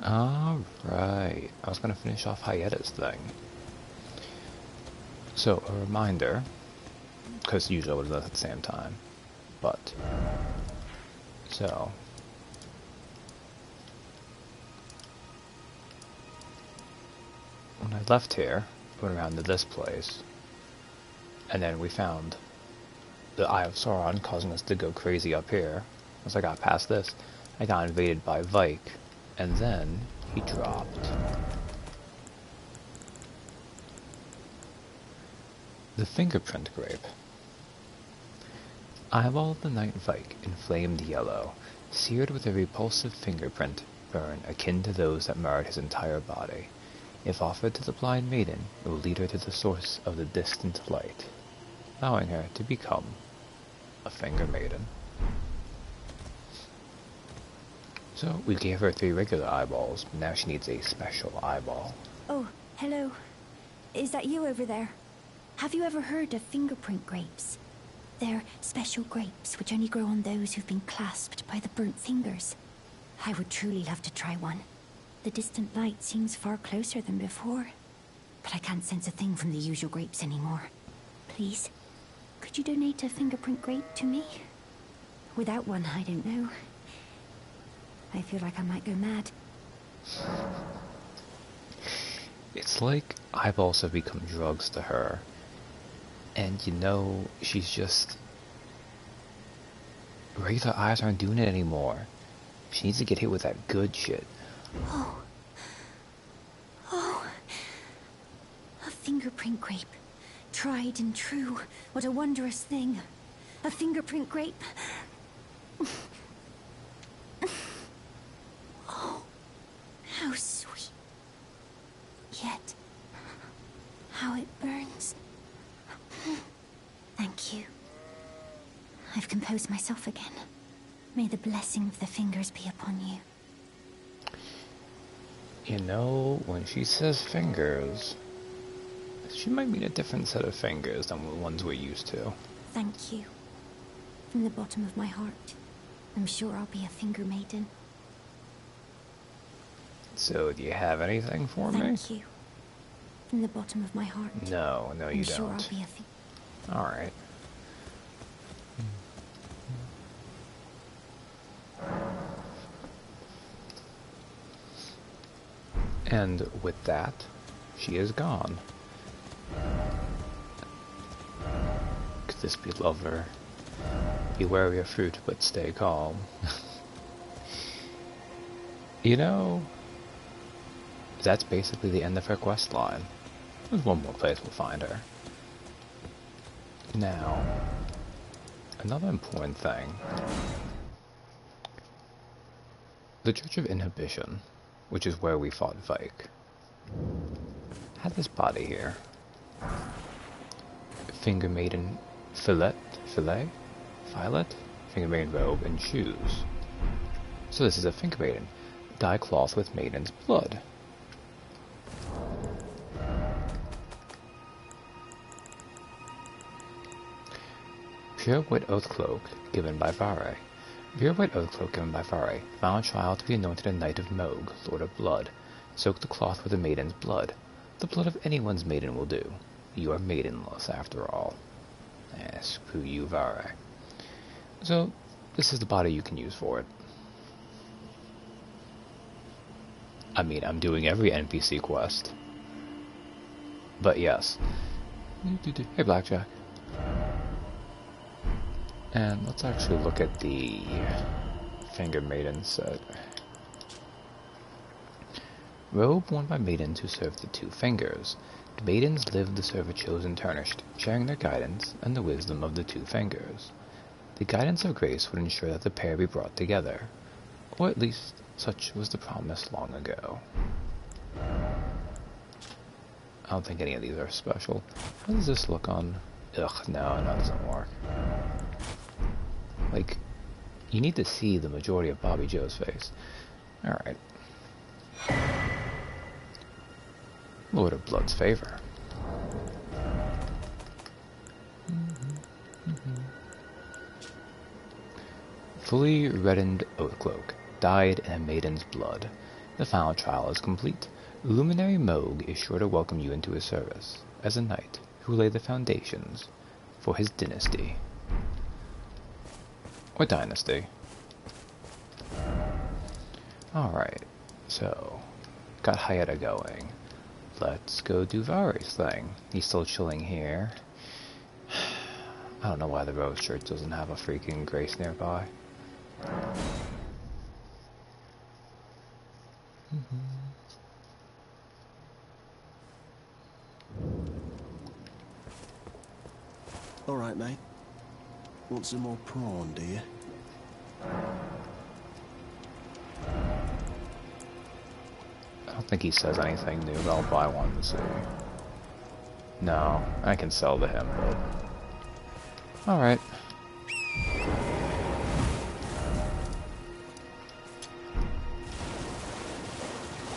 Alright, I was gonna finish off Hayetta's thing. So, a reminder, because usually I would have done it at the same time, but, so, when I left here, I went around to this place, and then we found the Eye of Sauron causing us to go crazy up here. Once I got past this, I got invaded by Vike, and then he dropped the fingerprint grape. Eyeball of the Night Vike, inflamed yellow, seared with a repulsive fingerprint burn akin to those that marred his entire body. If offered to the blind maiden, it will lead her to the source of the distant light, allowing her to become a finger maiden. So we gave her 3 regular eyeballs, but now she needs a special eyeball. Oh, hello. Is that you over there? Have you ever heard of fingerprint grapes? They're special grapes which only grow on those who've been clasped by the burnt fingers. I would truly love to try one. The distant light seems far closer than before, but I can't sense a thing from the usual grapes anymore. Please, could you donate a fingerprint grape to me? Without one, I don't know. I feel like I might go mad. It's like eyeballs have become drugs to her. And you know, she's just... regular eyes aren't doing it anymore. She needs to get hit with that good shit. Oh. Oh. A fingerprint grape. Tried and true. What a wondrous thing. A fingerprint grape. Oh. How sweet. Yet, how it burns. Thank you. I've composed myself again. May the blessing of the fingers be upon you. You know, when she says fingers, she might mean a different set of fingers than the ones we're used to. Thank you. From the bottom of my heart, I'm sure I'll be a finger maiden. So, do you have anything for me? Thank you. From the bottom of my heart. No, you I'm don't. sure I'll be a finger. Alright. And with that, she is gone. Could this be lover? Be wary of fruit, but stay calm. You know, that's basically the end of her quest line. There's one more place we'll find her. Now, another important thing. The Church of Inhibition, which is where we fought Vike, had this body here. Finger Maiden Filet? Finger Maiden robe and shoes. So this is a Finger Maiden. Dye cloth with maiden's blood. Pure white oath cloak given by Vare. Pure white oath cloak given by Vare. Final trial to be anointed a knight of Moog, Lord of Blood. Soak the cloth with a maiden's blood. The blood of anyone's maiden will do. You are maidenless after all. Screw you, Vare. So, this is the body you can use for it. I mean, I'm doing every NPC quest. But yes. Hey, Blackjack. And let's actually look at the Finger Maiden set. Robe worn by maidens who serve the 2 fingers. The maidens live to serve a chosen tarnished, sharing their guidance and the wisdom of the 2 fingers. The guidance of grace would ensure that the pair be brought together, or at least such was the promise long ago. I don't think any of these are special. How does this look on... Ugh, no, it doesn't work. Like, you need to see the majority of Bobby Joe's face. Alright. Lord of Blood's favor. Fully reddened oath cloak, dyed in a maiden's blood. The final trial is complete. Luminary Moog is sure to welcome you into his service, as a knight who laid the foundations for his dynasty. Or dynasty. Alright, so, got Hayata going. Let's go do Vari's thing. He's still chilling here. I don't know why the Rose Church doesn't have a freaking Grace nearby. Alright, mate. Want some more prawn, do you? I don't think he says anything new, but I'll buy one to see. No, I can sell to him, but... Alright.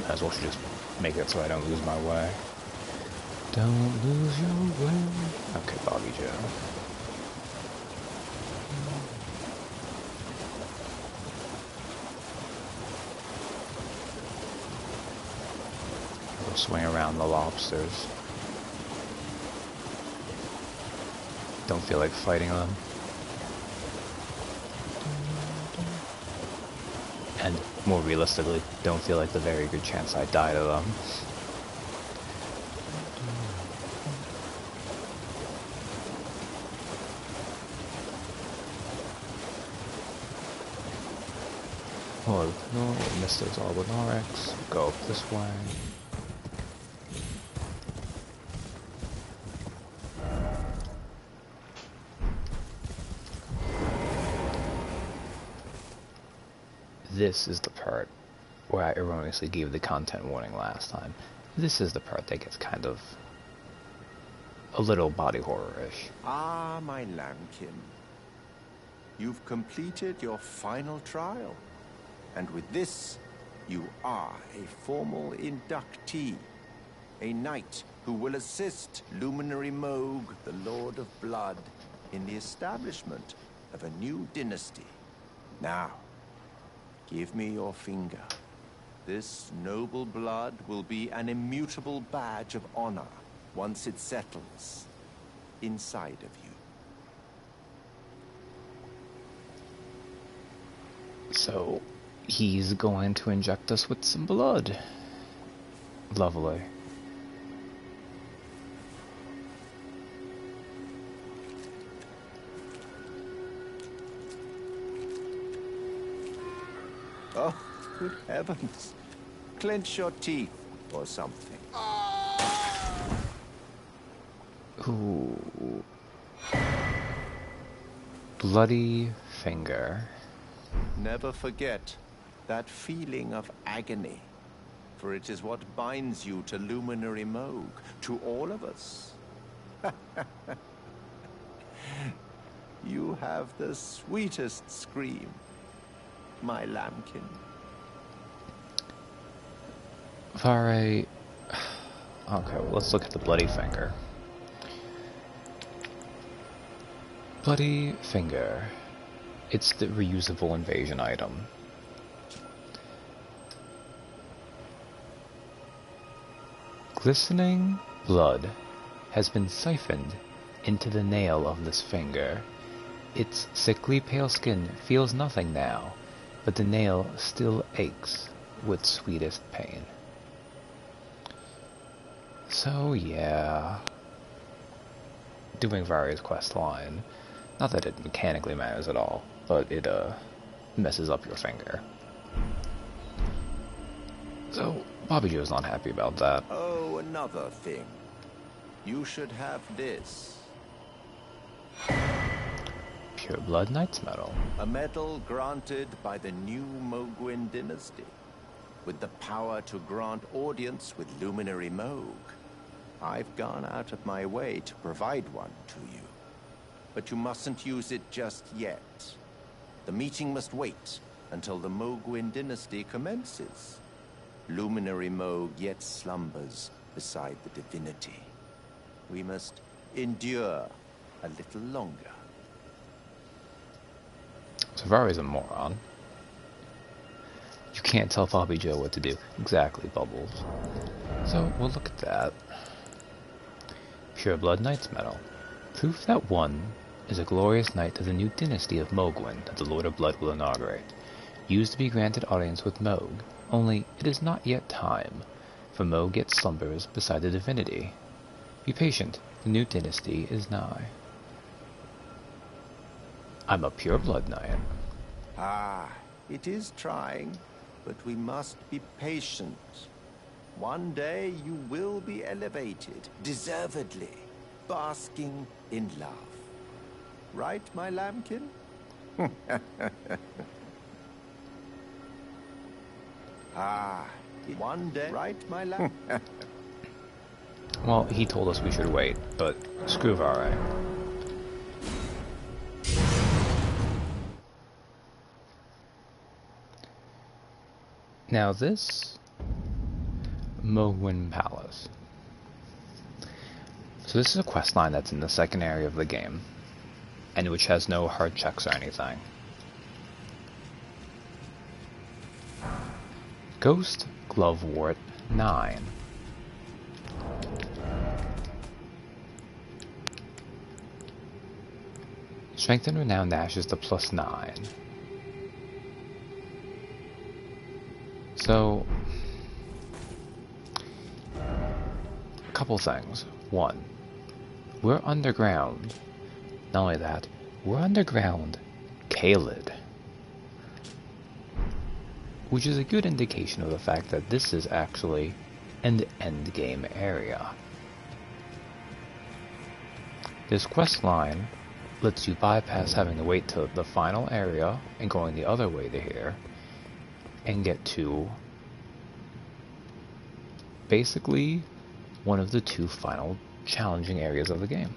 Might as well should just make it so I don't lose my way. Don't lose your way. Okay, Bobby Joe. We'll swing around the lobsters. Don't feel like fighting them. And more realistically, don't feel like the very good chance I die to them. Oh, no, missed those Albanorex. Go up this way. This is the part where I erroneously gave the content warning last time. This is the part that gets kind of a little body horror-ish. Ah, my lambkin. You've completed your final trial. And with this, you are a formal inductee. A knight who will assist Luminary Moog, the Lord of Blood, in the establishment of a new dynasty. Now, give me your finger. This noble blood will be an immutable badge of honor once it settles inside of you. So, he's going to inject us with some blood. Lovely. Oh, good heavens. Clench your teeth or something. Ooh. Bloody finger. Never forget that feeling of agony, for it is what binds you to Luminary Moog, to all of us. You have the sweetest scream, my lambkin. Vare... Okay, well, let's look at the bloody finger. Bloody finger. It's the reusable invasion item. Glistening blood has been siphoned into the nail of this finger. Its sickly pale skin feels nothing now, but the nail still aches with sweetest pain. So yeah, doing Vari's quest line, not that it mechanically matters at all, but it messes up your finger. So Bobby Joe's not happy about that. Oh, another thing. You should have this. Pure Blood Knight's Medal. A medal granted by the new Mogwin dynasty, with the power to grant audience with Luminary Moog. I've gone out of my way to provide one to you. But you mustn't use it just yet. The meeting must wait until the Mogwin dynasty commences. Luminary Moog yet slumbers beside the divinity. We must endure a little longer. So Vari's a moron. You can't tell Bobby Joe what to do. Exactly, Bubbles. So, we'll look at that. Pure Blood Knight's Medal. Proof that one is a glorious knight of the new dynasty of Mogwin that the Lord of Blood will inaugurate. Used to be granted audience with Moog, only it is not yet time, for Moog yet slumbers beside the divinity. Be patient, the new dynasty is nigh. I'm a Pure Blood Knight. Ah, it is trying, but we must be patient. One day you will be elevated, deservedly, basking in love. Right, my lambkin? Ah, one day, right, my lamb? Well, he told us we should wait, but screw Vare. Now this Mogwin Palace. So this is a quest line that's in the second area of the game, and which has no hard checks or anything. Ghost Glovewort 9. Strength and Renown dashes to +9. So, a couple things. One, we're underground. Not only that, we're underground Caelid, which is a good indication of the fact that this is actually an end game area. This quest line lets you bypass having to wait till the final area and going the other way to here and get to basically one of the two final challenging areas of the game.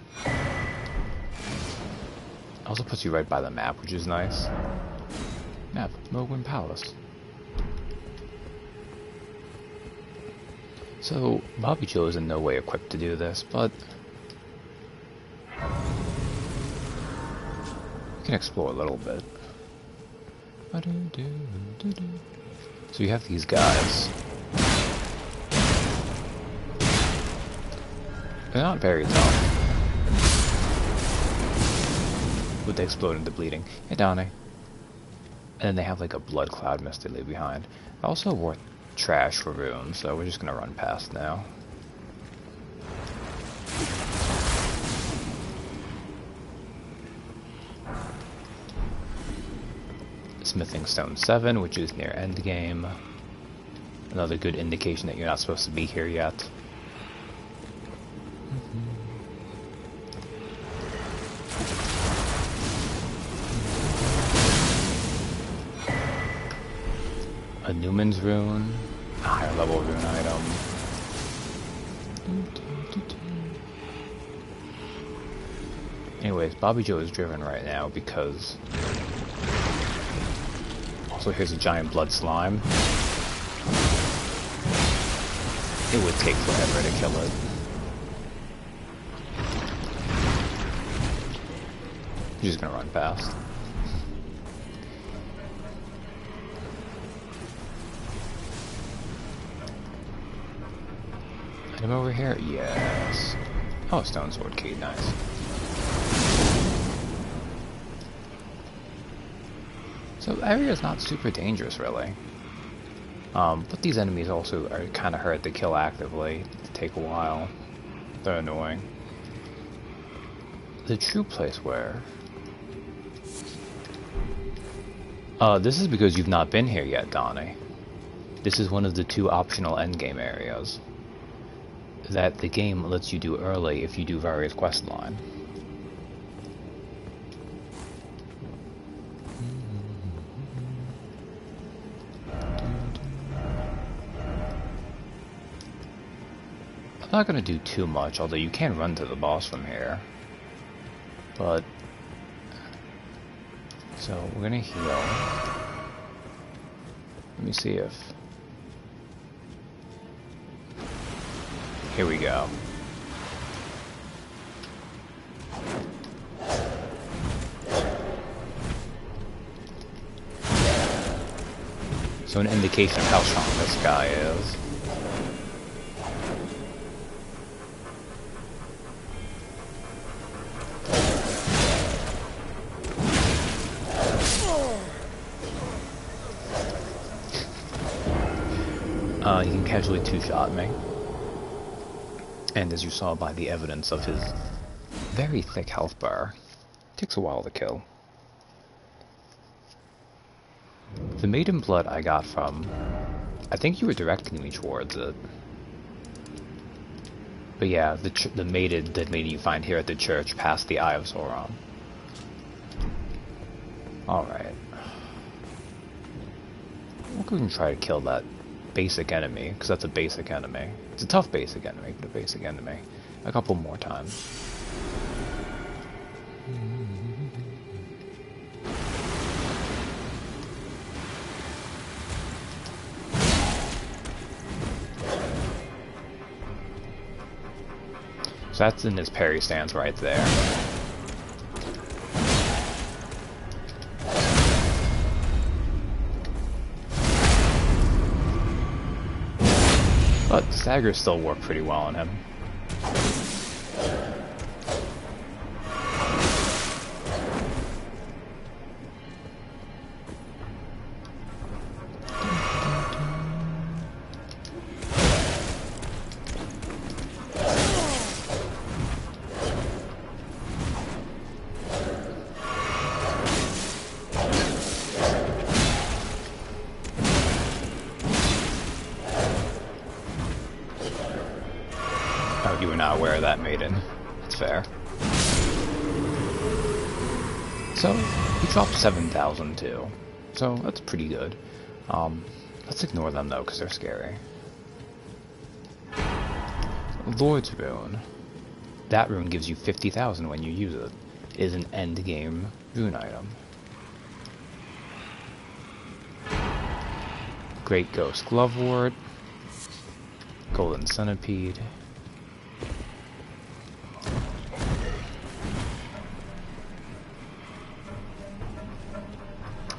Also puts you right by the map, which is nice. Map, Mogwin Palace. So, Bobby Joe is in no way equipped to do this, but we can explore a little bit. So you have these guys. They're not very tough. But they explode into bleeding. Hey, Donnie. And then they have like a blood cloud mist they leave behind. Also worth trash for room, so we're just gonna run past now. Smithing Stone 7, which is near endgame. Another good indication that you're not supposed to be here yet. A Newman's Rune, a higher level rune item. Anyways, Bobby Joe is driven right now because... Also, here's a giant blood slime. It would take forever to kill it. I'm just gonna run past. Item over here? Yes. Oh, stone sword key, nice. So the area is not super dangerous, really. But these enemies also are kind of hard to kill actively. They take a while. They're annoying. The true place where... this is because you've not been here yet, Donnie. This is one of the two optional endgame areas that the game lets you do early if you do various quest line. I'm not going to do too much, although you can run to the boss from here. But... So, we're going to heal. Let me see if... Here we go. So an indication of how strong this guy is. He can casually two-shot me. And as you saw by the evidence of his very thick health bar, it takes a while to kill. The maiden blood I got from... I think you were directing me towards it. But yeah, the maiden that maiden you find here at the church past the Eye of Sauron. Alright. We can try to kill that basic enemy, because that's a basic enemy. It's a tough basic enemy, but a basic enemy. A couple more times. So that's in his parry stance right there. But staggers still work pretty well on him. You were not aware of that, maiden. It's fair. So, he dropped 7,000 too. So, that's pretty good. Let's ignore them though, because they're scary. Lord's Rune. That rune gives you 50,000 when you use it. It is an endgame rune item. Great Ghost Glovewort. Golden Centipede.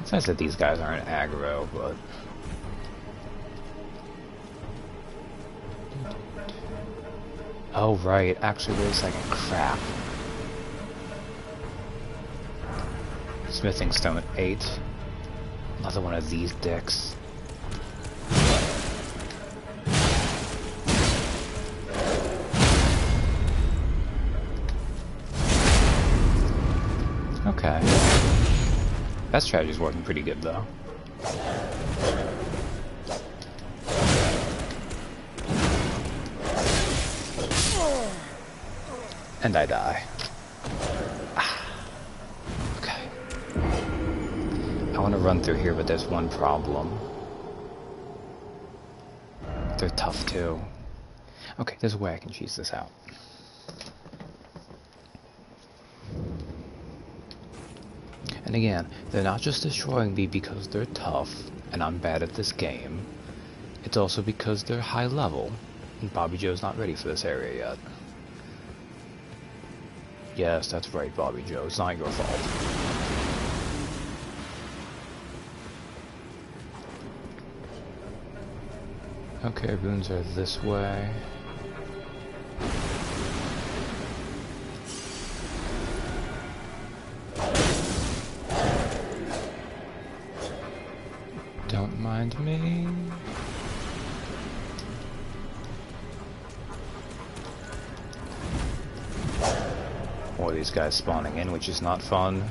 It's nice that these guys aren't aggro, but... Oh, right. Actually, wait a second. Crap. Smithing Stone at 8. Another one of these dicks. Okay. That strategy's working pretty good, though. And I die. Okay. I want to run through here, but there's one problem. They're tough, too. Okay, there's a way I can cheese this out. And again, they're not just destroying me because they're tough, and I'm bad at this game. It's also because they're high level, and Bobby Joe's not ready for this area yet. Yes, that's right, Bobby Joe. It's not your fault. Okay, runes are this way. Don't mind me. More of these guys spawning in, which is not fun.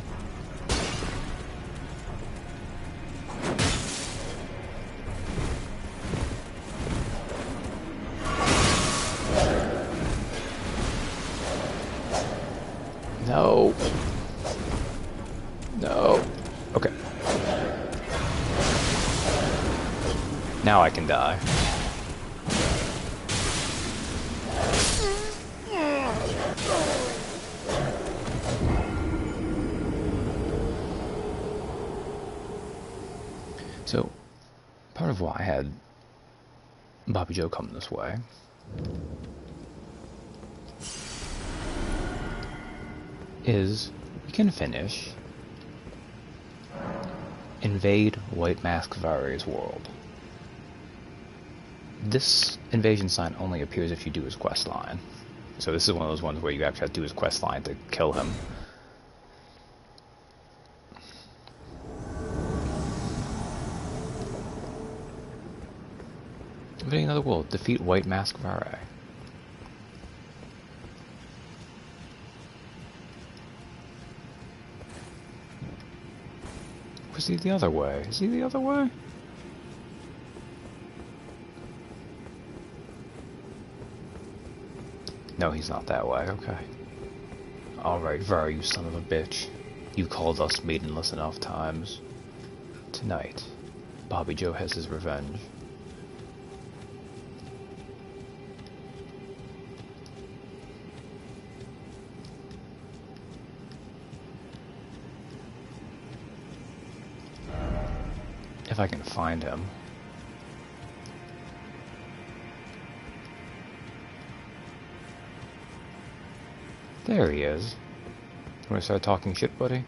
No. No. Okay. Now I can die. So, part of why I had Bobby Joe come this way is we can finish Invade White Mask Vare's world. This invasion sign only appears if you do his quest line. So this is one of those ones where you actually have to do his quest line to kill him. Invading another world. Defeat White Mask Vare. Was he the other way? Is he the other way? No, he's not that way. Okay. Alright, Vare, you son of a bitch. You called us maidenless enough times. Tonight, Bobby Joe has his revenge. If I can find him. There he is. You wanna start talking shit, buddy?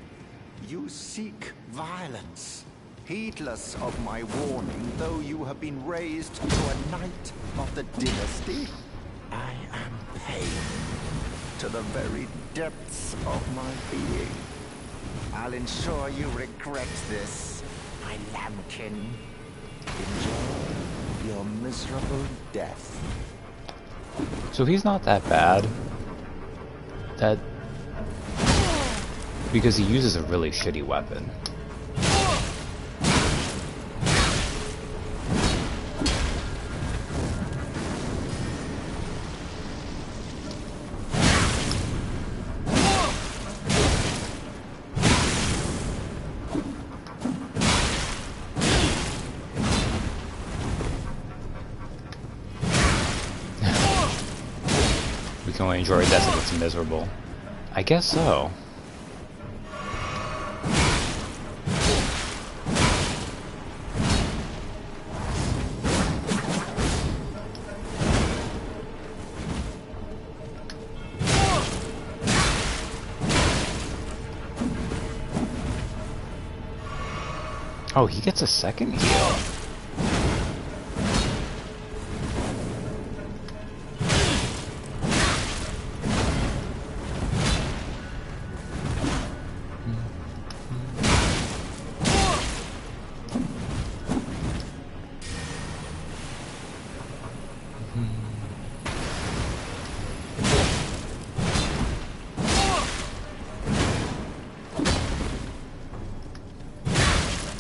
You seek violence, heedless of my warning, though you have been raised to a knight of the dynasty. I am pain to the very depths of my being. I'll ensure you regret this, my lambkin. Enjoy your miserable death. So he's not that bad. That... Because he uses a really shitty weapon. We can only enjoy death if it's miserable. I guess so. Oh, he gets a second heal.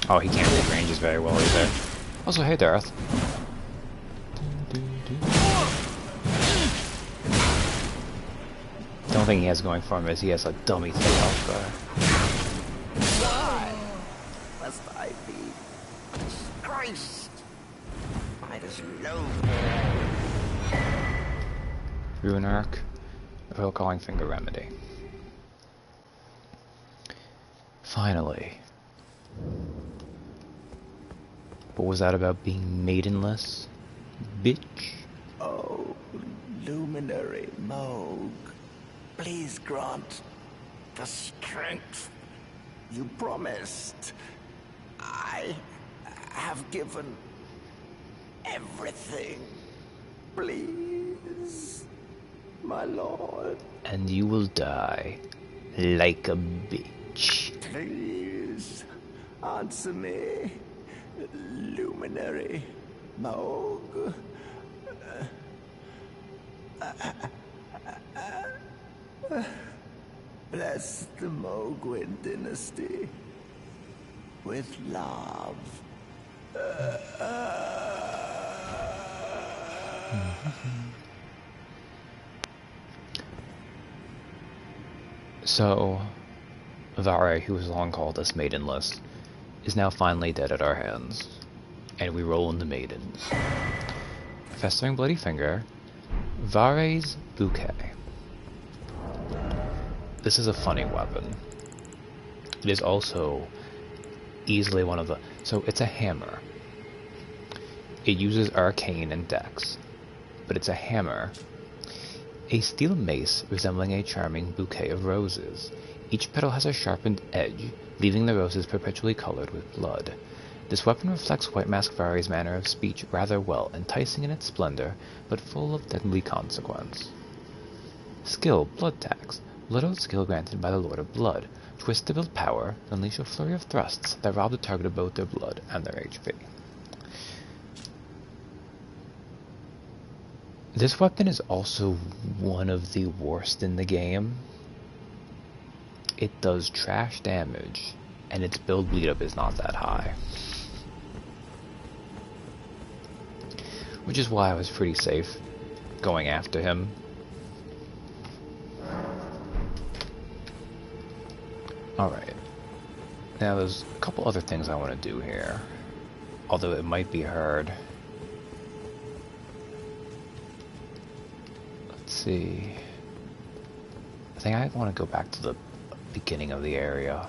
Oh, he can't take ranges very well either. Also, hey Darth. The only thing he has going for him is he has a dummy thing health bar. Why must I be disgraced by this low Ruin Arc. Oil Calling Finger Remedy. Finally. What was that about being maidenless? Bitch. Oh, luminary Moog, please grant the strength you promised. I have given everything. Please, my lord. And you will die like a bitch. Please, answer me, luminary Moog. Bless the Mogwin dynasty with love. So, Vare, who was long called us maidenless, is now finally dead at our hands, and we roll in the maidens. Festering Bloody Finger, Vare's Bouquet. This is a funny weapon. It is also easily one of the... So it's a hammer. It uses arcane and dex, but it's a hammer. A steel mace resembling a charming bouquet of roses. Each petal has a sharpened edge, leaving the roses perpetually colored with blood. This weapon reflects White Mask Vari's manner of speech rather well, enticing in its splendor, but full of deadly consequence. Skill, Blood Tax. Blood Oath skill granted by the Lord of Blood. Twist to build power, unleash a flurry of thrusts that rob the target of both their blood and their HP. This weapon is also one of the worst in the game. It does trash damage, and its build bleed up is not that high. Which is why I was pretty safe going after him. Alright. Now there's a couple other things I want to do here. Although it might be hard. Let's see. I think I want to go back to the beginning of the area.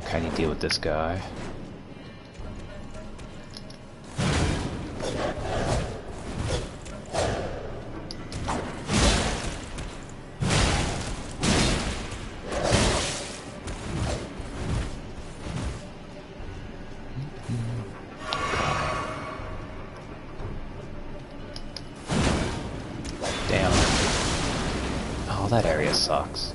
Can you deal with this guy? Damn. Oh, that area sucks.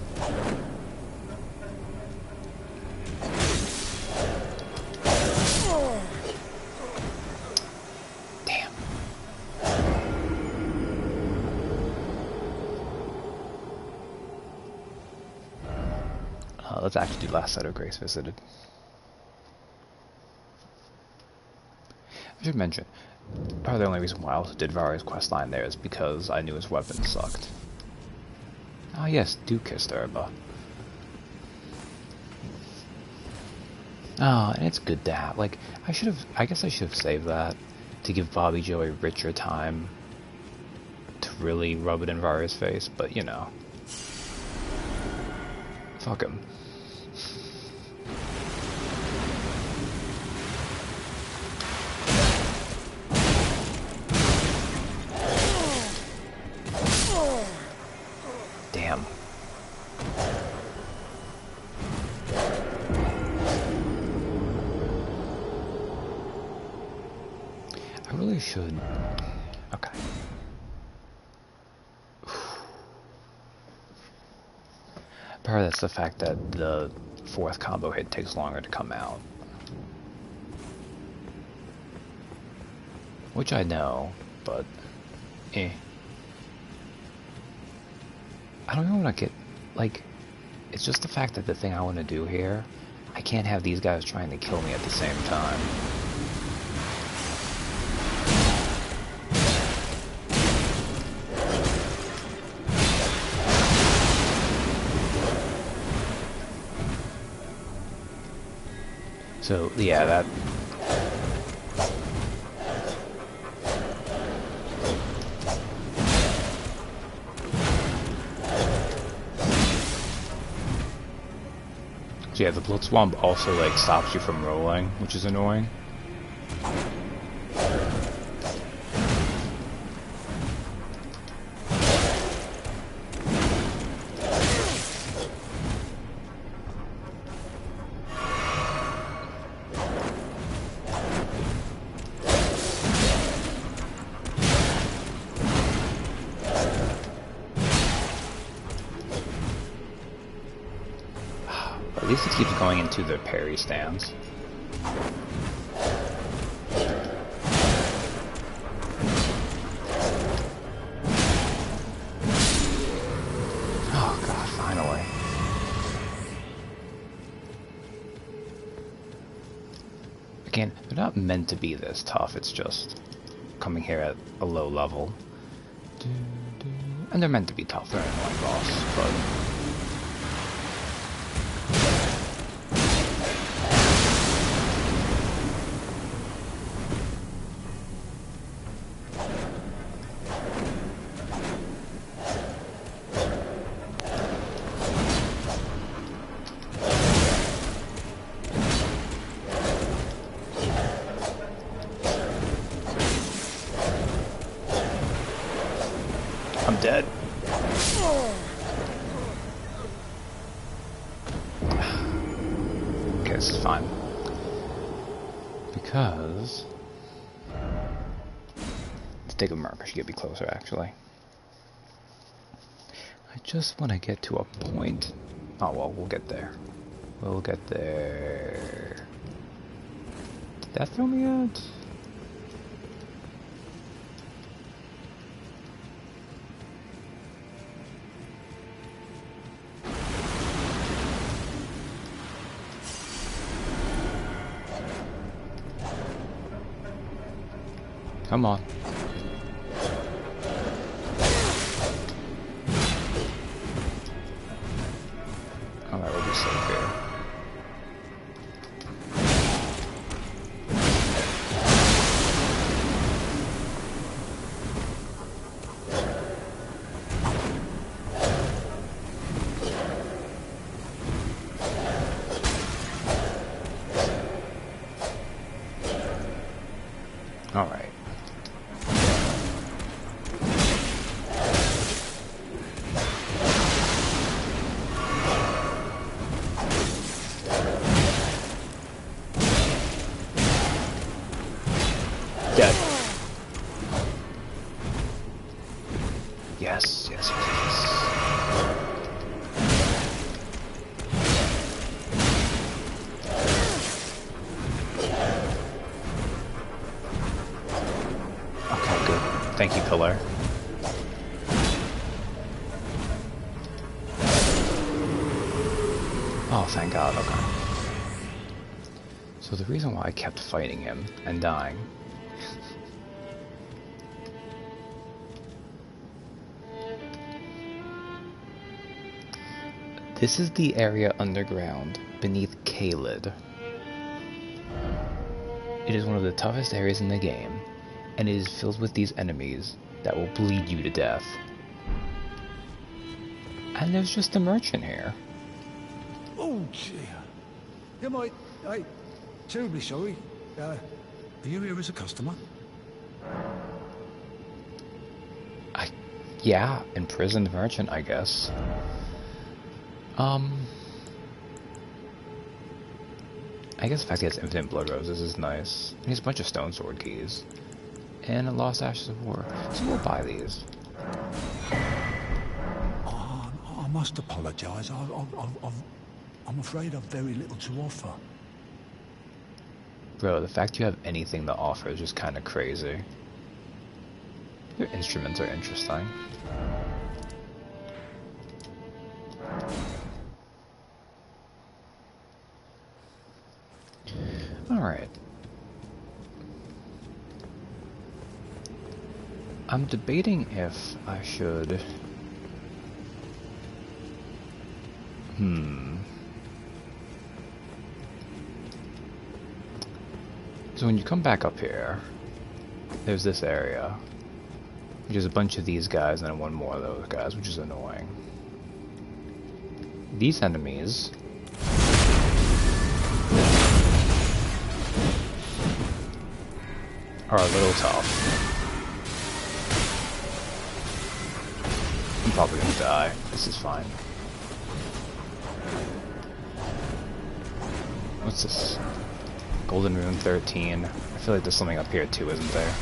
Let's actually do last site of Grace visited. I should mention, part of the only reason why I also did Vari's questline there is because I knew his weapon sucked. Oh yes, do kiss Erba. Oh, and it's good to have, like, I guess I should have saved that to give Bobby Joe a richer time to really rub it in Vari's face, but you know. Fuck him. Damn. I really should. Okay. Part of that's the fact that the fourth combo hit takes longer to come out. Which I know, but eh. I don't even want to get, like, it's just the fact that the thing I want to do here, I can't have these guys trying to kill me at the same time. So, yeah, that... So yeah, the Blood Swamp also, like, stops you from rolling, which is annoying. At least it keeps going into the parry stance. Oh god, finally. Again, they're not meant to be this tough, it's just coming here at a low level. And they're meant to be tough, they're an annoying boss, but... I'm dead. Okay, this is fine. Because... let's take a mark. I should get me closer, actually. I just want to get to a point. Oh, well, we'll get there. We'll get there. Did that throw me out? Come on. Alright, we'll be safe here. Alright. Dead. Yes, yes, yes, yes. Okay, good. Thank you, Pillar. Oh, thank God, okay. So the reason why I kept fighting him and dying this is the area underground beneath Caelid. It is one of the toughest areas in the game, and it is filled with these enemies that will bleed you to death. And there's just a merchant here. Oh dear. I'm terribly sorry. Are you here as a customer? Yeah, imprisoned merchant, I guess. I guess the fact he has infinite blood roses is nice. He has a bunch of stone sword keys. And a lost ashes of war. So we'll buy these. I must apologise. I'm afraid I've very little to offer. Bro, the fact you have anything to offer is just kind of crazy. Your instruments are interesting. Alright. I'm debating if I should... So when you come back up here, there's this area, which is a bunch of these guys and then one more of those guys, which is annoying. These enemies are a little tough. I'm probably gonna die. This is fine. What's this? Golden Rune 13. I feel like there's something up here too, isn't there?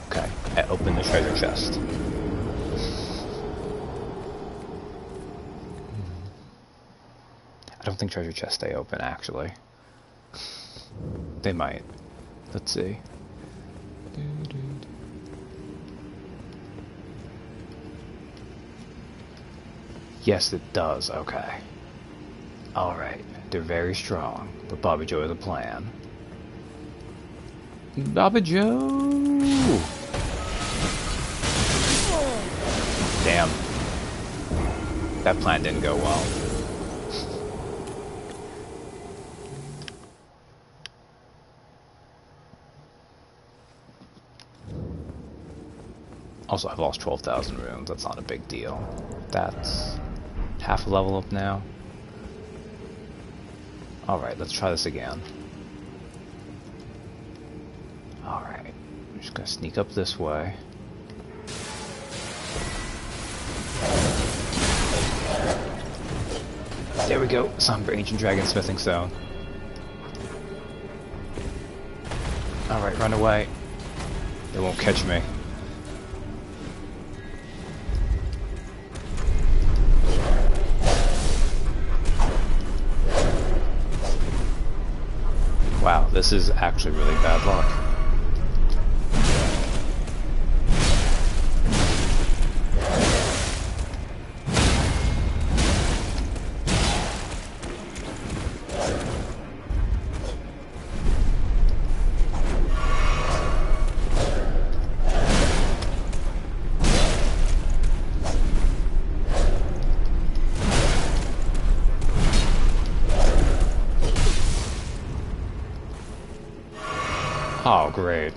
Okay, I opened the treasure chest. I don't think treasure chests stay open, actually. They might. Let's see. Yes, it does. Okay. Alright. They're very strong, but Bobby Joe has a plan. Bobby Joe! Damn. That plan didn't go well. Also, I've lost 12,000 runes. That's not a big deal. That's half a level up now. Alright, let's try this again. Alright, I'm just gonna sneak up this way. There we go, Somber Ancient Dragon Smithing Stone. Alright, run away. They won't catch me. Wow, this is actually really bad luck. Oh, great.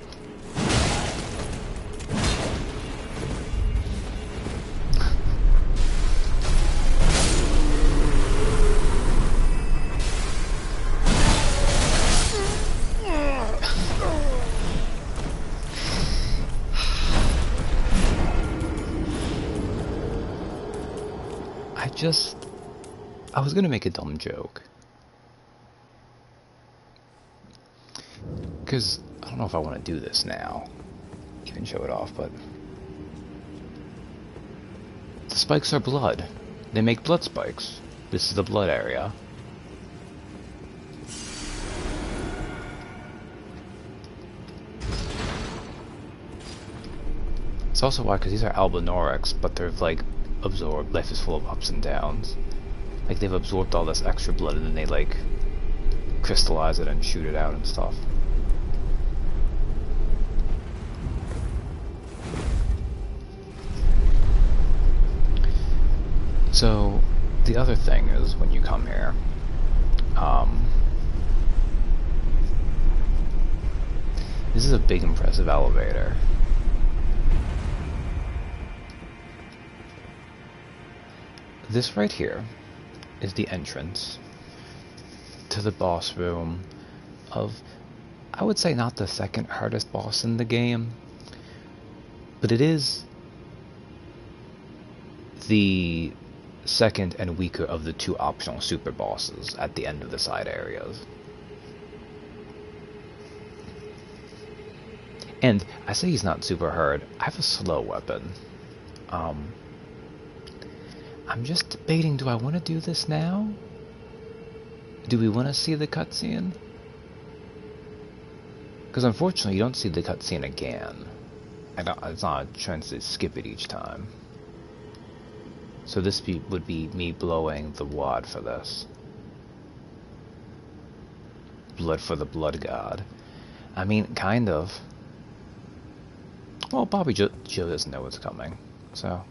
I was gonna make a dumb joke. Because I don't know if I want to do this now. Even show it off, but the spikes are blood. They make blood spikes. This is the blood area. It's also why, because these are albinorics, but they're like absorbed. Life is full of ups and downs. Like they've absorbed all this extra blood and then they like crystallize it and shoot it out and stuff. So, the other thing is, when you come here, this is a big, impressive elevator. This right here is the entrance to the boss room of, I would say, not the second hardest boss in the game, but it is the second and weaker of the two optional super bosses at the end of the side areas. And I say he's not super hard. I have a slow weapon. I'm just debating, do I want to do this now? Do we want to see the cutscene? Because unfortunately you don't see the cutscene again. It's not a chance to skip it each time. So this would be me blowing the wad for this. Blood for the blood god. I mean, kind of. Well, Bobby Joe doesn't know what's coming, so.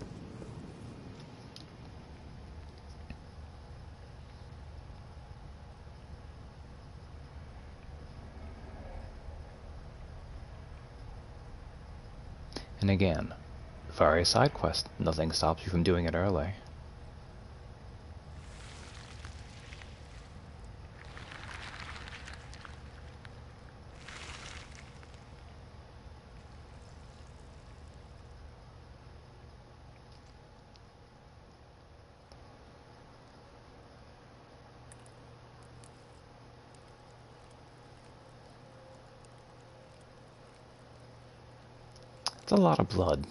And again, for a side quest, nothing stops you from doing it early. It's a lot of blood.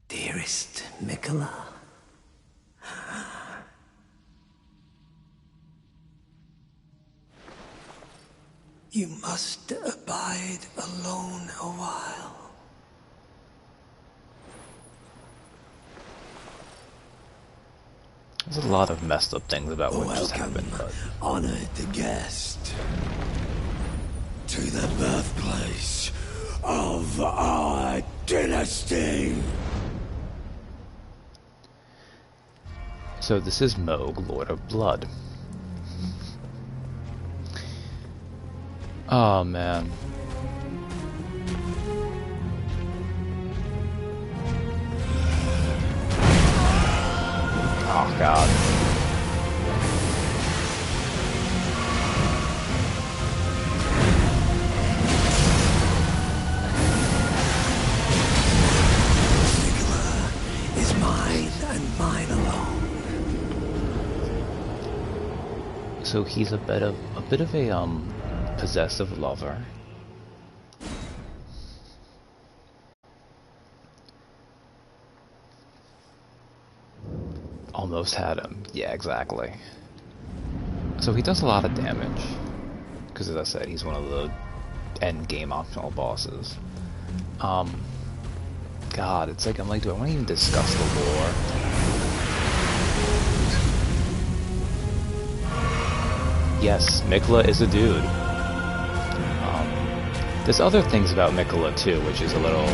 Dearest Mikola, you must abide alone a while. There's a lot of messed up things about what just happened, but Honored guest to the birthplace of our dynasty. So this is Moog, Lord of Blood. Oh man. Oh god. Is mine and mine alone. So he's a bit of a possessive lover. Almost had him. Yeah, exactly. So he does a lot of damage. Because as I said, he's one of the end game optional bosses. God, it's like, I'm like, do I want to even discuss the lore? Yes, Mikla is a dude. There's other things about Mikla too, which is a little...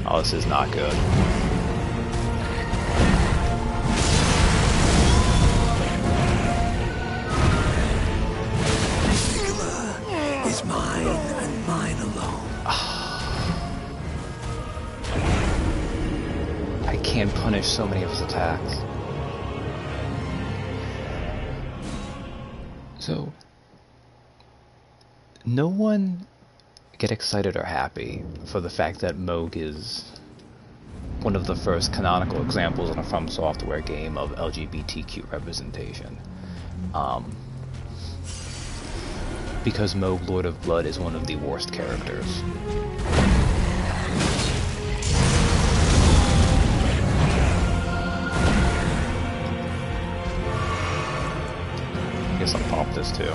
Oh, this is not good. Is mine and mine alone. I can't punish so many of his attacks. So, no one get excited or happy for the fact that Moog is one of the first canonical examples in a From Software game of LGBTQ representation. Because Moog, Lord of Blood, is one of the worst characters. I guess I'll pop this too.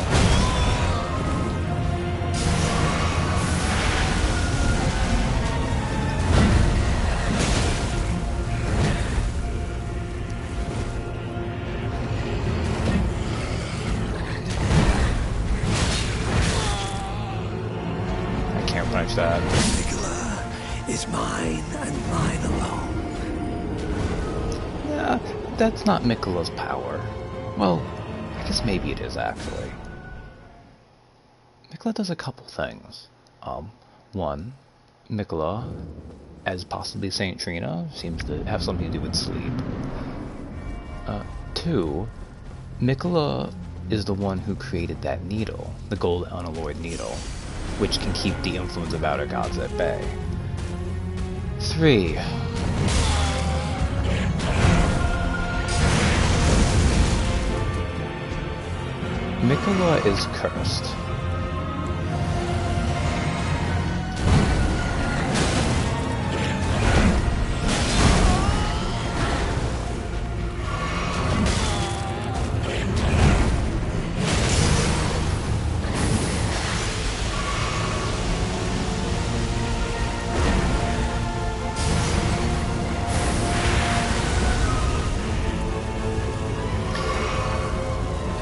That Nicola is mine and mine alone. Yeah, that's not Miklah's power. Well, I guess maybe it is actually. Miklah does a couple things. One, Miklah, as possibly Saint Trina, seems to have something to do with sleep. Two, Miklah is the one who created that needle, the gold unalloyed needle, which can keep the influence of outer gods at bay. 3. Miklah is cursed.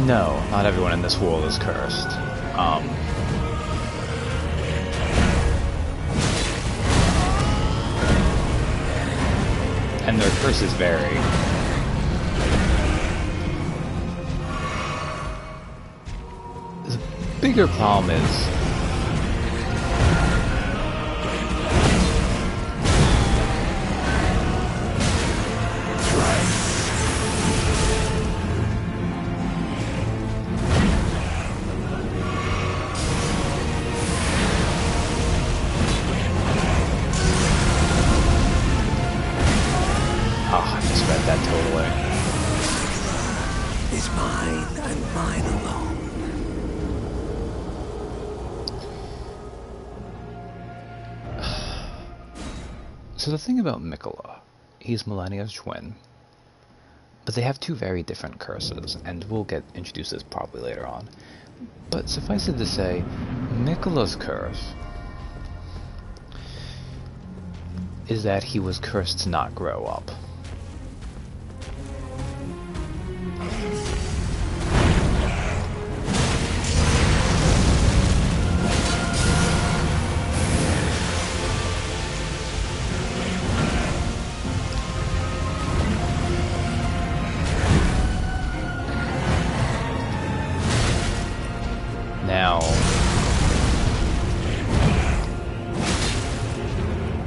No, not everyone in this world is cursed. And their curses vary. The bigger problem is... So the thing about Miklah, he's Millennia's twin, but they have two very different curses, and we'll get introduced to this probably later on. But suffice it to say, Miklah's curse is that he was cursed to not grow up.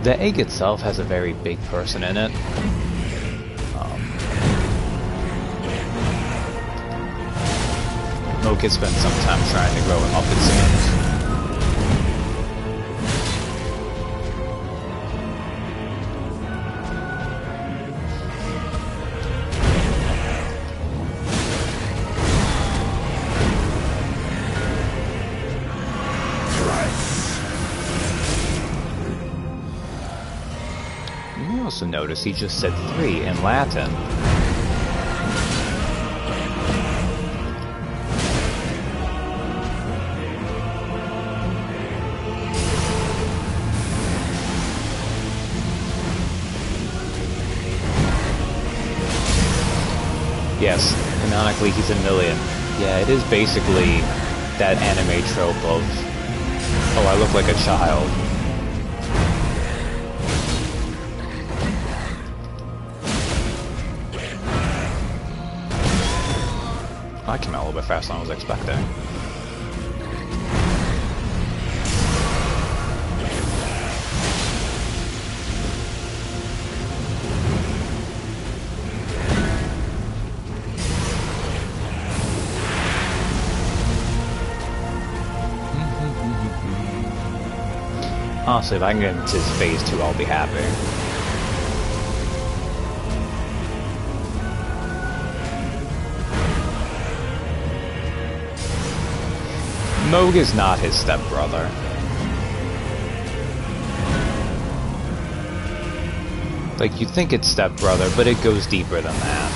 The egg itself has a very big person in it. Mo could spend some time trying to grow him up, it seems. You also notice he just said 3 in Latin. Yes, canonically he's a million. Yeah, it is basically that anime trope of, oh, I look like a child. That came out a little bit faster than I was expecting. Honestly, if I can get into phase 2, I'll be happy. Moog is not his stepbrother. Like, you think it's stepbrother, but it goes deeper than that.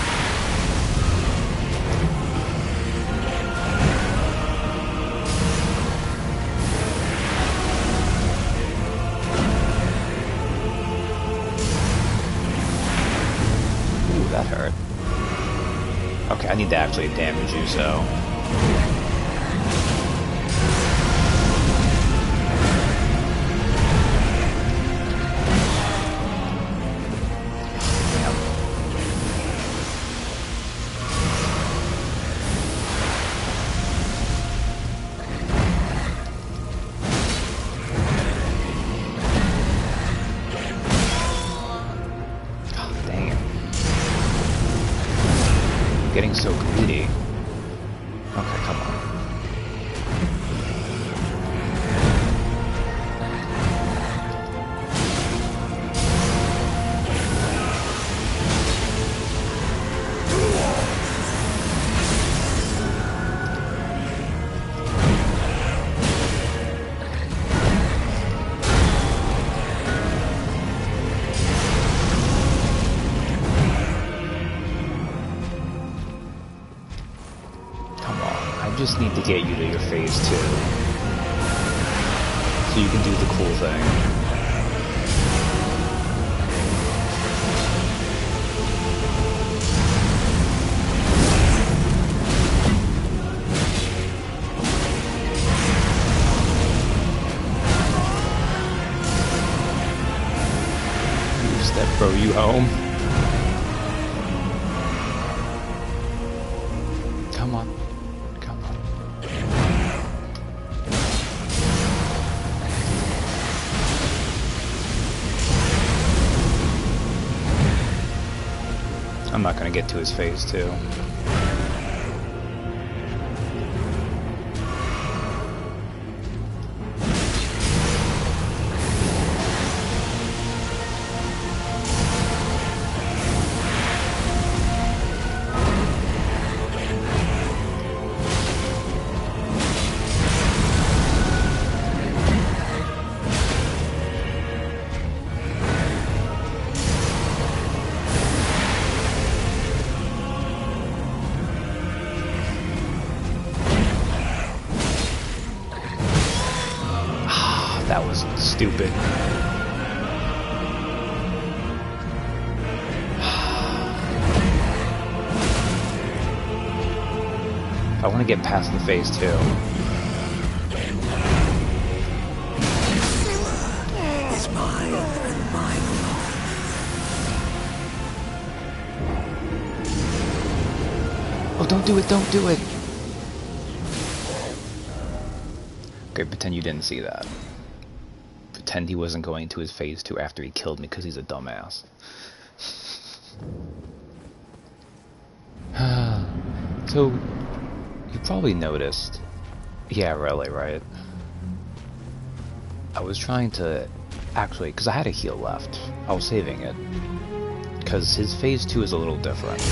Ooh, that hurt. Okay, I need to actually damage you, so... Getting so greedy. Okay, come on. I just need to get you to your phase 2. So you can do the cool thing. Use that throw you home. Come on. I'm not gonna get to his phase 2. That was stupid. I want to get past the phase 2. It's mine and mine alone. Oh, don't do it, don't do it! Okay, pretend you didn't see that. Pretend pretend he wasn't going to his phase 2 after he killed me because he's a dumbass. So, you probably noticed... Yeah, really, right? I was trying to... Actually, because I had a heal left. I was saving it. Because his phase 2 is a little different.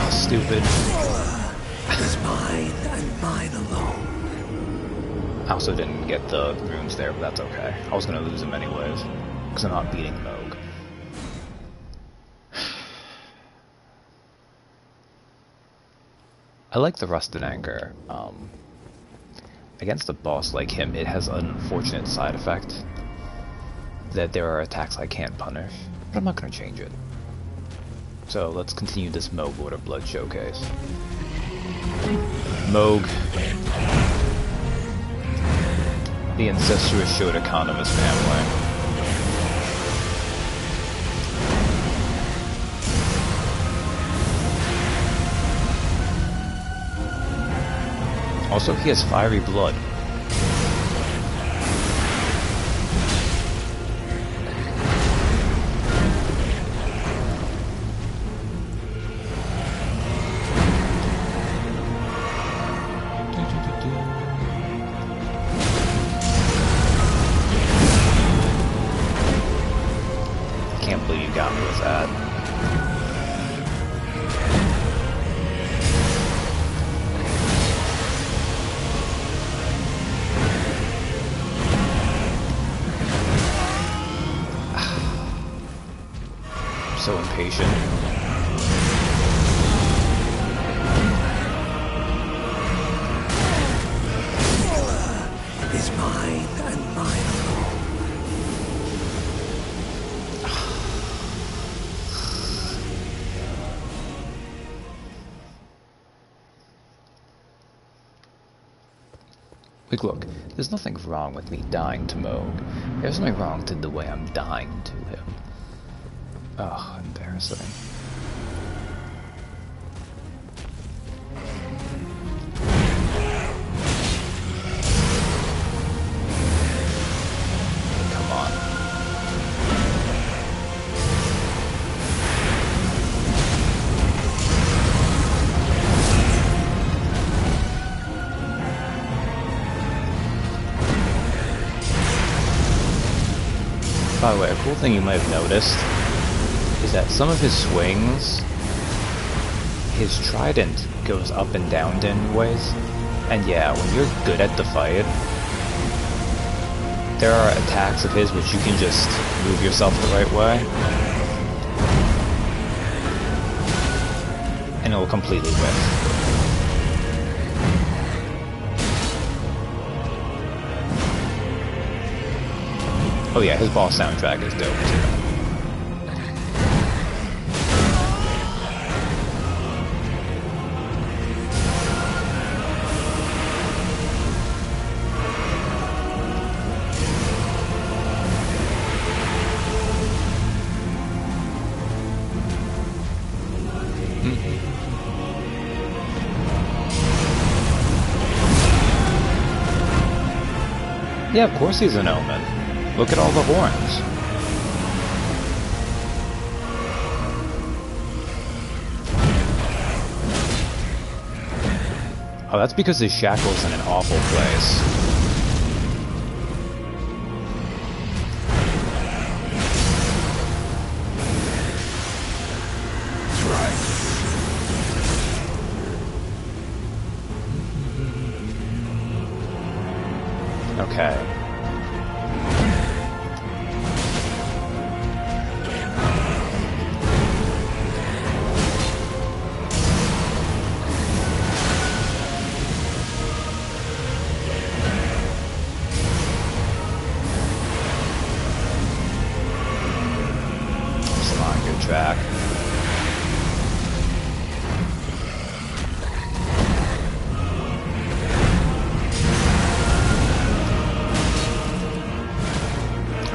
Stupid. It's mine and mine alone. I also didn't get the runes there, but that's okay. I was gonna lose them anyways, because I'm not beating Moog. I like the Rusted Anchor. Against a boss like him, it has an unfortunate side effect that there are attacks I can't punish, but I'm not gonna change it. So let's continue this Moog Lord of Blood showcase. Moog, the incestuous Shotokan of his family. Also, he has fiery blood. Can't believe you got me with that. I'm so impatient. It's mine and mine alone. Like, look, there's nothing wrong with me dying to Moog. There's something wrong to the way I'm dying to him. Oh, embarrassing. Come on. By the way, a cool thing you might have noticed is that some of his swings, his trident goes up and down in ways. And yeah, when you're good at the fight, there are attacks of his which you can just move yourself the right way, and it will completely whiff. Oh yeah, his boss soundtrack is dope too. Yeah, of course he's an omen. Look at all the horns. Oh, that's because his shackle's in an awful place. Okay.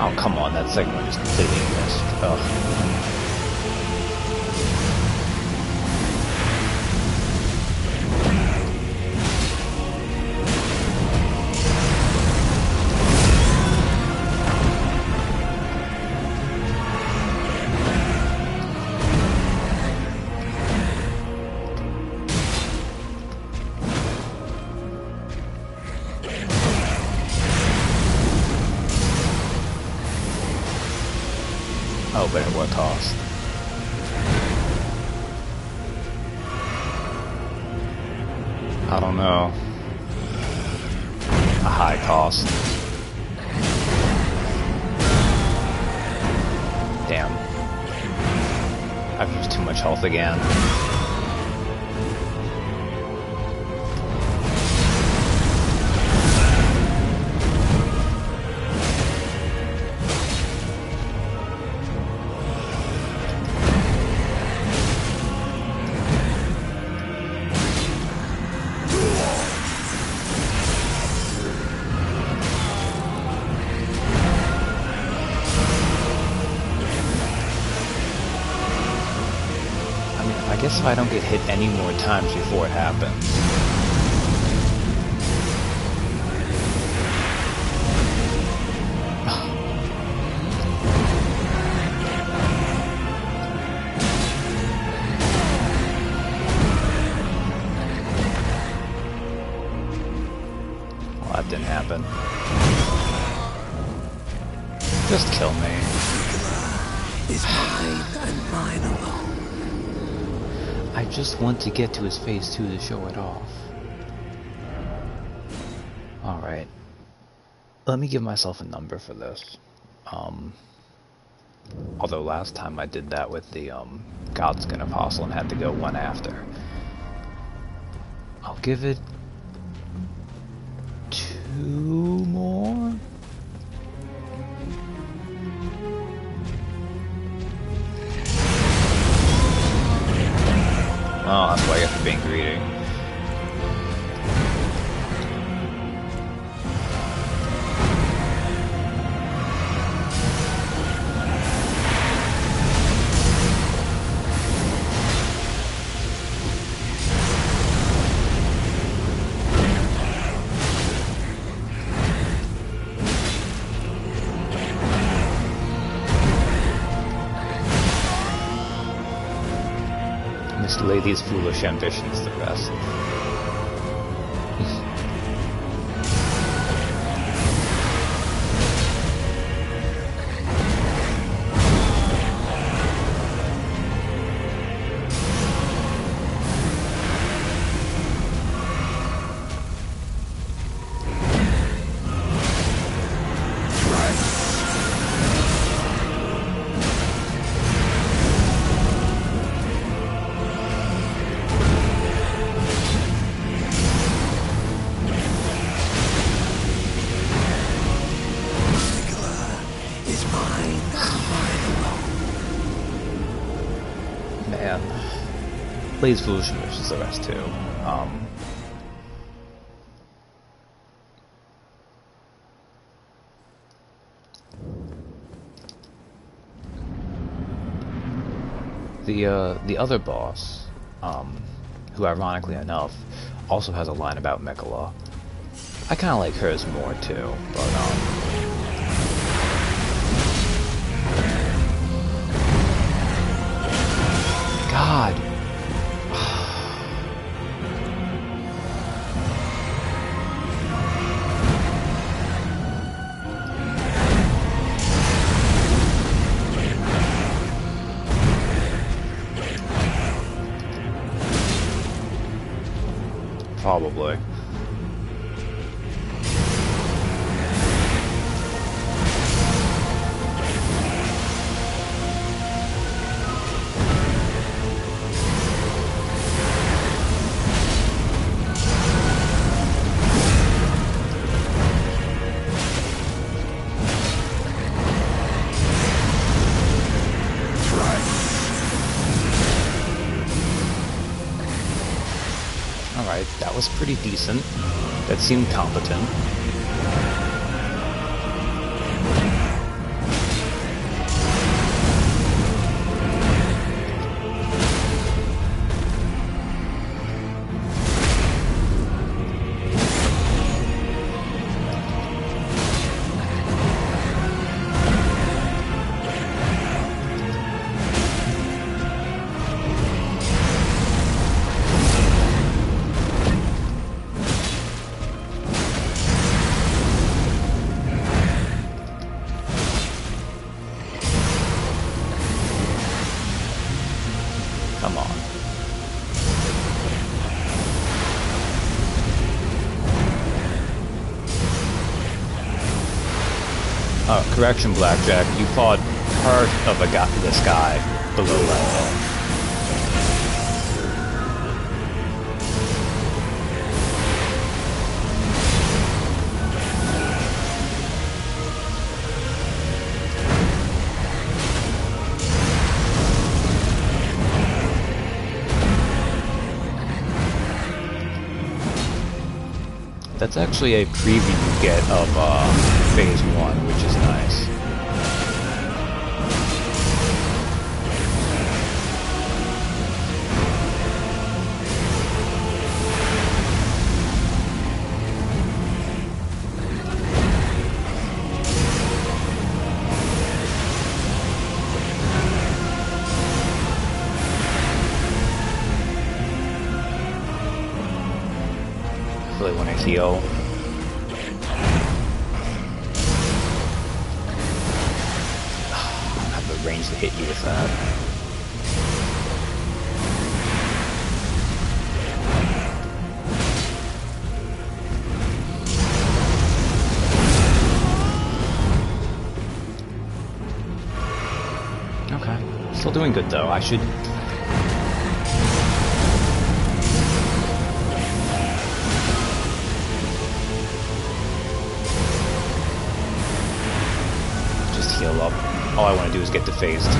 Oh, come on, that second one just completely missed. Ugh. Oh, but at what cost? I don't know. A high cost. Damn. I've used too much health again. I guess if I don't get hit any more times before it happens. Well, that didn't happen. Just kill me. Is mine and mine alone. I just want to get to his phase 2 to show it off. Alright. Let me give myself a number for this. Although last time I did that with the Godskin Apostle and had to go one after. I'll give it 2 more? Oh, that's why I have to be greedy. Lay these foolish ambitions to rest. Man, plays foolish ambitions the rest too. The other boss, who ironically enough also has a line about Mikola. I kind of like hers more too, but God. Probably. Alright, that was pretty decent. That seemed competent. Correction, Blackjack. You fought part of this guy below level. That's actually a preview you get of Phase 1, which is nice. Really want to heal. I have the range to hit you with that. Okay. Still doing good though. I should... heal up. All I want to do is get to Phase 2.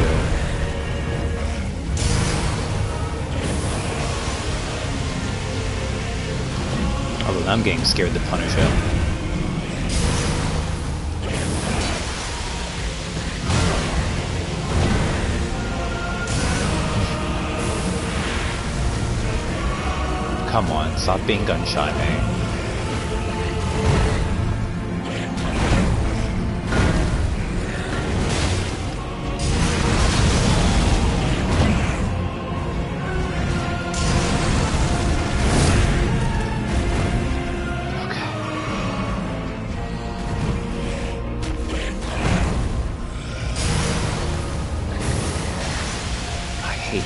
Although I'm getting scared to punish him. Come on, stop being gun-shy, man.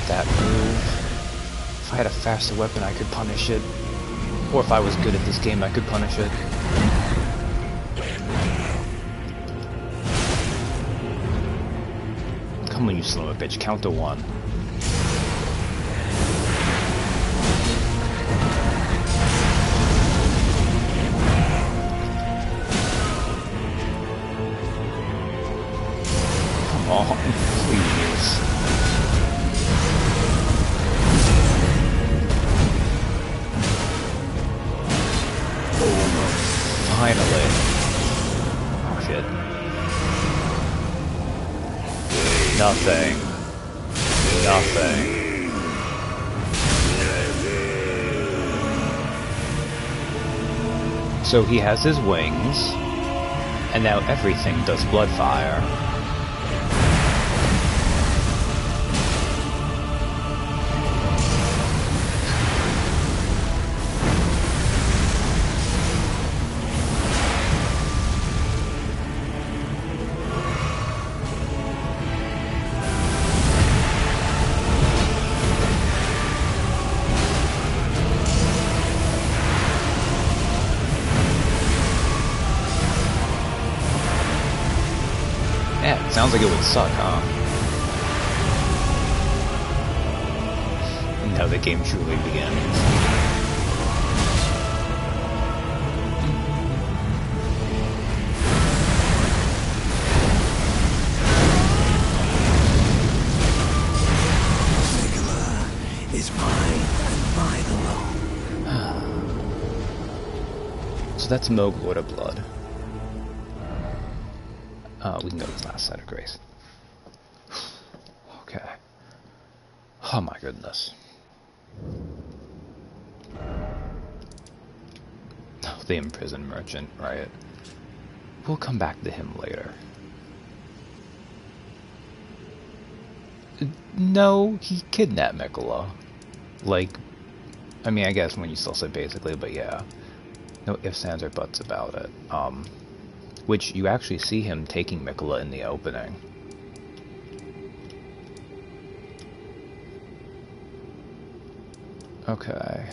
That move. If I had a faster weapon, I could punish it. Or if I was good at this game, I could punish it. Come on, you son of a bitch. Count to 1. Come on, please. Finally. Oh shit. Nothing. Nothing. So he has his wings, and now everything does blood fire. Yeah, it sounds like it would suck, huh? And now the game truly begins. Is mine and mine alone. So that's Moog, Lord of Blood. We can go to the last side of Grace. Okay. Oh my goodness. Oh, the imprisoned merchant, right? We'll come back to him later. No, he kidnapped Mikola. Like, I mean, I guess when you still say basically, but yeah. No ifs, ands, or buts about it. Which you actually see him taking Mikola in the opening. Okay.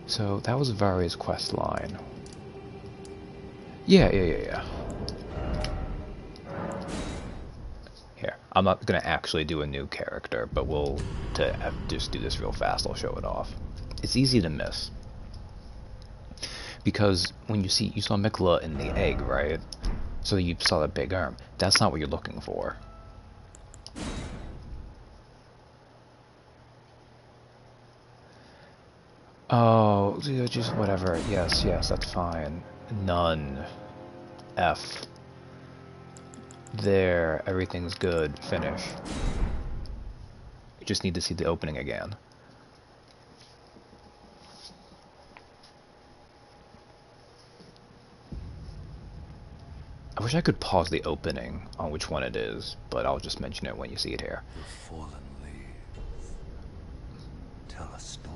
So that was Vari's quest line. Yeah. I'm not going to actually do a new character, but just do this real fast, I'll show it off. It's easy to miss. Because when you saw Mikola in the egg, right? So you saw that big arm. That's not what you're looking for. Oh, just whatever. Yes, that's fine. None. F. There, everything's good. Finish. You just need to see the opening again. I wish I could pause the opening on which one it is, but I'll just mention it when you see it here. The fallen leaves tell a story.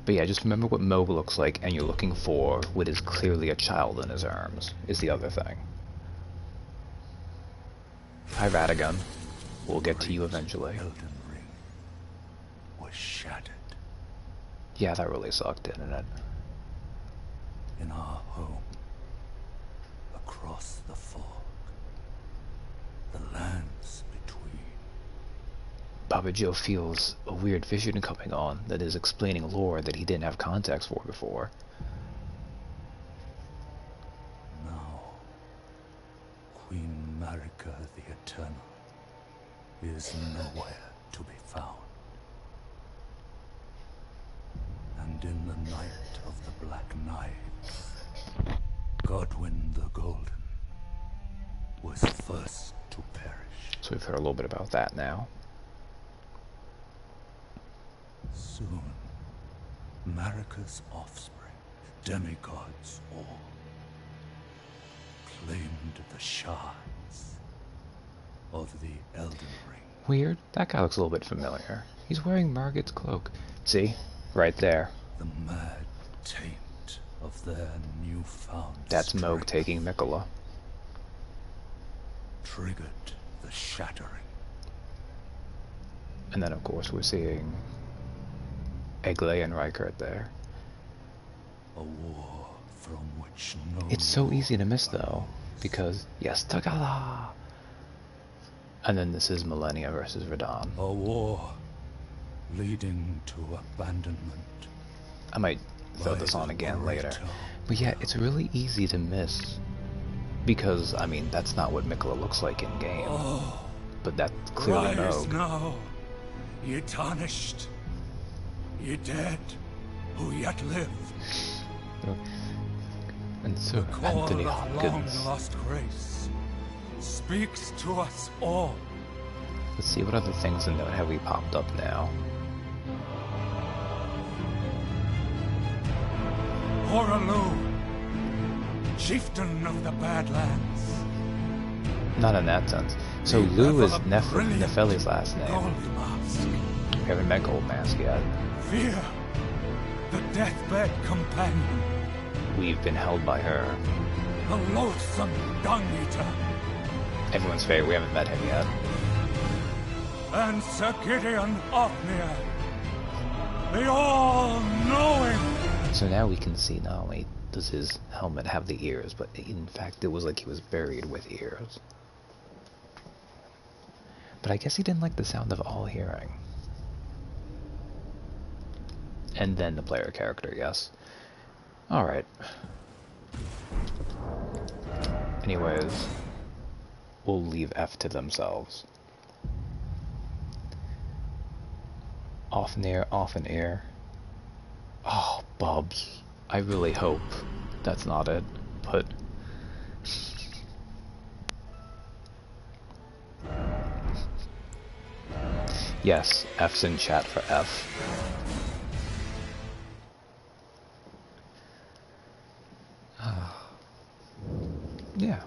But yeah, just remember what Moog looks like, and you're looking for what is clearly a child in his arms, is the other thing. Hi, Radagon. We'll get to you eventually. Elden ring was shattered Yeah, that really sucked, didn't it? in our home, across the fog, the lands between. Baba Joe feels a weird vision coming on that is explaining lore that he didn't have context for before. Now, Queen Marika the Eternal is nowhere to be found. And in the night of the Black Knives, Godwyn the Golden was first to perish. So we've heard a little bit about that now. Soon, Marika's offspring, demigods all, claimed the shards of the Elden Ring. Weird. That guy looks a little bit familiar. He's wearing Margit's cloak. See? Right there. The mad taint of their newfound That's Moog strength taking Mikola. triggered the shattering. And then, of course, we're seeing Egle and Rykert there. A war from which no It's so war easy to miss, though, arose. because, yes, Tagala! And then this is Millennia versus Radahn. A war leading to abandonment. I might throw by this on the again later. greater But yeah, it's really easy to miss. Because, I mean, that's not what Mikola looks like in game. Oh, But that's clearly rise Moog. now, ye tarnished, ye dead, who yet live. And Sir Call Anthony of Hopkins. long-lost grace speaks to us all. Let's see what other things in note have we popped up now. Horalu, chieftain of the Badlands. Not in that sense. So The Lou is ever-brilliant Nefeli's last name. Gold Mask. We haven't met Gold Mask yet. Fear, the deathbed companion. We've been held by her. The loathsome dung eater. Everyone's favorite, we haven't met him yet. And Sir Gideon Ofnir. The all-knowing. So now we can see not only does his helmet have the ears, but in fact it was like he was buried with ears. But I guess he didn't like the sound of all hearing. And then the player character, yes. Alright. Anyways, we'll leave F to themselves. Off near, off in ear. Oh, Bubs. I really hope that's not it, but... Yes, F's in chat for F. Yeah.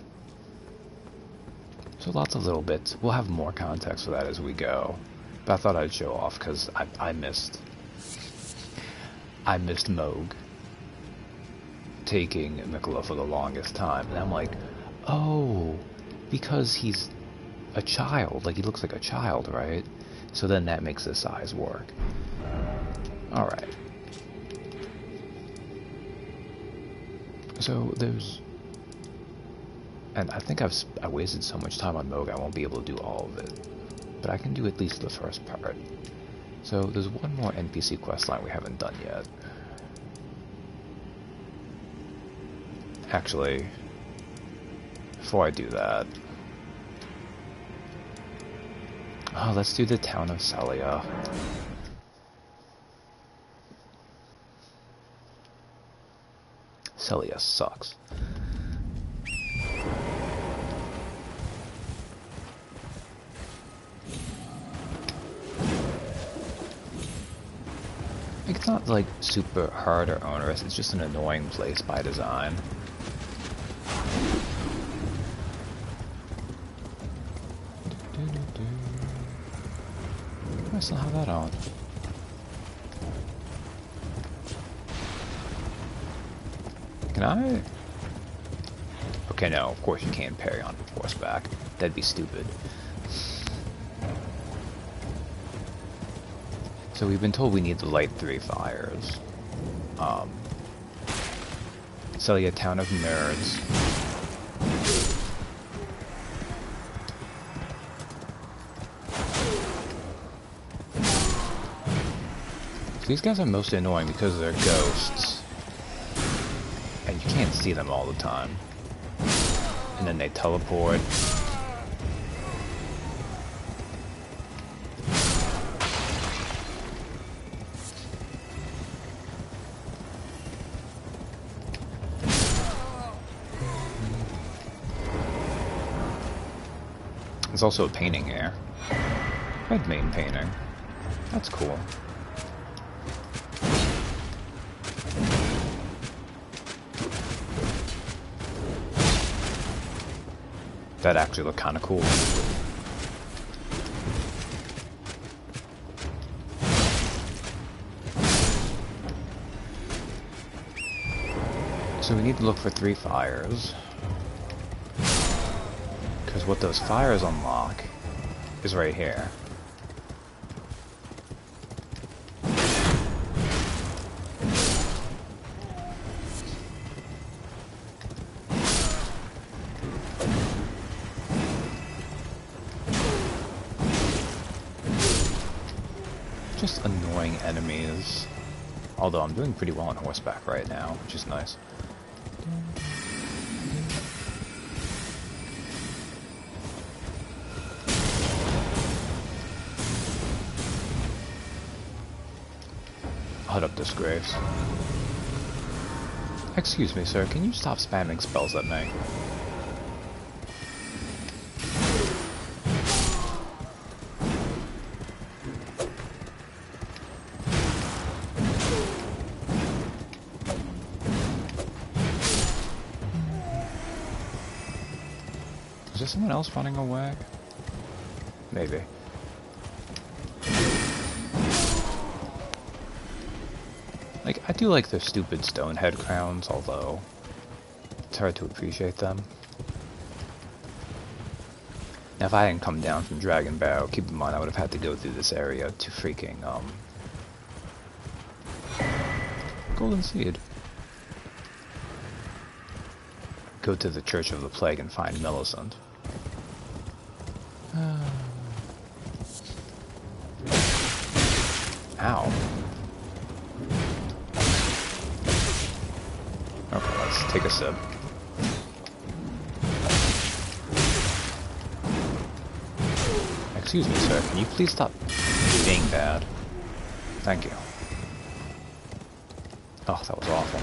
So lots of little bits. We'll have more context for that as we go. But I thought I'd show off because I missed Moog taking Mikola for the longest time. And I'm like, oh, because he's a child. Like, he looks like a child, right? So then that makes the size work. Alright. So there's And I think I wasted so much time on Moog I won't be able to do all of it. But I can do at least the first part. So there's one more NPC questline we haven't done yet. Actually, before I do that... Oh, let's do the town of Celia. Celia sucks. It's not like super hard or onerous, it's just an annoying place by design. I still have that on. Can I? Okay, no, of course you can't parry on horseback. That'd be stupid. So we've been told we need to light 3 fires. Celia, town of nerds. These guys are most annoying because they're ghosts. And you can't see them all the time. And then they teleport. There's also a painting here. Red main painting. That's cool. That actually looked kind of cool. So we need to look for 3 fires. Because what those fires unlock is right here. Just annoying enemies. Although I'm doing pretty well on horseback right now, which is nice. I'll head up this graves. Excuse me, sir, can you stop spamming spells at me? Is there someone else running away? Maybe. Like, I do like their stupid stone head crowns, although it's hard to appreciate them. Now, if I hadn't come down from Dragon Barrow, keep in mind I would have had to go through this area to freaking, Golden Seed. Go to the Church of the Plague and find Millicent. Ow. Okay, let's take a sip. Excuse me, sir, can you please stop being bad? Thank you. Oh, that was awful.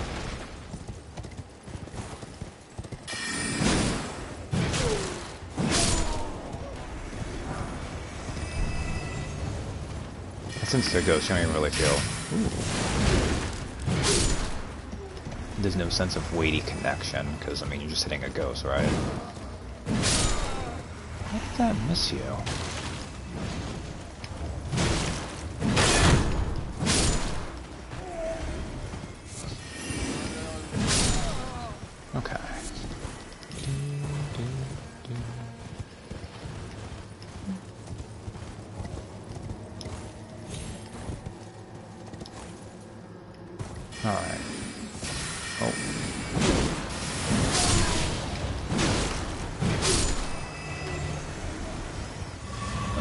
Since they're ghosts, you don't even really feel... Ooh. There's no sense of weighty connection, because, I mean, you're just hitting a ghost, right? How did that miss you? Okay. Alright. Oh.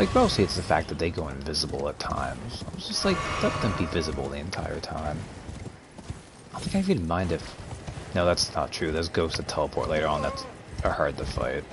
Like, mostly it's the fact that they go invisible at times. I was just like, let them be visible the entire time. I don't think I even mind if... No, that's not true. There's ghosts that teleport later on that are hard to fight.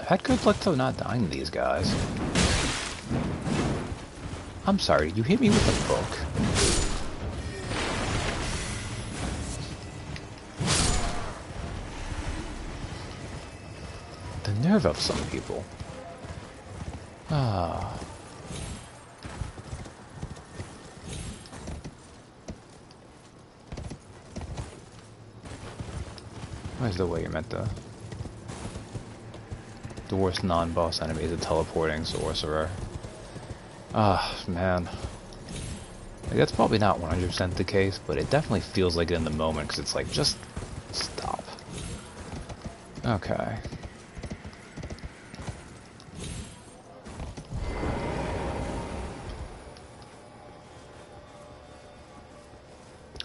Had good luck though not dying to these guys. I'm sorry, you hit me with a book. The nerve of some people. Ah. Where's the way you're meant to... The worst non-boss enemy is a teleporting sorcerer. Ah, man. Like, that's probably not 100% the case, but it definitely feels like it in the moment, because it's like, just stop. Okay.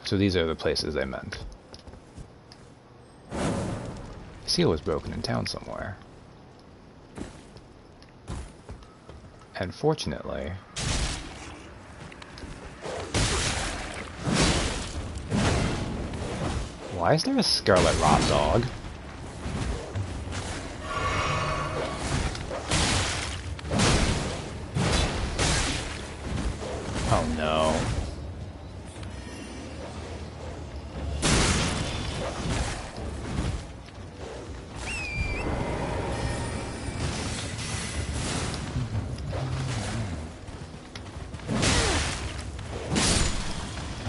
So these are the places they meant. The seal was broken in town somewhere. And fortunately... Why is there a scarlet rot dog? Oh no.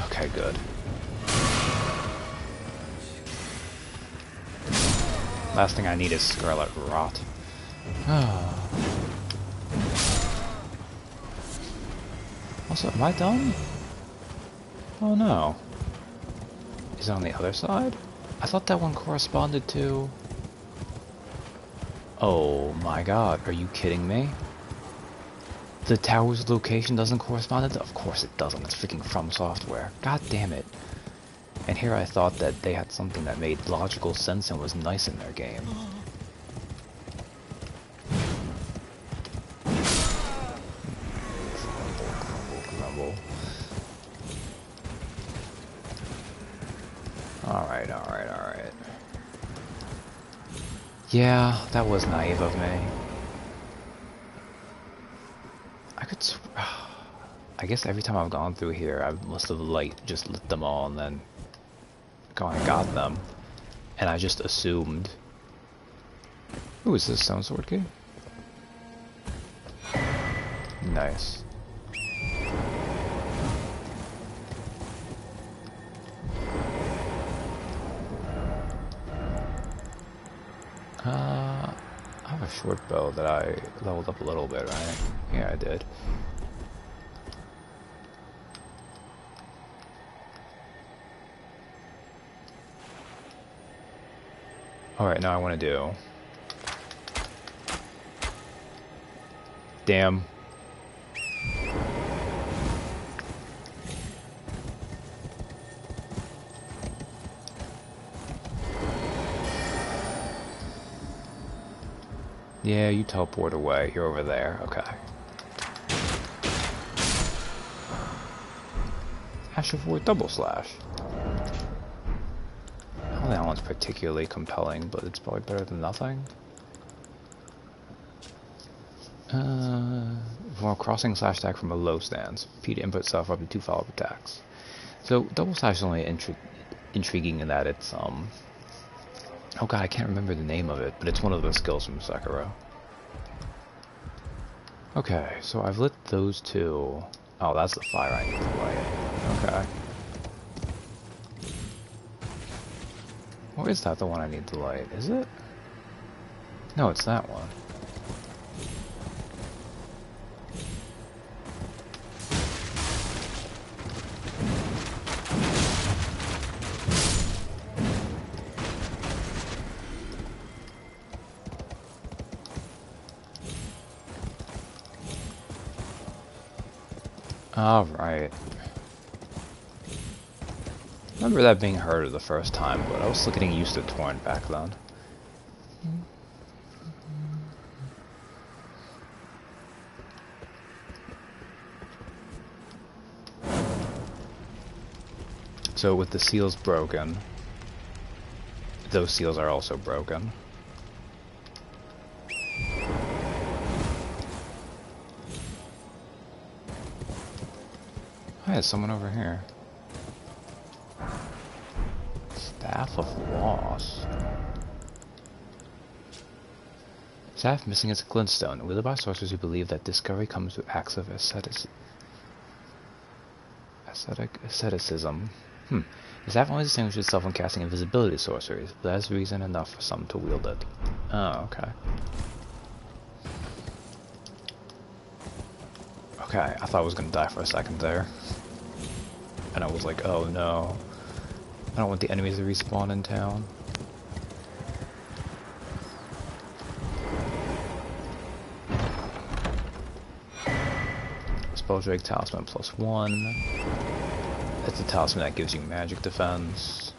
Okay, good. Last thing I need is scarlet rot. Also, am I done? Oh no. Is it on the other side? I thought that one corresponded to... Oh my god, are you kidding me? The tower's location doesn't correspond to... Of course it doesn't, it's freaking From Software. God damn it. And here I thought that they had something that made logical sense and was nice in their game. Grumble. Alright. Yeah, that was naive of me. I guess every time I've gone through here, I must have just lit them all and then gone and got them. And I just assumed... Ooh, is this stone sword key? Nice. I have a short bow that I leveled up a little bit, right? Yeah, I did. Alright, now I want to do... Damn. Yeah, you teleport away. You're over there. Okay. Ash of War double slash. Oh, that one's particularly compelling, but it's probably better than nothing. While crossing slash attack from a low stance, P to input self up to 2 follow-up attacks. So double slash is only intriguing in that it's oh god, I can't remember the name of it, but it's one of the skills from Sekiro. Okay, so I've lit those two. Oh, that's the fire I need to light. Okay. Or is that the one I need to light? Is it? No, it's that one. Alright. Remember that being harder the first time, but I was still getting used to Torrent back then. So with the seals broken, those seals are also broken. Hey, there's someone over here. Staff of Loss. Staff missing its glintstone, wielded by sorcerers who believe that discovery comes through acts of asceticism. The staff only distinguishes itself when casting invisibility sorceries, but that's reason enough for some to wield it. Oh, okay. Okay, I thought I was gonna die for a second there. And I was like, oh no. I don't want the enemies to respawn in town. Spelldrake Talisman +1. That's a talisman that gives you magic defense.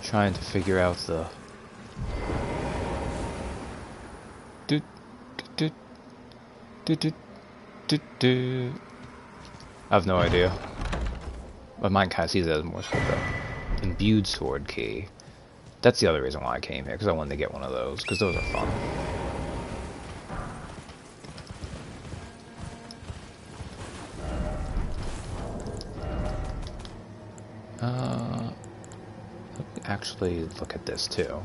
Trying to figure out the I have no idea. My mind kind of sees it as more sort of the imbued sword key. That's the other reason why I came here, because I wanted to get one of those, because those are fun. Let me actually look at this too.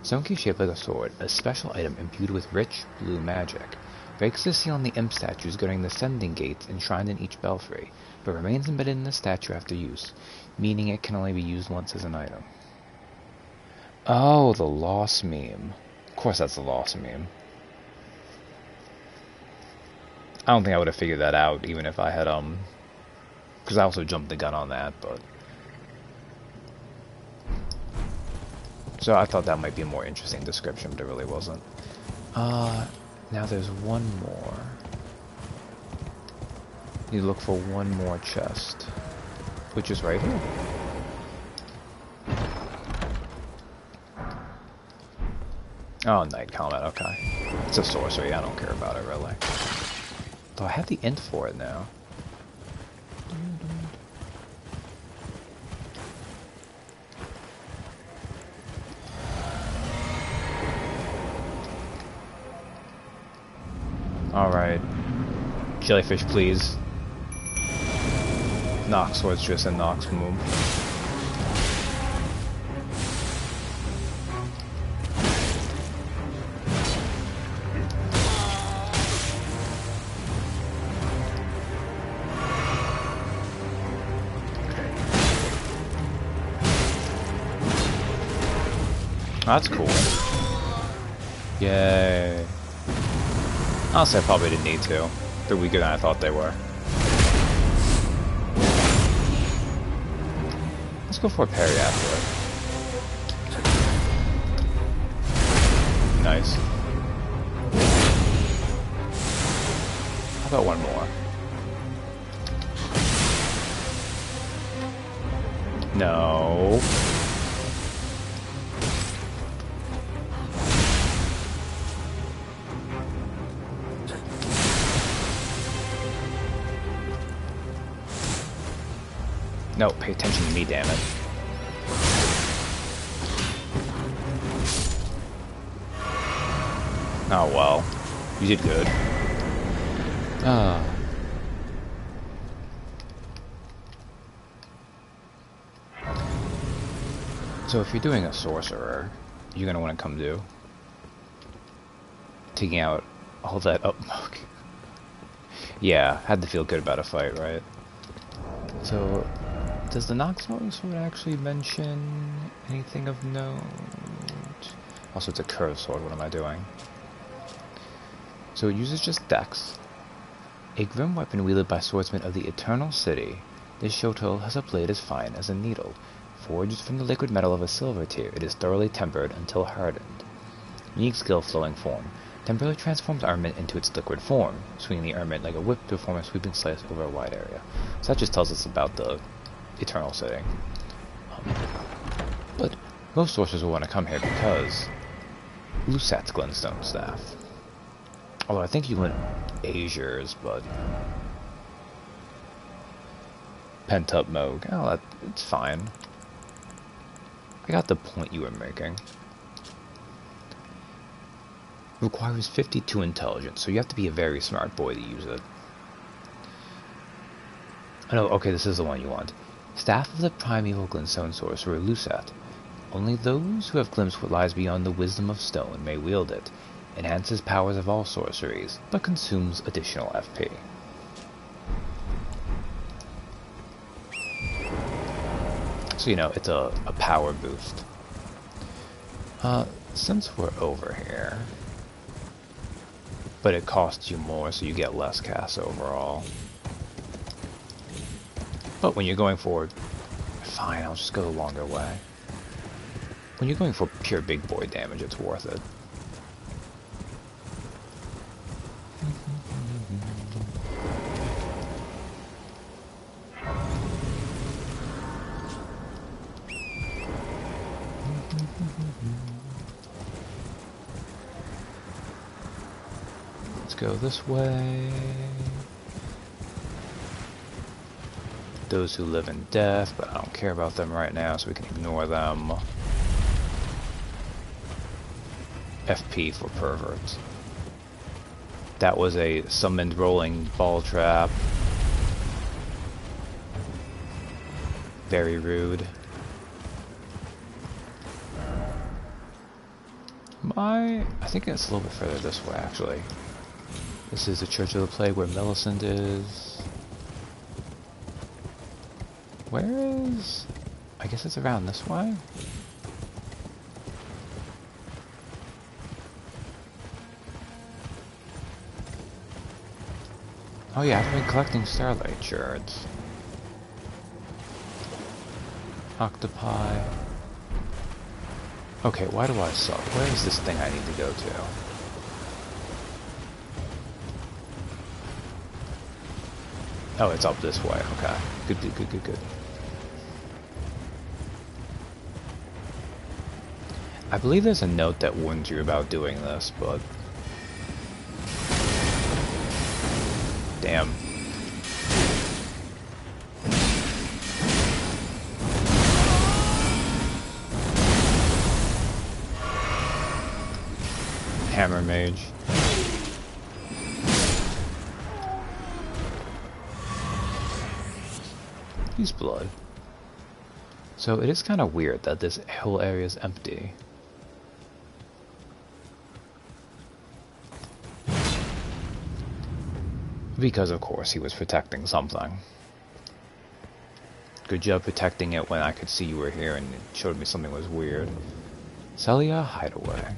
Stone key shaped like a sword, a special item imbued with rich blue magic. Breaks the seal on the imp statues guarding the sending gates enshrined in each belfry, but remains embedded in the statue after use, meaning it can only be used once as an item. Oh, the loss meme. Of course that's the loss meme. I don't think I would have figured that out, even if I had, because I also jumped the gun on that, but... So I thought that might be a more interesting description, but it really wasn't. Now there's one more. You look for one more chest, which is right here. Oh, Night Comet, okay. It's a sorcery, I don't care about it really. Though I have the int for it now. Alright. Jellyfish, please. Nox Swords just and Nox move. That's cool. Yay. Honestly, I probably didn't need to. They're weaker than I thought they were. Let's go for a parry after it. Nice. How about one more? No. No, pay attention to me, damn it. Oh well. You did good. So if you're doing a sorcerer, you're gonna want to come do taking out all that up. Yeah, had to feel good about a fight, right? So does the Nox sword actually mention anything of note? Also, it's a curved sword. What am I doing? So it uses just dex. A grim weapon wielded by swordsmen of the Eternal City. This shoto has a blade as fine as a needle, Forged from the liquid metal of a silver tier, it is thoroughly tempered until hardened. Unique skill flowing form. Temporarily transforms armament into its liquid form, swinging the armament like a whip to form a sweeping slice over a wide area. So that just tells us about the eternal setting. But most sorcerers will want to come here because Lusat's Glintstone Staff. Although I think you went Azur's, but Pent Up Moog. Oh, it's fine. I got the point you were making. Requires 52 intelligence, so you have to be a very smart boy to use it. Oh no, okay, this is the one you want. Staff of the Primeval Glintstone Sorcerer Lusat. Only those who have glimpsed what lies beyond the wisdom of stone may wield it. Enhances powers of all sorceries, but consumes additional FP. So, you know, it's a power boost. Since we're over here, but it costs you more, so you get less casts overall. But when you're going for, fine, I'll just go the longer way. When you're going for pure big boy damage, it's worth it. Let's go this way. Those who live in death, but I don't care about them right now, so we can ignore them. FP for perverts. That was a summoned rolling ball trap. Very rude. I think it's a little bit further this way, actually. This is the Church of the Plague where Millicent is. Where is... I guess it's around this way? Oh yeah, I've been collecting Starlight Shards. Octopi. Okay, why do I suck? Where is this thing I need to go to? Oh, it's up this way. Okay. Good. I believe there's a note that warns you about doing this, but... Damn. Hammer Mage. He's blood. So it is kind of weird that this whole area is empty. Because of course he was protecting something. Good job protecting it when I could see you were here and it showed me something was weird. Celia Hideaway.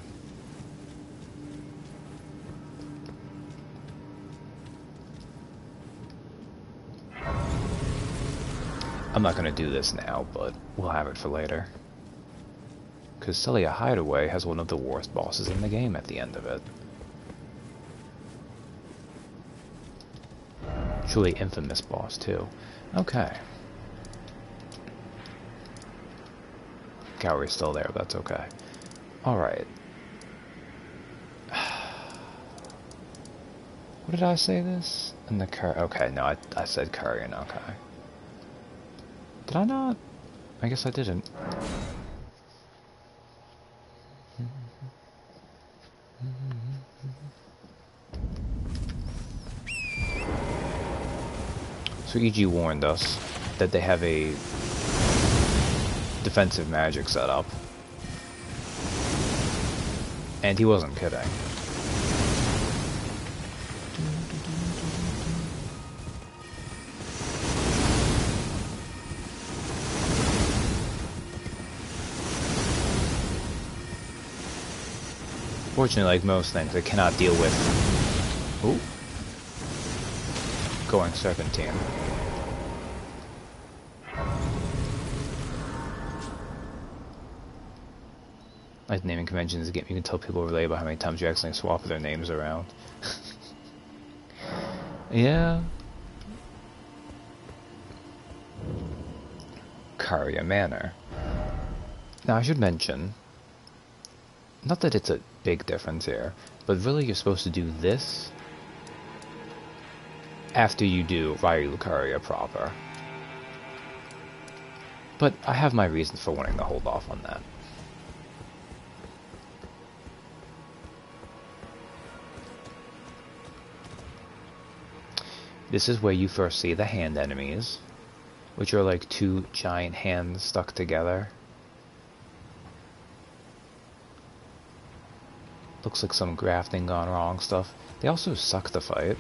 I'm not going to do this now, but we'll have it for later. Because Celia Hideaway has one of the worst bosses in the game at the end of it. Truly infamous boss, too. Okay. Gallery's still there, but that's okay. Alright. What did I say this? In the okay, no, I said Currian, okay. Did I not? I guess I didn't. So EG warned us that they have a defensive magic setup. And he wasn't kidding. Fortunately, like most things, it cannot deal with going serpentine. Like naming conventions, again, you can tell people relate about how many times you accidentally swap their names around. Yeah. Caria Manor. Now I should mention, not that it's a big difference here, but really you're supposed to do this after you do Raya Lucaria proper. But I have my reasons for wanting to hold off on that. This is where you first see the hand enemies, which are like two giant hands stuck together. Looks like some grafting gone wrong stuff. They also suck to fight.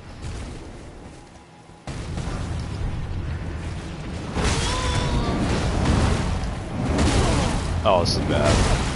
Oh, this is bad.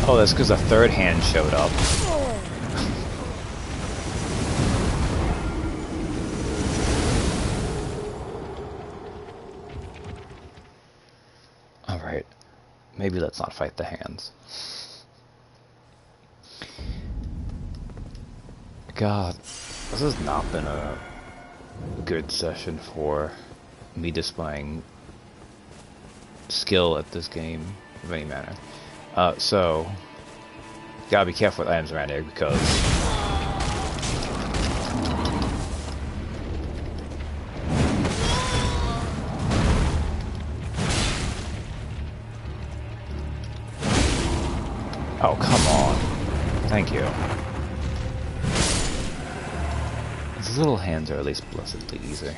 Oh, that's because a third hand showed up. Alright. Maybe let's not fight the hands. God, this has not been a good session for me displaying skill at this game of any manner. So, gotta be careful with items around here because oh, come on. Thank you. These little hands are at least blessedly easy.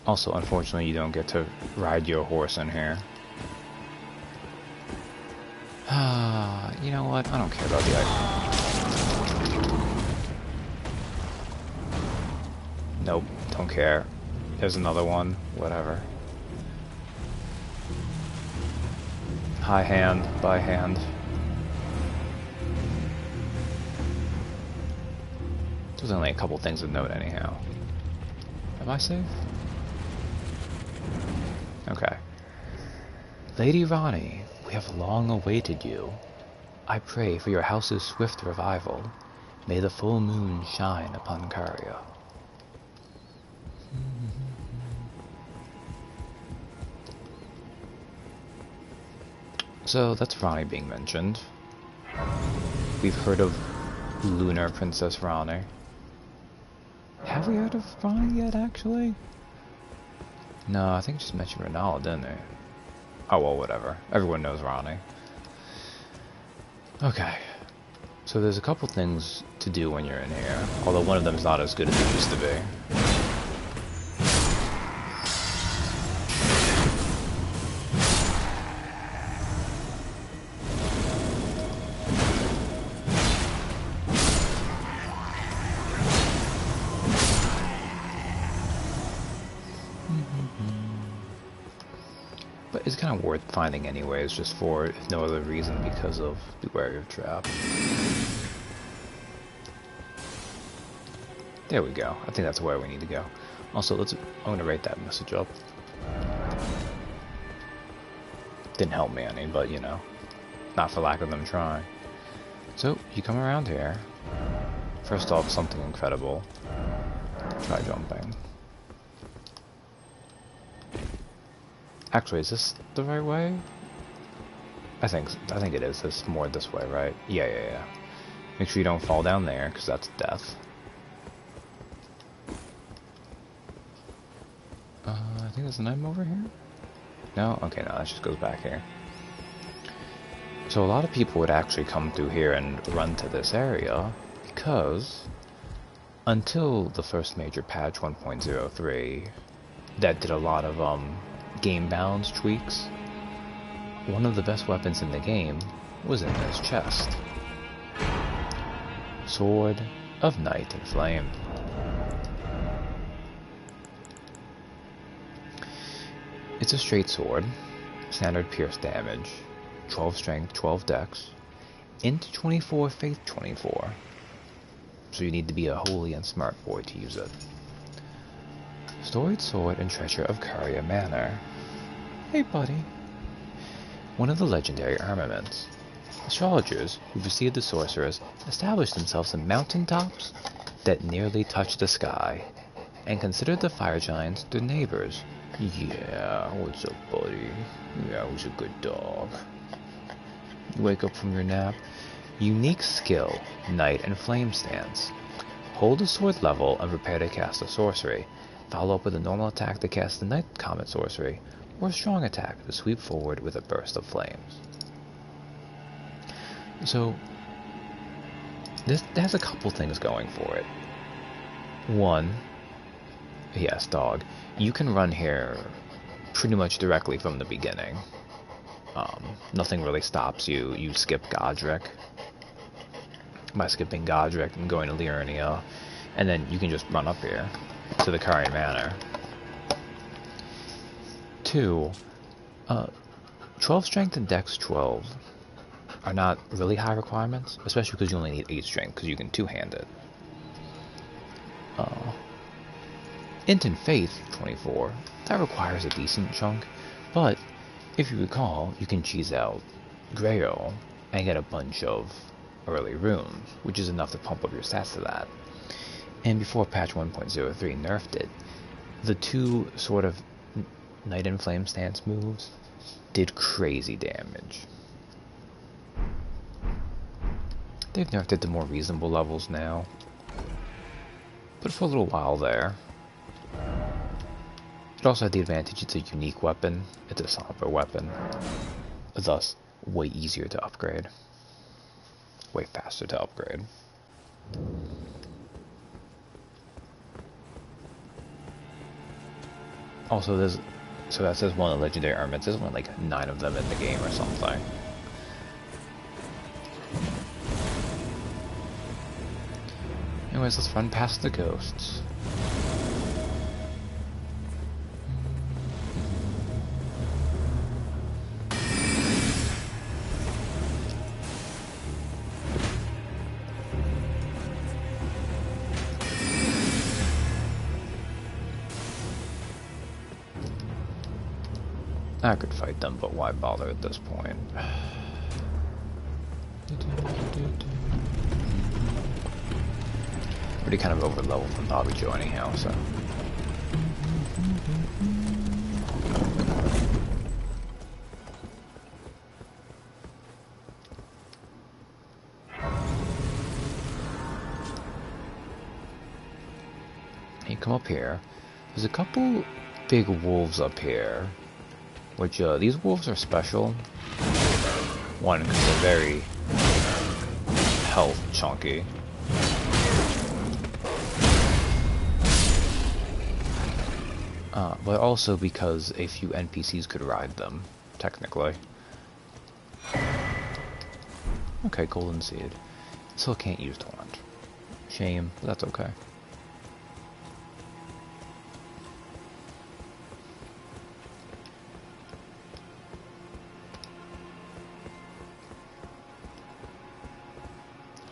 Also, unfortunately, you don't get to ride your horse in here. You know what? I don't care about the item. Nope, don't care. There's another one. Whatever. High hand, by hand. There's only a couple things of note anyhow. Am I safe? Okay. Lady Ranni, we have long awaited you. I pray for your house's swift revival. May the full moon shine upon Caria. So that's Ranni being mentioned. We've heard of Lunar Princess Ranni. Have we heard of Ranni yet, actually? No, I think just mentioned Renala, didn't they? Oh well, whatever. Everyone knows Ranni. Okay. So there's a couple things to do when you're in here, although one of them is not as good as it used to be. It's kind of worth finding anyways, just for if no other reason because of the Warrior Trap. There we go. I think that's where we need to go. Also, I'm gonna write that message up. Didn't help me any, but you know, not for lack of them trying. So, you come around here. First off, something incredible. Try jumping. Actually, is this the right way? I think it is. It's more this way, right? Yeah. Make sure you don't fall down there, because that's death. I think there's an item over here? No? Okay, no, that just goes back here. So a lot of people would actually come through here and run to this area, because until the first major patch 1.03 that did a lot of game balance tweaks, one of the best weapons in the game was in this chest. Sword of Night and Flame. It's a straight sword, standard pierce damage, 12 strength, 12 dex, int 24, faith 24. So you need to be a holy and smart boy to use it. Storied sword and treasure of Caria Manor. Hey buddy. One of the legendary armaments. Astrologers who preceded the sorcerers established themselves in mountaintops that nearly touched the sky, and considered the fire giants their neighbors. Yeah, what's up, buddy? Yeah, who's a good dog? You wake up from your nap. Unique skill, Night and Flame stance. Hold a sword level and prepare to cast a sorcery. Follow up with a normal attack to cast the Night Comet sorcery, or a strong attack to sweep forward with a burst of flames. So, this has a couple things going for it. One, yes, dog, you can run here pretty much directly from the beginning. Nothing really stops you. You skip Godric. By skipping Godric and going to Liurnia, and then you can just run up here to the Caria Manor. 2, 12 strength and dex 12 are not really high requirements, especially because you only need 8 strength because you can two-hand it. Int and faith 24, that requires a decent chunk, but if you recall, you can cheese out Grail and get a bunch of early runes, which is enough to pump up your stats to that. And before patch 1.03 nerfed it, the two sort of Night and Flame stance moves did crazy damage. They've nerfed it to more reasonable levels now, but for a little while there. It also had the advantage it's a unique weapon, it's a somber weapon, thus way easier to upgrade. Way faster to upgrade. Also, so that says one of the legendary armaments. There's only like 9 of them in the game or something. Anyways, let's run past the ghosts. I could fight them, but why bother at this point? Already kind of over leveled from Bobby Joe anyhow, so. You come up here. There's a couple big wolves up here, which these wolves are special. One, because they're very health chunky. But also because a few NPCs could ride them, technically. Okay, golden seed. Still can't use taunt. Shame, but that's okay.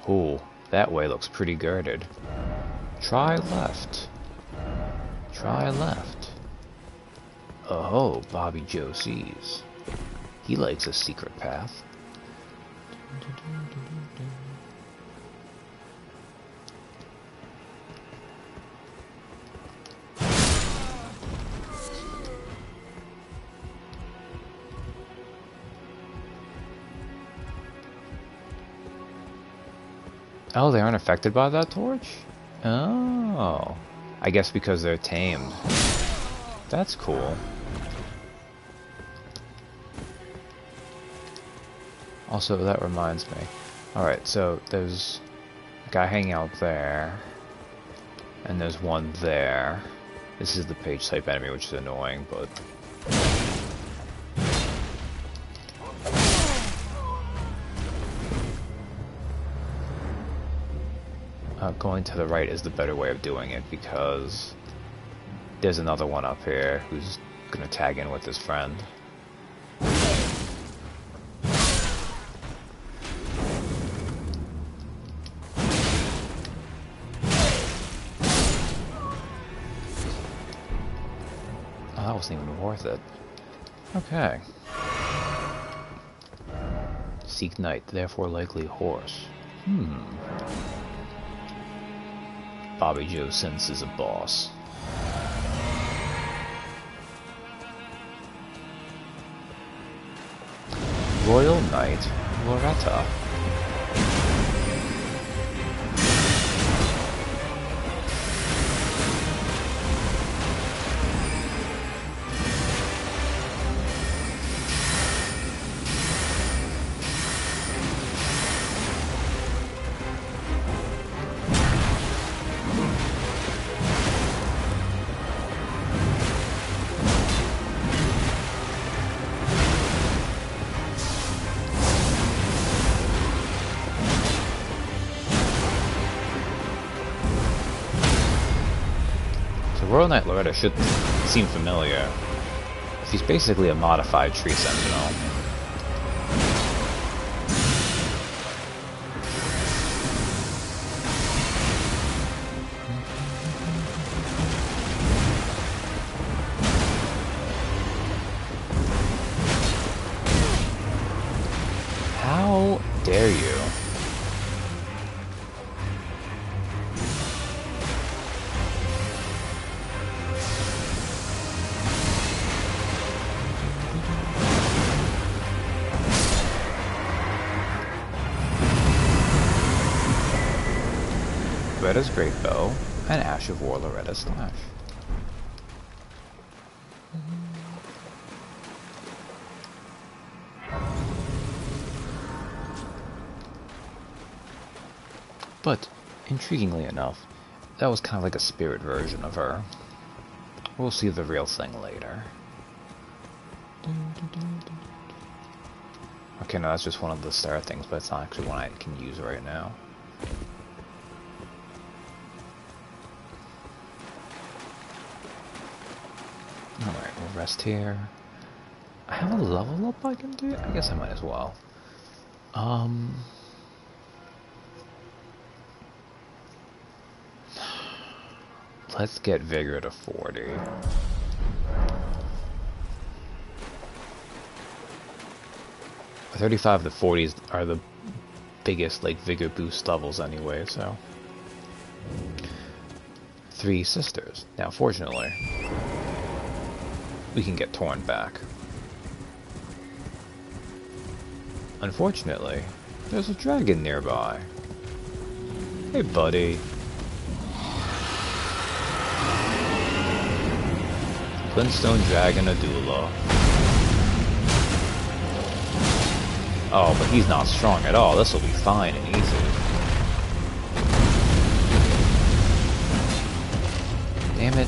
Ooh, that way looks pretty guarded. Try left. Try left. Oh, Bobby Joe sees. He likes a secret path. Oh, they aren't affected by that torch? Oh. I guess because they're tamed. That's cool. Also, that reminds me. Alright, so there's a guy hanging out there. And there's one there. This is the page type enemy, which is annoying, but... going to the right is the better way of doing it, because there's another one up here who's gonna tag in with his friend. Oh, that wasn't even worth it. Okay. Seek knight, therefore likely horse. Bobby Joe senses a boss. Royal Knight Loretta. Royal Knight Loretta should seem familiar. He's basically a modified tree sentinel. How dare you? Loretta's Great Bow, and Ash of War Loretta's Slash. But, intriguingly enough, that was kind of like a spirit version of her. We'll see the real thing later. Okay, no, that's just one of the star things, but it's not actually one I can use right now. Alright, we'll rest here. I have a level up I can do? I guess I might as well. Let's get Vigor to 40. The 35 to 40s are the biggest, like, Vigor boost levels anyway, so... 3 sisters. Now, fortunately, we can get Torn back. Unfortunately, there's a dragon nearby. Hey, buddy. Glintstone Dragon Adula. Oh, but he's not strong at all. This will be fine and easy. Damn it.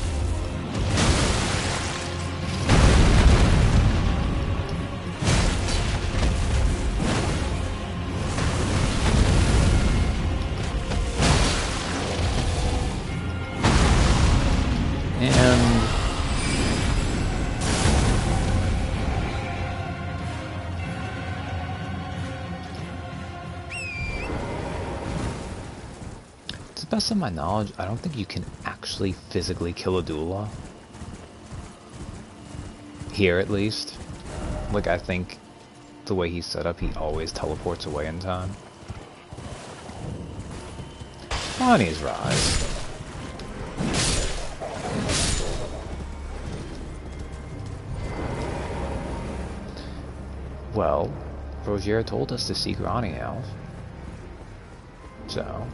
To the best of my knowledge, I don't think you can actually physically kill a doula. Here, at least. Like, I think the way he's set up, he always teleports away in time. Ranni's Rise. Well, Rogier told us to seek Ranni out. So.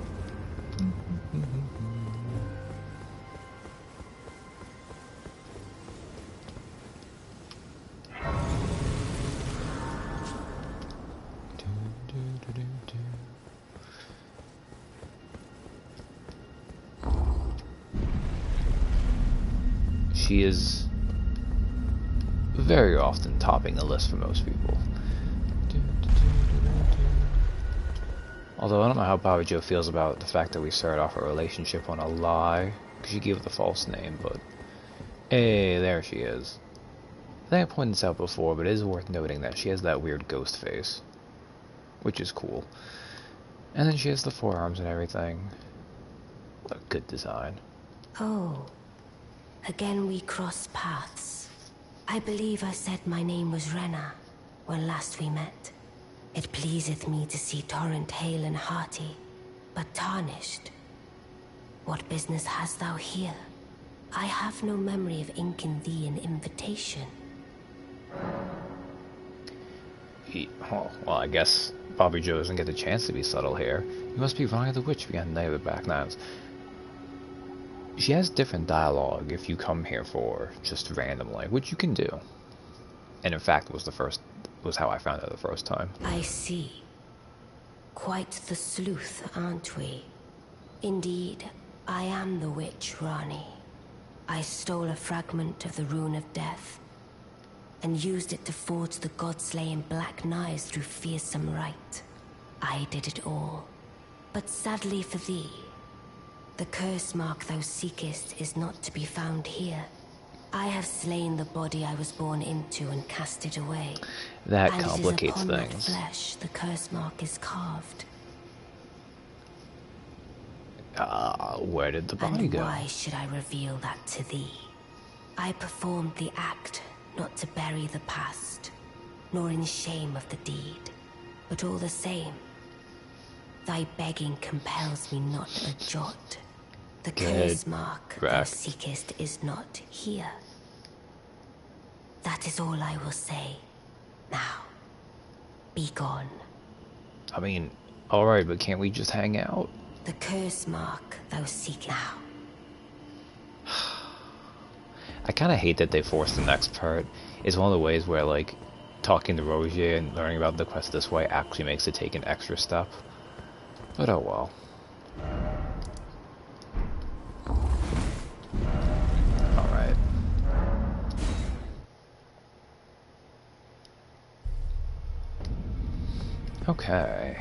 She is very often topping the list for most people. Although I don't know how Bobby Joe feels about the fact that we started off our relationship on a lie, because she gave it the false name, but hey, there she is. I think I pointed this out before, but it is worth noting that she has that weird ghost face, which is cool. And then she has the forearms and everything. What a good design. Oh, again we cross paths. I believe I said my name was Ranni when last we met. It pleaseth me to see Torrent hale and hearty, but tarnished. What business hast thou here? I have no memory of inking thee an invitation. Oh, well, I guess Bobby Joe doesn't get the chance to be subtle here. You must be Ranni the Witch behind Night of the Black Knives. She has different dialogue if you come here for just randomly, which you can do. And in fact was how I found her the first time. I see. Quite the sleuth, aren't we? Indeed, I am the witch Ranni. I stole a fragment of the Rune of Death and used it to forge the god-slaying black knives through fearsome rite. I did it all. But sadly for thee, the curse mark thou seekest is not to be found here. I have slain the body I was born into and cast it away. That and complicates it is upon things. that flesh the curse mark is carved. Where did the body And go? why should I reveal that to thee? I performed the act not to bury the past, nor in shame of the deed, but all the same, thy begging compels me not a jot. The curse mark thou Correct. seekest is not here. That is all I will say. Now, be gone. I mean, alright, but can't we just hang out? The curse mark thou seek now. I kind of hate that they forced the next part. It's one of the ways where, like, talking to Rogier and learning about the quest this way actually makes it take an extra step. But oh well. Alright. Okay.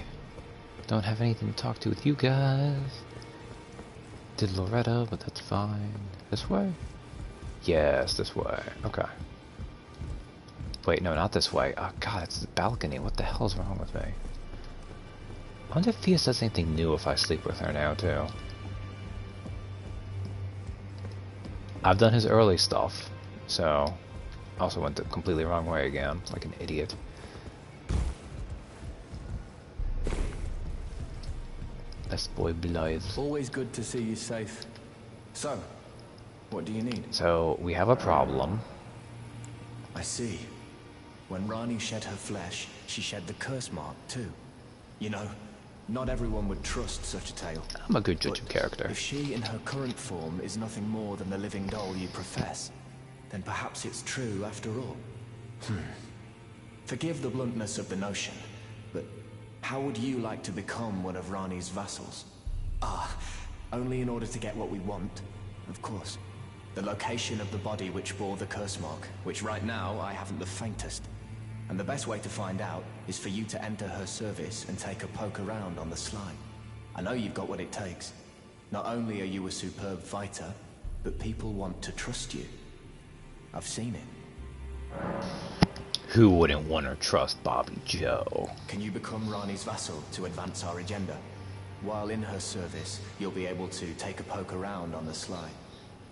Don't have anything to talk to with you guys. Did Loretta, but that's fine. This way? Yes, this way. Okay. Wait, no, not this way. Oh god, it's the balcony. What the hell is wrong with me? I wonder if Fia says anything new if I sleep with her now, too. I've done his early stuff, so... I also went the completely wrong way again, like an idiot. Best boy Blythe. Always good to see you safe. So, what do you need? So, we have a problem. I see. When Ranni shed her flesh, she shed the curse mark too. You know, not everyone would trust such a tale. I'm a good judge of But character. if she in her current form is nothing more than the living doll you profess, then perhaps it's true after all. Forgive the bluntness of the notion, but how would you like to become one of Ranni's vassals? Only in order to get what we want, of course. The location of the body which bore the curse mark, which right now I haven't the faintest. And the best way to find out is for you to enter her service and take a poke around on the sly. I know you've got what it takes. Not only are you a superb fighter, but people want to trust you. I've seen it. Who wouldn't want to trust Bobby Joe? Can you become Ranni's vassal to advance our agenda? While in her service, you'll be able to take a poke around on the sly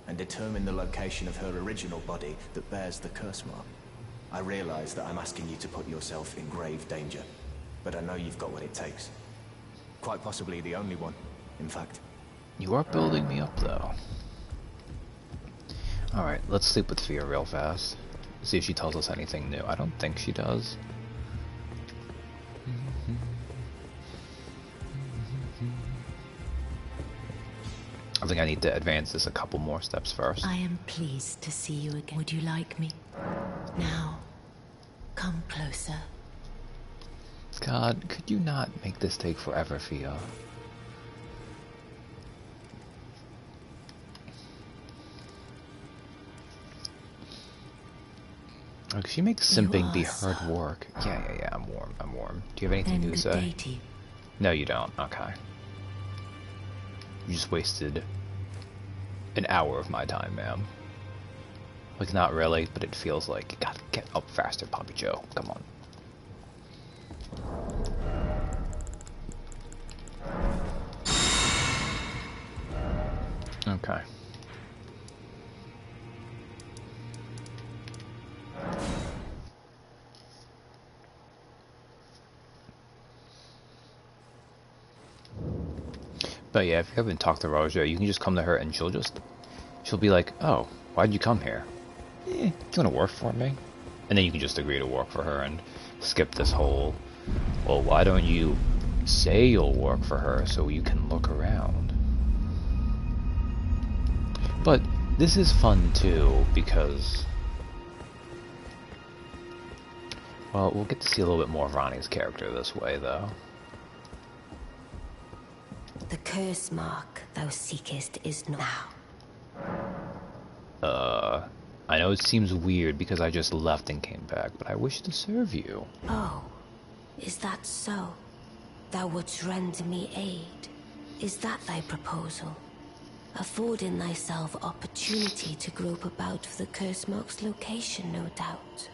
and determine the location of her original body that bears the curse mark. I realize that I'm asking you to put yourself in grave danger, but I know you've got what it takes. Quite possibly the only one, in fact. You are building me up, though. Alright, let's sleep with Fia real fast. See if she tells us anything new. I don't think she does. think I need to advance this a couple more steps first. I am pleased to see you again. Would you like me? Now, come closer. God, could you not make this take forever, Fia? Like, she makes simping be hard work. Yeah, I'm warm. Do you have anything new to say? No, you don't. Okay. You just wasted an hour of my time, ma'am. Like, not really, but it feels like. God, get up faster, Poppy Joe. Come on. Okay. But yeah, if you haven't talked to Rojo, you can just come to her and she'll be like, oh, why'd you come here? Do you want to work for me? And then you can just agree to work for her and skip this whole, well, why don't you say you'll work for her so you can look around? But this is fun too, because, well, we'll get to see a little bit more of Ranni's character this way, though. The curse mark thou seekest is not now. I know it seems weird because I just left and came back, but I wish to serve you. Oh, is that so? Thou wouldst render me aid? Is that thy proposal? Affording thyself opportunity to grope about for the curse mark's location, no doubt.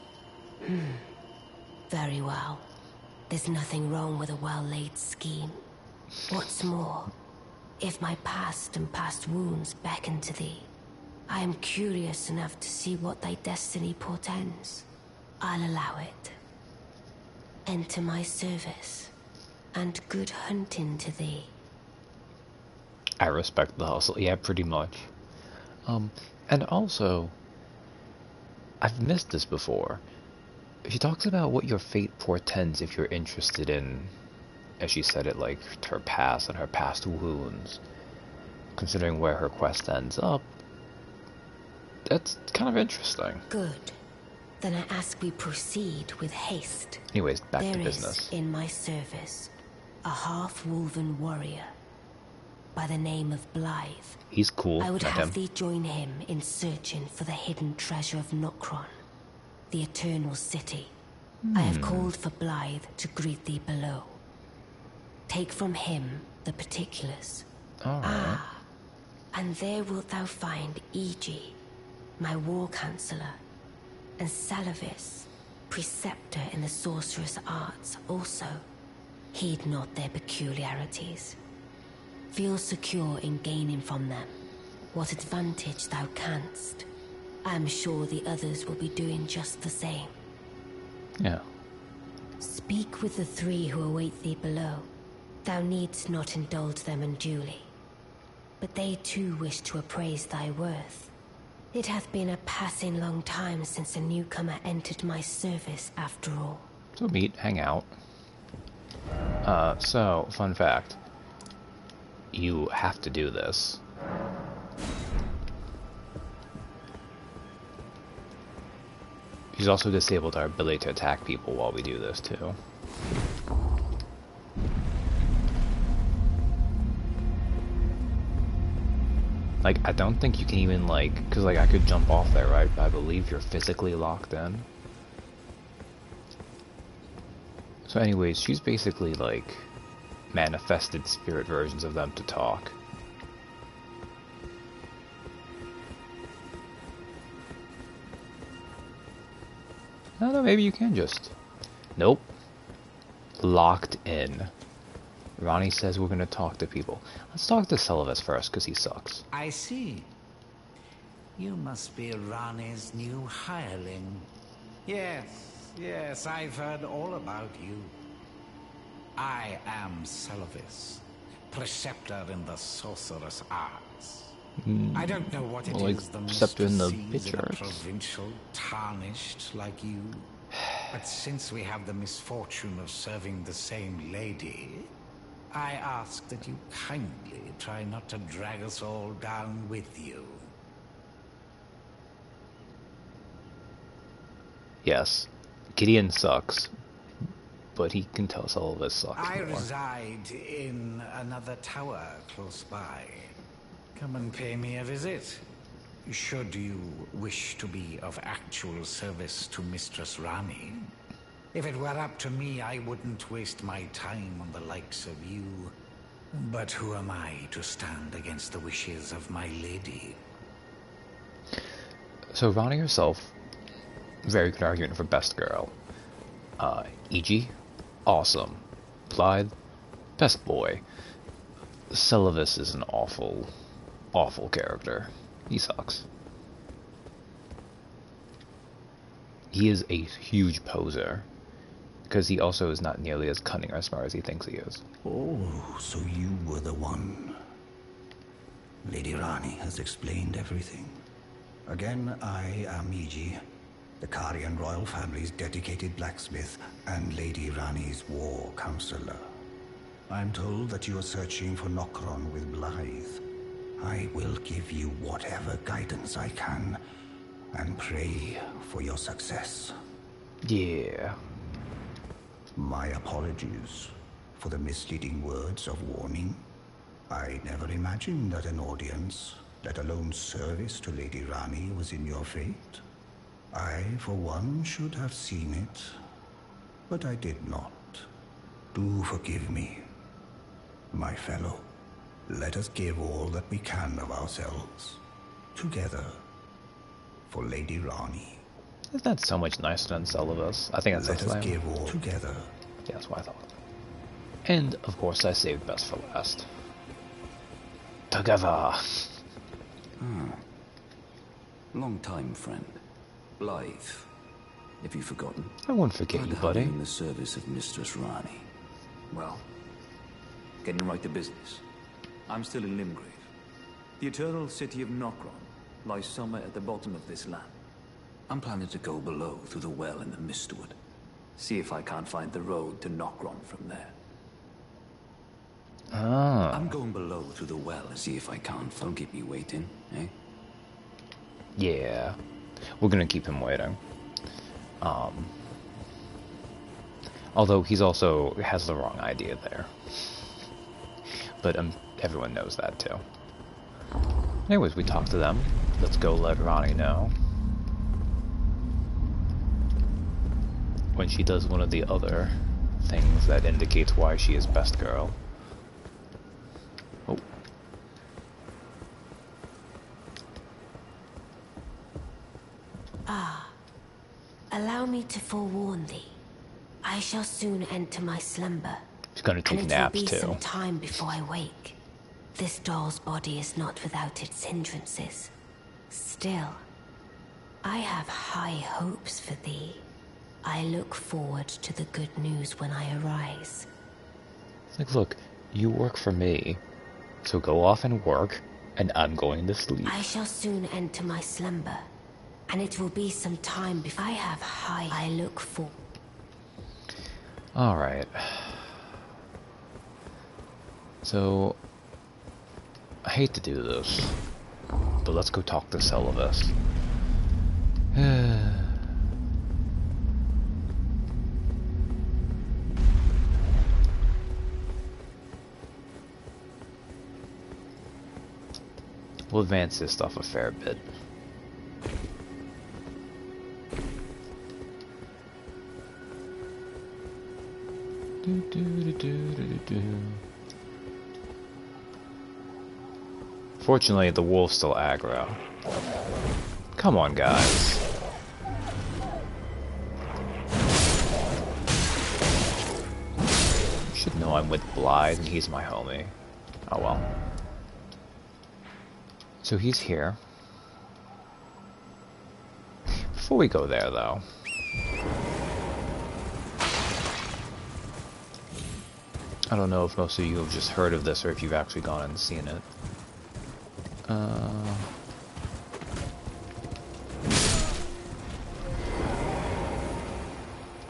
Very well. There's nothing wrong with a well-laid scheme. What's more, if my past and past wounds beckon to thee, I am curious enough to see what thy destiny portends. I'll allow it. Enter my service, and good hunting to thee. I respect the hustle. Yeah, pretty much. And also, I've missed this before. She talks about what your fate portends if you're interested in, as she said it, like, her past and her past wounds. Considering where her quest ends up, that's kind of interesting. Good. Then I ask we proceed with haste. Anyways, back to business. There is in my service a half-woven warrior by the name of Blythe. He's cool. I would have thee join him in searching for the hidden treasure of Nokron, the Eternal City. I have called for Blythe to greet thee below. Take from him the particulars. Alright. And there wilt thou find Iji, my war counselor, and Salavis, preceptor in the sorcerous arts also. Heed not their peculiarities. Feel secure in gaining from them what advantage thou canst. I am sure the others will be doing just the same. Yeah. Speak with the three who await thee below. Thou needst not indulge them unduly, but they too wish to appraise thy worth. It hath been a passing long time since a newcomer entered my service after all. So meet, hang out. So, fun fact. You have to do this. She's also disabled our ability to attack people while we do this, too. Like, I don't think you can even, like, because, like, I could jump off there, right? But I believe you're physically locked in. So anyways, she's basically, like, manifested spirit versions of them to talk. I don't know, maybe you can just... Nope. Locked in. Ranni says we're gonna talk to people. Let's talk to Salavis first, because he sucks. I see. You must be Ranni's new hireling. Yes, I've heard all about you. I am Salavis, preceptor in the sorcerous arts. I don't know what it is the preceptor in the sees in a arts. provincial tarnished like you. But since we have the misfortune of serving the same lady, I ask that you kindly try not to drag us all down with you. Yes, Gideon sucks, but he can tell us all of us sucks I more. reside in another tower close by. Come and pay me a visit. Should you wish to be of actual service to Mistress Ranni. If it were up to me, I wouldn't waste my time on the likes of you. But who am I to stand against the wishes of my lady? So Ranni herself, very good argument for best girl. E.G., awesome. Blythe, best boy. Celovus is an awful, awful character. He sucks. He is a huge poser, because he also is not nearly as cunning or smart as he thinks he is. Oh, so you were the one. Lady Ranni has explained everything. Again, I am E.G., the Karian royal family's dedicated blacksmith and Lady Ranni's war counselor. I'm told that you are searching for Nokron with Blythe. I will give you whatever guidance I can, and pray for your success. Yeah. My apologies for the misleading words of warning. I never imagined that an audience, let alone service to Lady Ranni, was in your fate. I, for one, should have seen it, but I did not. Do forgive me, my fellow. Let us give all that we can of ourselves, together, for Lady Ranni. Isn't that so much nicer than Celovus? I think that's Let us Slam. give all together. Yeah, that's what I thought. And, of course, I saved best for last. Together! Long time, friend. Blythe. Have you forgotten? I won't forget Glad you, to have buddy. in the service of Mistress Ranni. Well, getting right to business. I'm still in Limgrave. The eternal city of Nokron lies somewhere at the bottom of this land. I'm planning to go below through the well in the Mistwood. See if I can't find the road to Nokron from there. Ah. I'm going below through the well and see if I can't. Don't keep me waiting, eh? Yeah. We're gonna keep him waiting. Although he's also has the wrong idea there. But everyone knows that too. Anyways, we talked to them. Let's go let Ranni know. When she does one of the other things that indicates why she is best girl. Oh. Allow me to forewarn thee. I shall soon enter my slumber. She's gonna take and naps it will be too. some time before I wake. This doll's body is not without its hindrances. Still, I have high hopes for thee. I look forward to the good news when I arise. Like, look, you work for me, so go off and work, and I'm going to sleep. I shall soon enter my slumber, and it will be some time before I have high. I look for. Alright. So, I hate to do this, but let's go talk to Celovus. We'll advance this stuff a fair bit. Fortunately, the wolf's still aggro. Come on, guys. You should know I'm with Blythe and he's my homie. Oh well. So he's here. Before we go there, though, I don't know if most of you have just heard of this or if you've actually gone and seen it.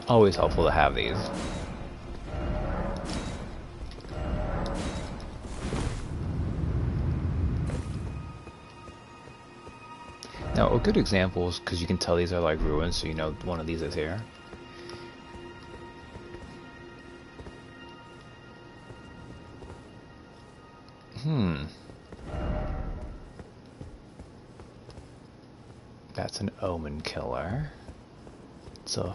Always helpful to have these. Now, a good example is because you can tell these are like ruins, so you know one of these is here. That's an omen killer. It's a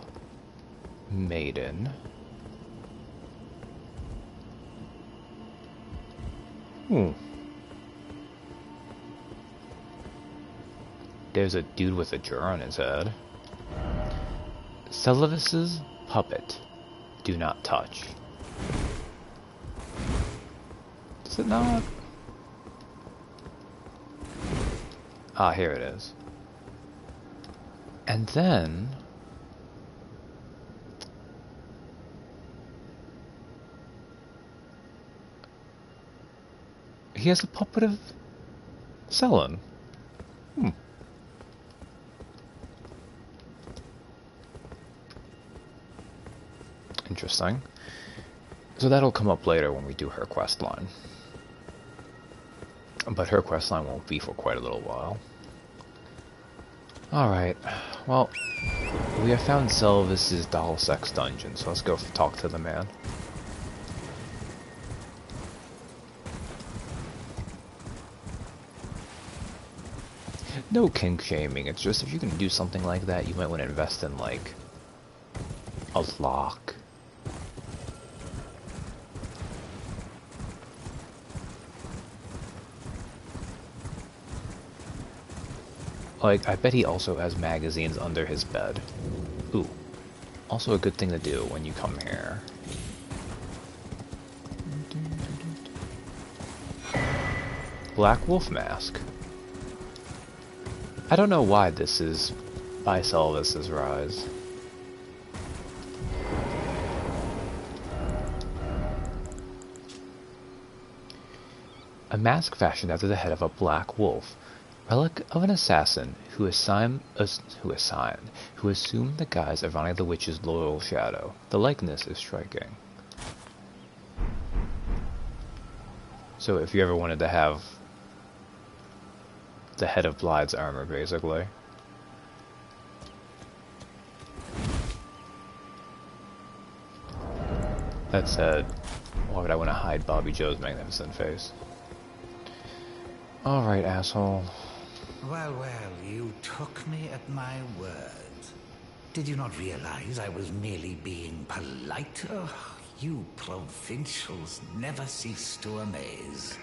maiden. There's a dude with a jar on his head. Celivis's puppet. Do not touch. Does it not? Ah, here it is. And then... he has a puppet of Selen. Interesting. So that'll come up later when we do her quest line. But her quest line won't be for quite a little while. Alright, well, we have found Selvis's doll sex dungeon, so let's go talk to the man. No kink shaming, it's just if you can do something like that, you might want to invest in, like, a lock. Like, I bet he also has magazines under his bed. Ooh. Also a good thing to do when you come here. Black Wolf Mask. I don't know why this is by Selvis's Rise. A mask fashioned after the head of a black wolf. Relic of an assassin who assumed the guise of Ranni the Witch's loyal shadow. The likeness is striking. So if you ever wanted to have the head of Blythe's armor, basically. That said, why would I want to hide Bobby Joe's magnificent face? Alright, asshole. Well, you took me at my word. Did you not realize I was merely being polite? Oh, you provincials never cease to amaze.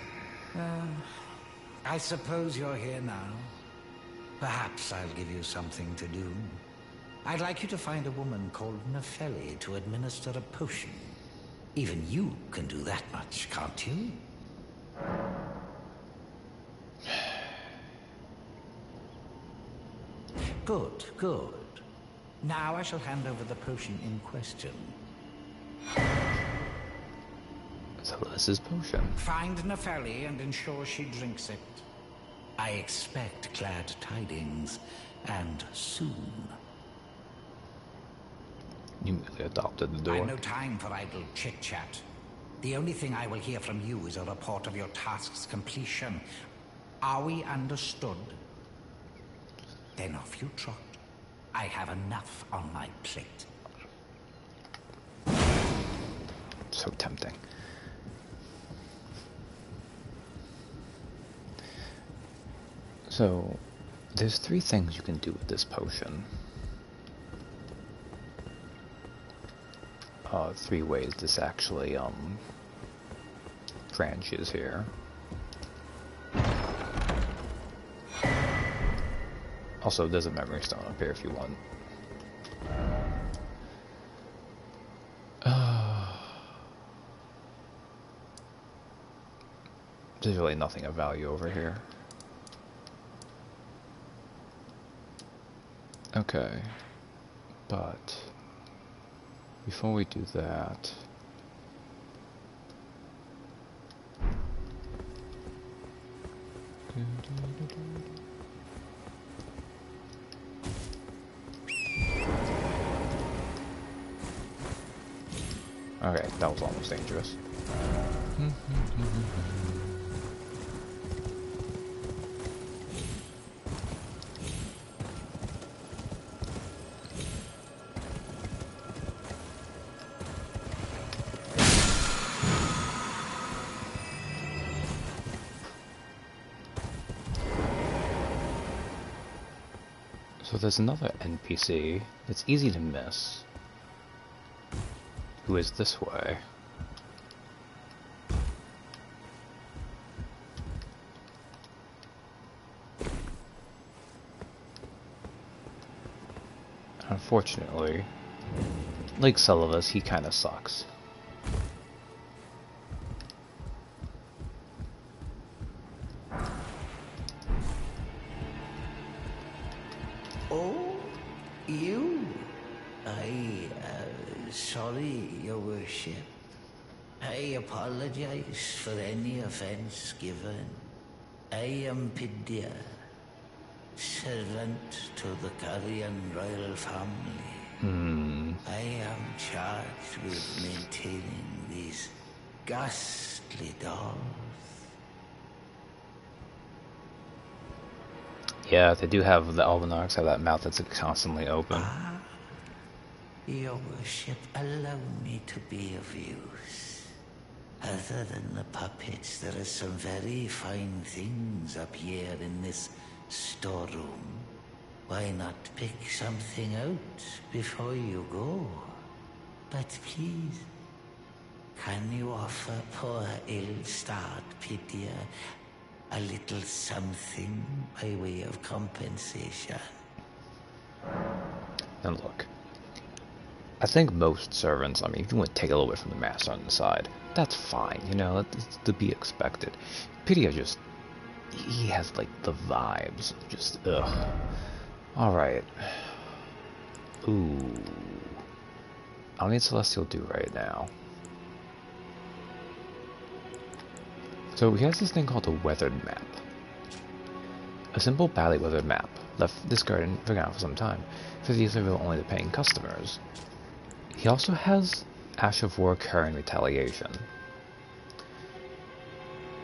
I suppose you're here now. Perhaps I'll give you something to do. I'd like you to find a woman called Nepheli to administer a potion. Even you can do that much, can't you? Good, good. Now I shall hand over the potion in question. So this is potion. Find Nepheli and ensure she drinks it. I expect glad tidings, and soon. You merely adopted the door. I've no time for idle chit-chat. The only thing I will hear from you is a report of your task's completion. Are we understood? Then off you trot. I have enough on my plate. So tempting. So, there's 3 things you can do with this potion. 3 ways this actually, branches here. Also, there's a memory stone up here if you want. There's really nothing of value over here. Okay. But before we do that, okay, that was almost dangerous. So there's another NPC that's easy to miss, who is this way. Unfortunately, like Celovus, he kinda sucks. Oh, you? Sorry, Your Worship. I apologize for any offense given. I am Pidia, servant to the Carrion royal family. I am charged with maintaining these ghastly dolls. Yeah, they do have, the Elvenarchs have that mouth that's constantly open. Your Worship, allow me to be of use. Other than the puppets, there are some very fine things up here in this storeroom. Why not pick something out before you go? But please, can you offer poor ill-starred Pidia a little something by way of compensation? And look, I think most servants, I mean, if you want to take a little bit from the master on the side, that's fine, you know, that's to be expected. Pidia just, he has, like, the vibes, just, ugh. Alright. Ooh. I'll need Celestial Dew right now. So he has this thing called a weathered map. A simple, badly weathered map, left discarded and forgotten for some time, for these are only the paying customers. He also has Ash of War carrying retaliation.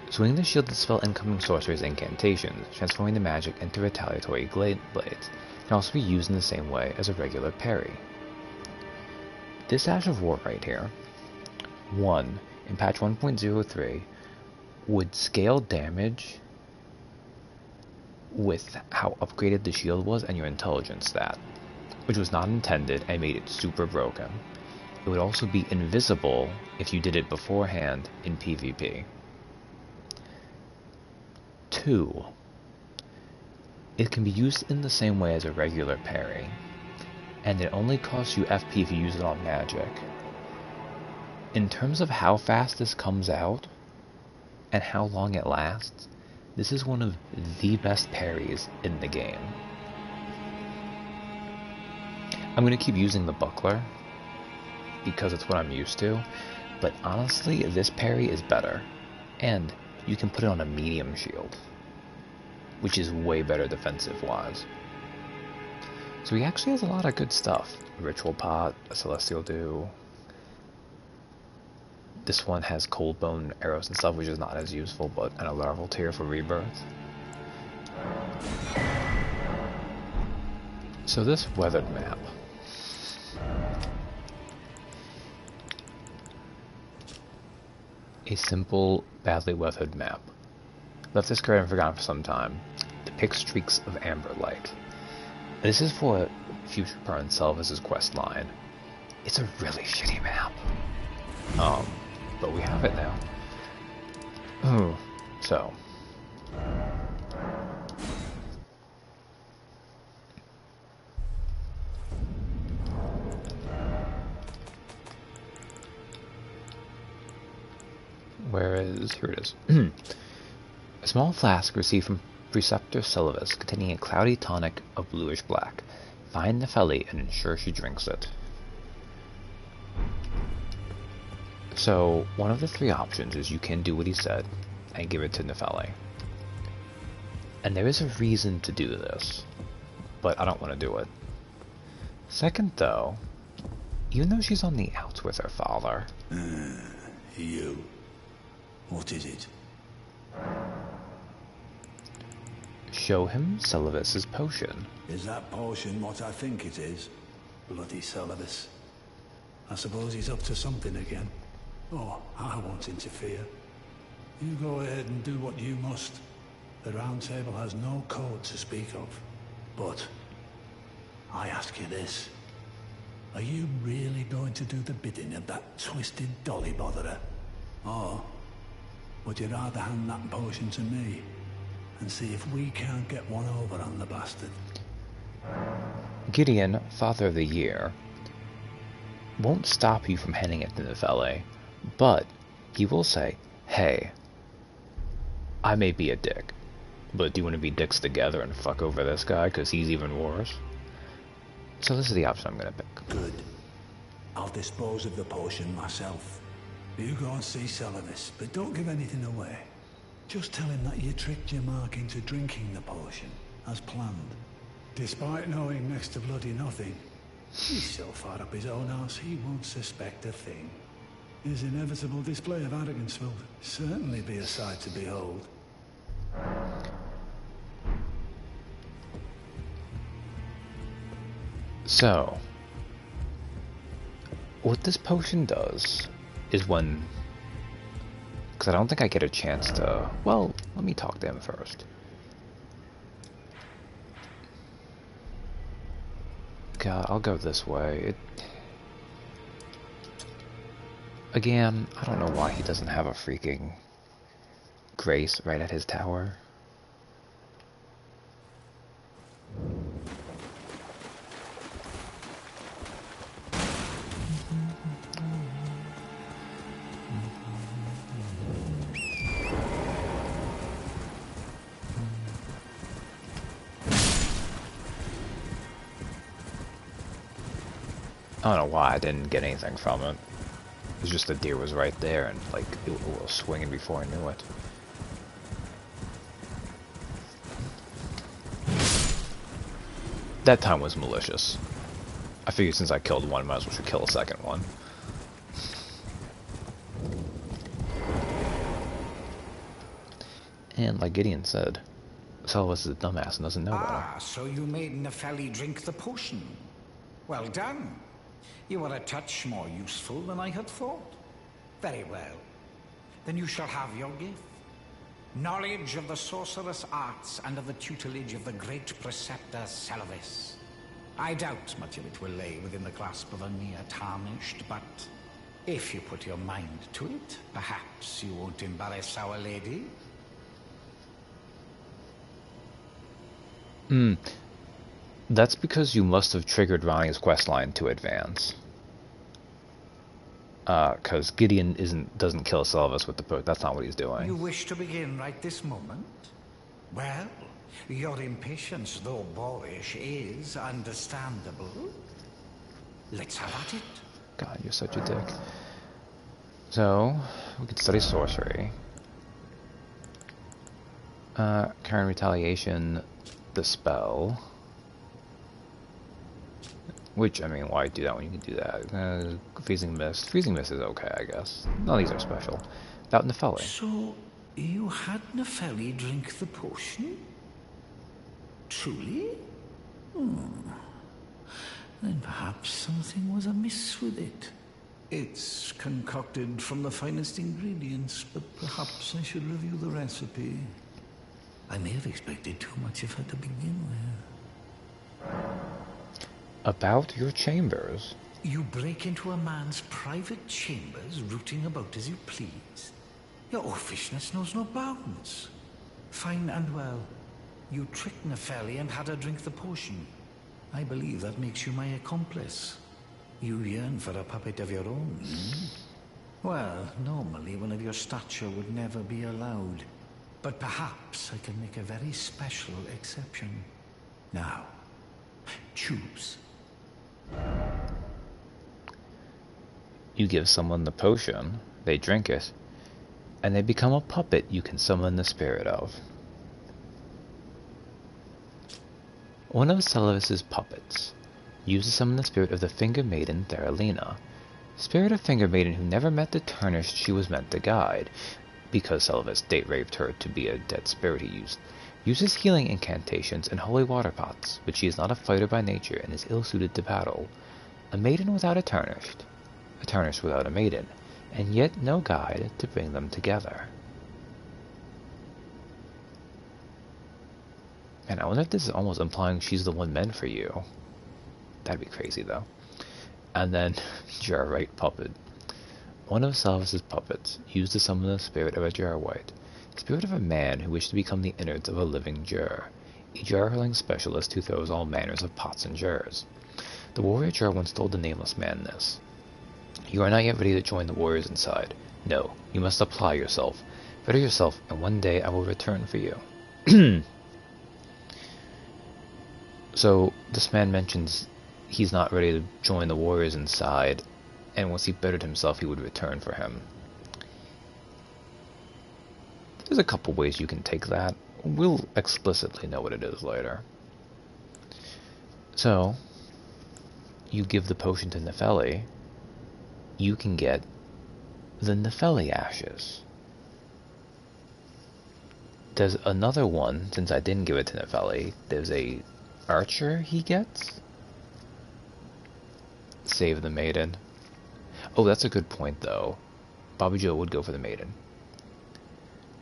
Swinging the shield to dispel incoming sorceries and incantations, transforming the magic into retaliatory blades, can also be used in the same way as a regular parry. This Ash of War right here, 1, in patch 1.03, would scale damage with how upgraded the shield was and your intelligence stat, which was not intended and made it super broken. It would also be invisible if you did it beforehand in PvP. 2. It can be used in the same way as a regular parry, and it only costs you FP if you use it on magic. In terms of how fast this comes out, and how long it lasts, this is one of the best parries in the game. I'm going to keep using the buckler, because it's what I'm used to, but honestly, this parry is better, and you can put it on a medium shield, which is way better defensive-wise. So he actually has a lot of good stuff. A Ritual Pot, a Celestial Dew. This one has Cold Bone arrows and stuff, which is not as useful, but an larval tear for rebirth. So this weathered map. A simple, badly weathered map. Left discarded and forgotten for some time. Depicts streaks of amber light. This is for future Pern Selva's quest line. It's a really shitty map. But we have it now. Ooh, so. Here it is. A small flask received from Preceptor Celovus containing a cloudy tonic of bluish black. Find Nepheli and ensure she drinks it. So, one of the 3 options is you can do what he said and give it to Nepheli. And there is a reason to do this, but I don't want to do it. Second though, even though she's on the outs with her father... You. What is it? Show him Celovus' potion. Is that potion what I think it is? Bloody Celovus. I suppose he's up to something again. Oh, I won't interfere. You go ahead and do what you must. The Round Table has no code to speak of. But I ask you this. Are you really going to do the bidding of that twisted dolly botherer? Or would you rather hand that potion to me and see if we can't get one over on the bastard? Gideon, Father of the Year, won't stop you from handing it to Nephele, but he will say, hey, I may be a dick, but do you want to be dicks together and fuck over this guy because he's even worse? So this is the option I'm going to pick. Good. I'll dispose of the potion myself. You go and see Celavis, but don't give anything away. Just tell him that you tricked your mark into drinking the potion, as planned. Despite knowing next to bloody nothing, he's so far up his own arse he won't suspect a thing. His inevitable display of arrogance will certainly be a sight to behold. So, what this potion does is when... because I don't think I get a chance to... well, let me talk to him first. God, I'll go this way. Again, I don't know why he doesn't have a freaking grace right at his tower. I don't know why I didn't get anything from it. It was just the deer was right there and like it was swinging before I knew it. That time was malicious. I figured since I killed one, I might as well should kill a second one. And like Gideon said, Celavis is a dumbass and doesn't know better. Ah, so you made Nephele drink the potion. Well done. You are a touch more useful than I had thought. Very well. Then you shall have your gift. Knowledge of the sorcerous arts and of the tutelage of the great preceptor Celavis. I doubt much of it will lay within the grasp of a mere tarnished, but if you put your mind to it, perhaps you won't embarrass our lady. That's because you must have triggered Ranni's questline to advance. Because Gideon doesn't kill Celavis with the potion. That's not what he's doing. You wish to begin right this moment? Well, your impatience, though boorish, is understandable. Let's have at it. God, you're such a dick. So, we could study sorcery. Current retaliation, the spell. Which, I mean, why do that when you can do that? Freezing Mist. Freezing Mist is okay, I guess. None of these are special. Without Nephele. So, you had Nephele drink the potion? Truly? Then perhaps something was amiss with it. It's concocted from the finest ingredients, but perhaps I should review the recipe. I may have expected too much of her to begin with. About your chambers. You break into a man's private chambers, rooting about as you please. Your offishness knows no bounds. Fine and well. You tricked Nephele and had her drink the potion. I believe that makes you my accomplice. You yearn for a puppet of your own, Well, normally one of your stature would never be allowed. But perhaps I can make a very special exception. Now, choose. You give someone the potion, they drink it, and they become a puppet you can summon the spirit of. One of Celavis's puppets used to summon the spirit of the Finger Maiden Theralina, spirit of Finger Maiden who never met the tarnished she was meant to guide, because Celavis date raped her to be a dead spirit he uses healing incantations and holy water pots, but she is not a fighter by nature and is ill-suited to battle. A maiden without a tarnished without a maiden, and yet no guide to bring them together. And I wonder if this is almost implying she's the one meant for you. That'd be crazy, though. And then, Jarwhite puppet. One of Salvis's puppets used to summon the spirit of a Jarwhite, spirit of a man who wished to become the innards of a living Jur, a jar-hurling specialist who throws all manners of pots and jars. The warrior Jur once told the nameless man this. You are not yet ready to join the warriors inside. No, you must apply yourself. Better yourself, and one day I will return for you. So, this man mentions he's not ready to join the warriors inside, and once he bettered himself, he would return for him. There's a couple ways you can take that. We'll explicitly know what it is later. So, you give the potion to Nefeli, you can get the Nefeli ashes. There's another one, since I didn't give it to Nefeli, there's a archer he gets. Save the maiden. Oh, that's a good point, though. Bobby Joe would go for the maiden.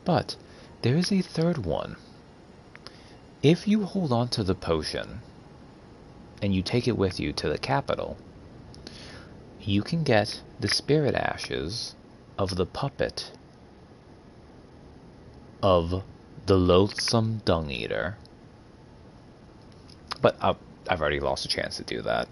But there is a third one. If you hold on to the potion and you take it with you to the capital, you can get the spirit ashes of the puppet of the loathsome dung eater. But I've already lost a chance to do that.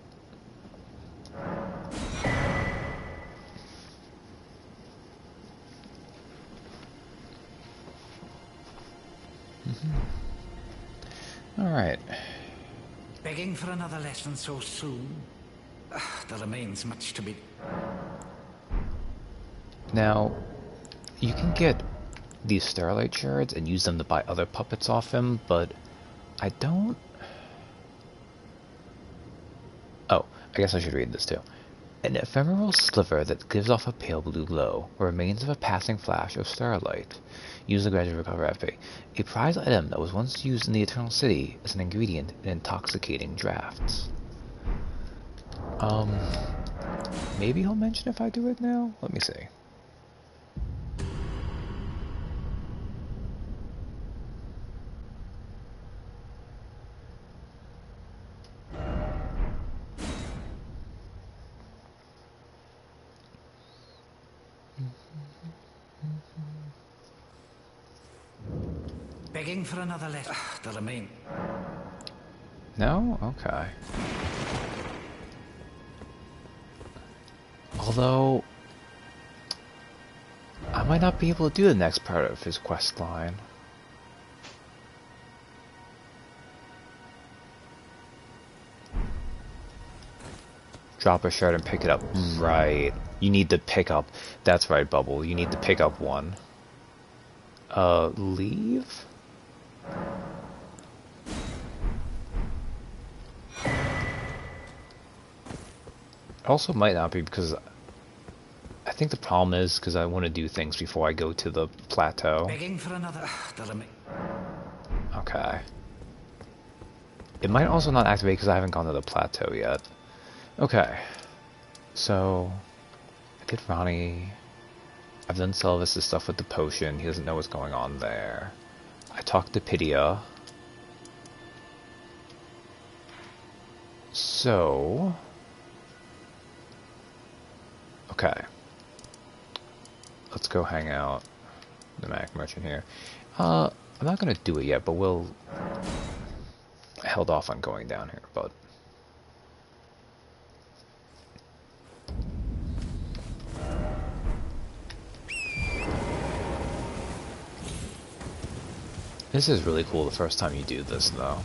Alright. Begging for another lesson so soon? There remains much to be... Now, you can get these Starlight Shards and use them to buy other puppets off him, but I don't... Oh, I guess I should read this too. An ephemeral sliver that gives off a pale blue glow, remains of a passing flash of starlight. Use the gradually recover FP. A prized item that was once used in the Eternal City as an ingredient in intoxicating drafts. Maybe he'll mention if I do it now? Let me see. Begging for another lesson. There remain... No? Okay. Although, I might not be able to do the next part of his quest line. Drop a shard and pick it up. Right. You need to pick up. That's right, Bubble. You need to pick up one. Leave? Also might not be because I think the problem is because I want to do things before I go to the plateau. Begging for another... Okay. It might also not activate because I haven't gone to the plateau yet. Okay. So, I did Ranni. I've done Salvis' stuff with the potion. He doesn't know what's going on there. I talked to Pydia. So... Okay. Let's go hang out. The Mac Merchant here. I'm not gonna do it yet, but we'll... I held off on going down here, but... This is really cool the first time you do this, though.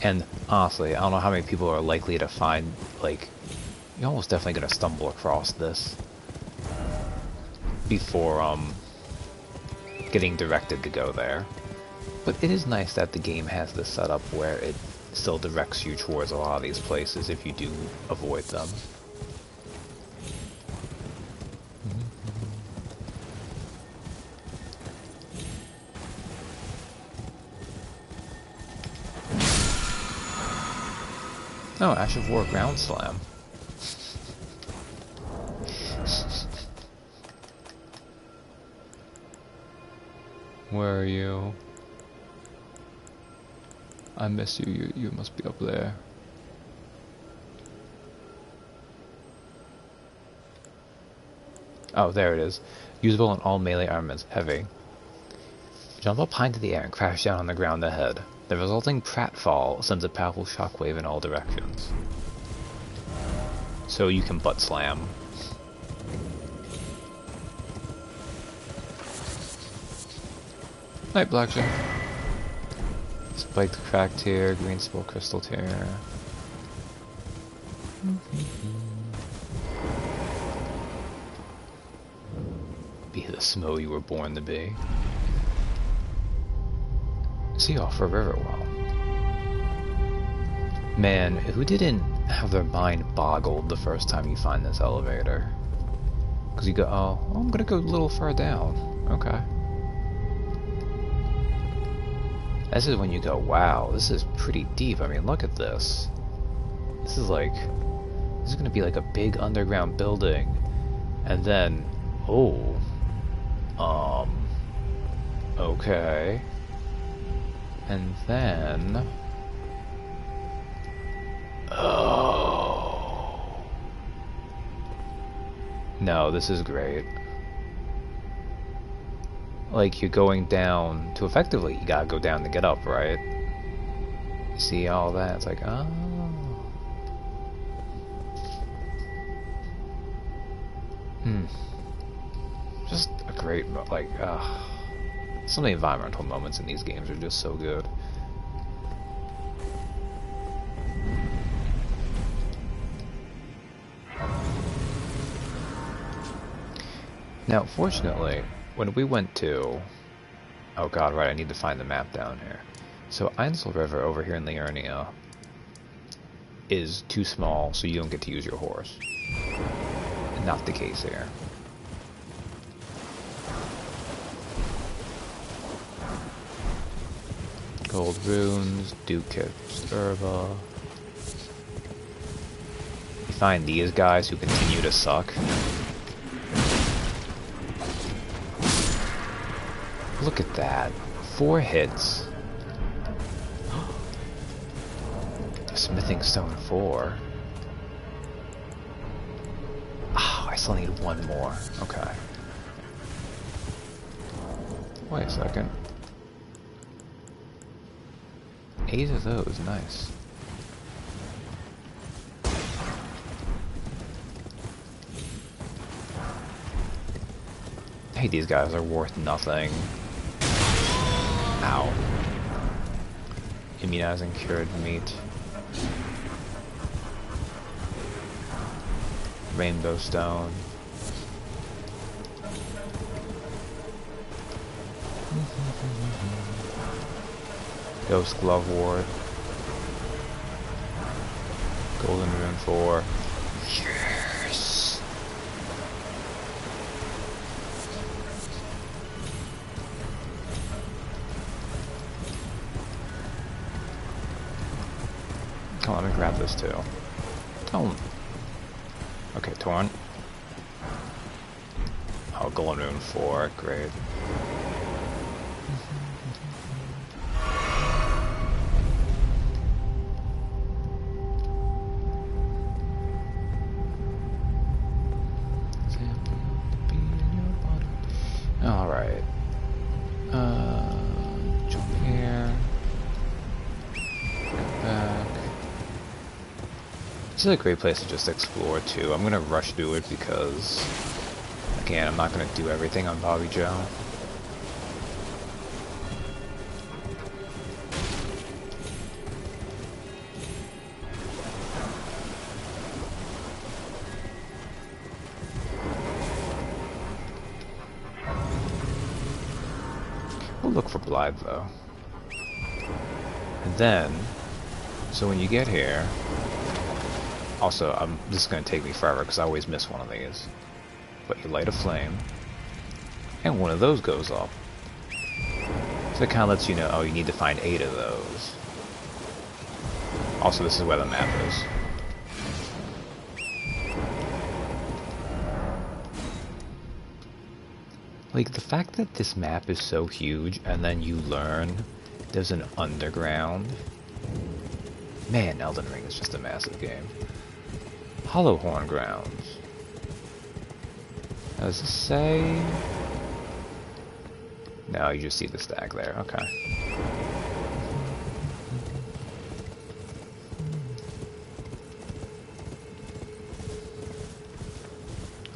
And, honestly, I don't know how many people are likely to find, like... You're almost definitely gonna stumble across this. Before, getting directed to go there. But it is nice that the game has this setup where it still directs you towards a lot of these places if you do avoid them. Oh, Ash of War Ground Slam. Where are you? I miss you. You must be up there. Oh, there it is. Usable on all melee armaments. Heavy. Jump up high into the air and crash down on the ground ahead. The resulting pratfall sends a powerful shockwave in all directions. So you can butt slam. Night Blackjack. Spiked crack tier, green spore crystal tier. Be the smo you were born to be. See off for Riverwell. Man, who didn't have their mind boggled the first time you find this elevator? Because you go, oh, I'm gonna go a little further down. Okay. This is when you go, wow, this is pretty deep. I mean, look at this. This is gonna be like a big underground building. And then, oh, okay. And then, oh. No, this is great. Like, you're going down to effectively, you gotta go down to get up, right? See all that? It's like, oh. Just a great, like, some of the environmental moments in these games are just so good. Now, fortunately, when we went to... Oh god, right, I need to find the map down here. So, Einsel River over here in Liurnia is too small, so you don't get to use your horse. Not the case here. Gold runes, Duke's herba. You find these guys who continue to suck. Look at that. 4 hits. Smithing Stone 4. Oh, I still need 1 more. Okay. Wait a second. 8 of those, nice. Hey, these guys are worth nothing. Ow. Immunizing cured meat. Rainbow stone. Ghost glove ward. Golden rune 4. Yes! Come on, let me grab this too. Oh. Okay, torn. Oh, golden rune 4, great. Alright. Jump here. Go back. This is a great place to just explore too. I'm gonna rush through it because, again, I'm not gonna do everything on Bobby Joe. We'll look for Blythe though. And then, so when you get here, also, this is going to take me forever because I always miss one of these. But you light a flame, and one of those goes up. So it kind of lets you know, oh, you need to find 8 of those. Also, this is where the map is. Like, the fact that this map is so huge, and then you learn there's an underground Man, Elden Ring is just a massive game. Hollowhorn Grounds. Does this say? No, you just see the stag there. Okay.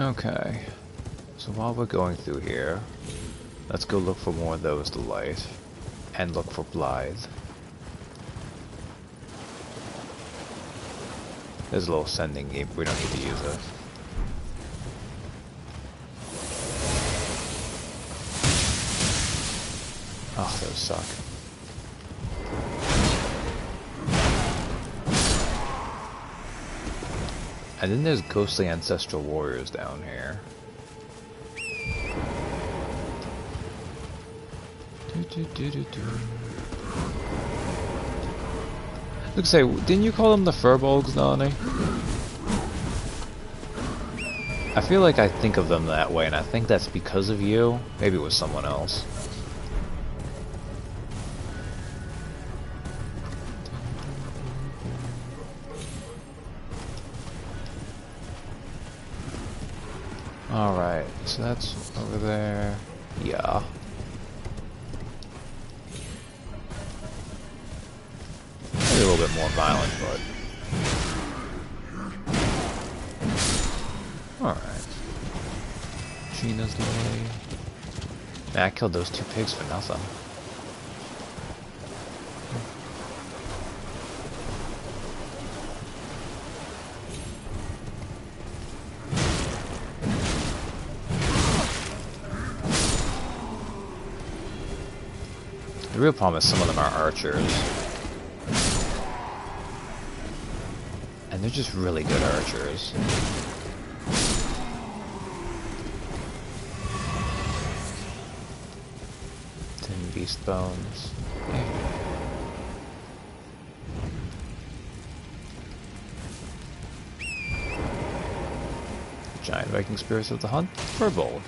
Okay. So while we're going through here, let's go look for more of those to light. And look for Blythe. There's a little sending game, we don't need to use it. Oh, those suck. And then there's ghostly ancestral warriors down here. Look, say, didn't you call them the Furbolgs, Nani? I feel like I think of them that way, and I think that's because of you. Maybe it was someone else. Alright, so that's over there. Yeah. Maybe a little bit more violent, but... Alright. Gina's way. Man, I killed those 2 pigs for nothing. The real problem is some of them are archers. And they're just really good archers. Beast bones. Giant Viking spirits of the hunt. Furbolg.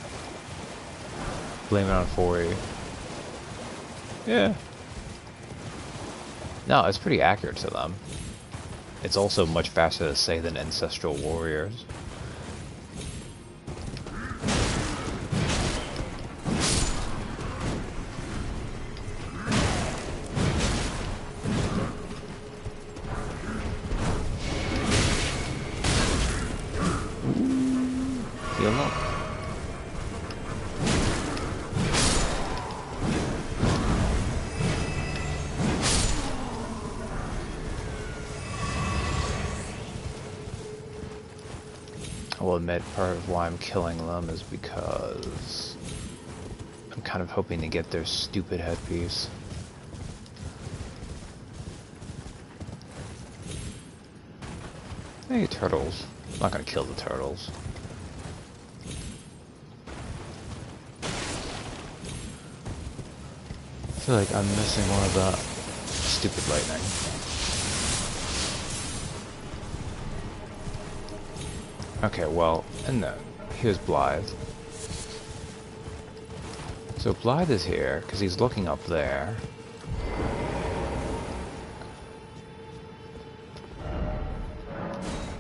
Blame it on 4E. Yeah. No, it's pretty accurate to them. It's also much faster to say than ancestral warriors. I will admit part of why I'm killing them is because I'm kind of hoping to get their stupid headpiece. Hey, turtles. I'm not gonna kill the turtles. I feel like I'm missing one of the stupid lightning. Okay, well, and then here's Blythe. So Blythe is here because he's looking up there.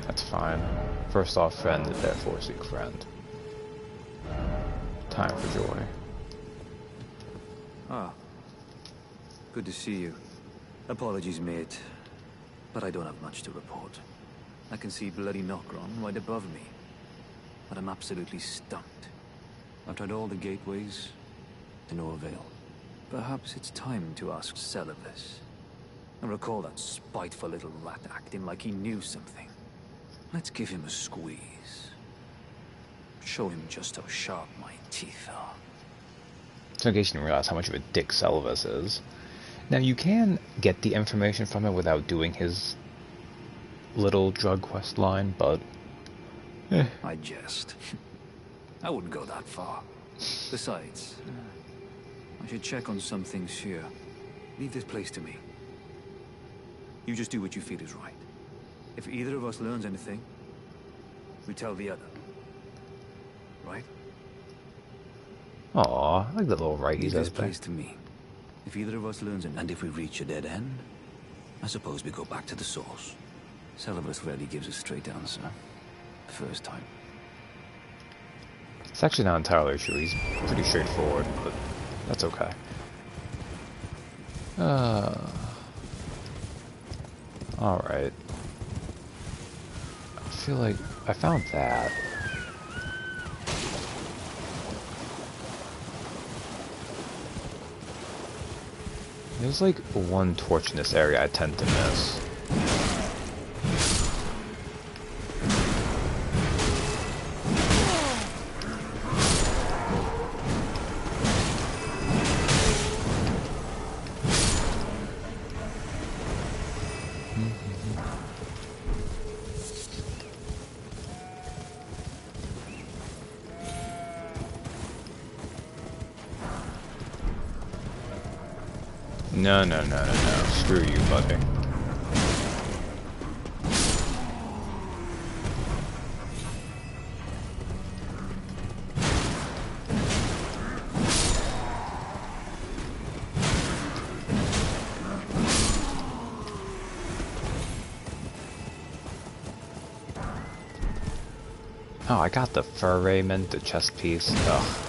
That's fine. First off, friend, therefore seek friend. Time for joy. Ah. Good to see you. Apologies, mate, but I don't have much to report. I can see bloody Nokron right above me, but I'm absolutely stumped. I've tried all the gateways, to no avail. Perhaps it's time to ask Celevis. I recall that spiteful little rat acting like he knew something. Let's give him a squeeze. Show him just how sharp my teeth are. So in case you didn't realize how much of a dick Celevis is. Now you can get the information from him without doing his little drug quest line, but I jest. I wouldn't go that far. Besides, I should check on some things here. Leave this place to me. You just do what you feel is right. If either of us learns anything, we tell the other. Right? Aw, I like the little righties. Leave this place to me. If either of us learns anything, and if we reach a dead end, I suppose we go back to the source. Celebus rarely gives a straight answer. First time. It's actually not entirely true. He's pretty straightforward, but that's okay. Alright. I feel like I found that. There's like one torch in this area I tend to miss. No, no, no, no, no. Screw you, buddy. Oh, I got the fur raiment, the chest piece. Ugh.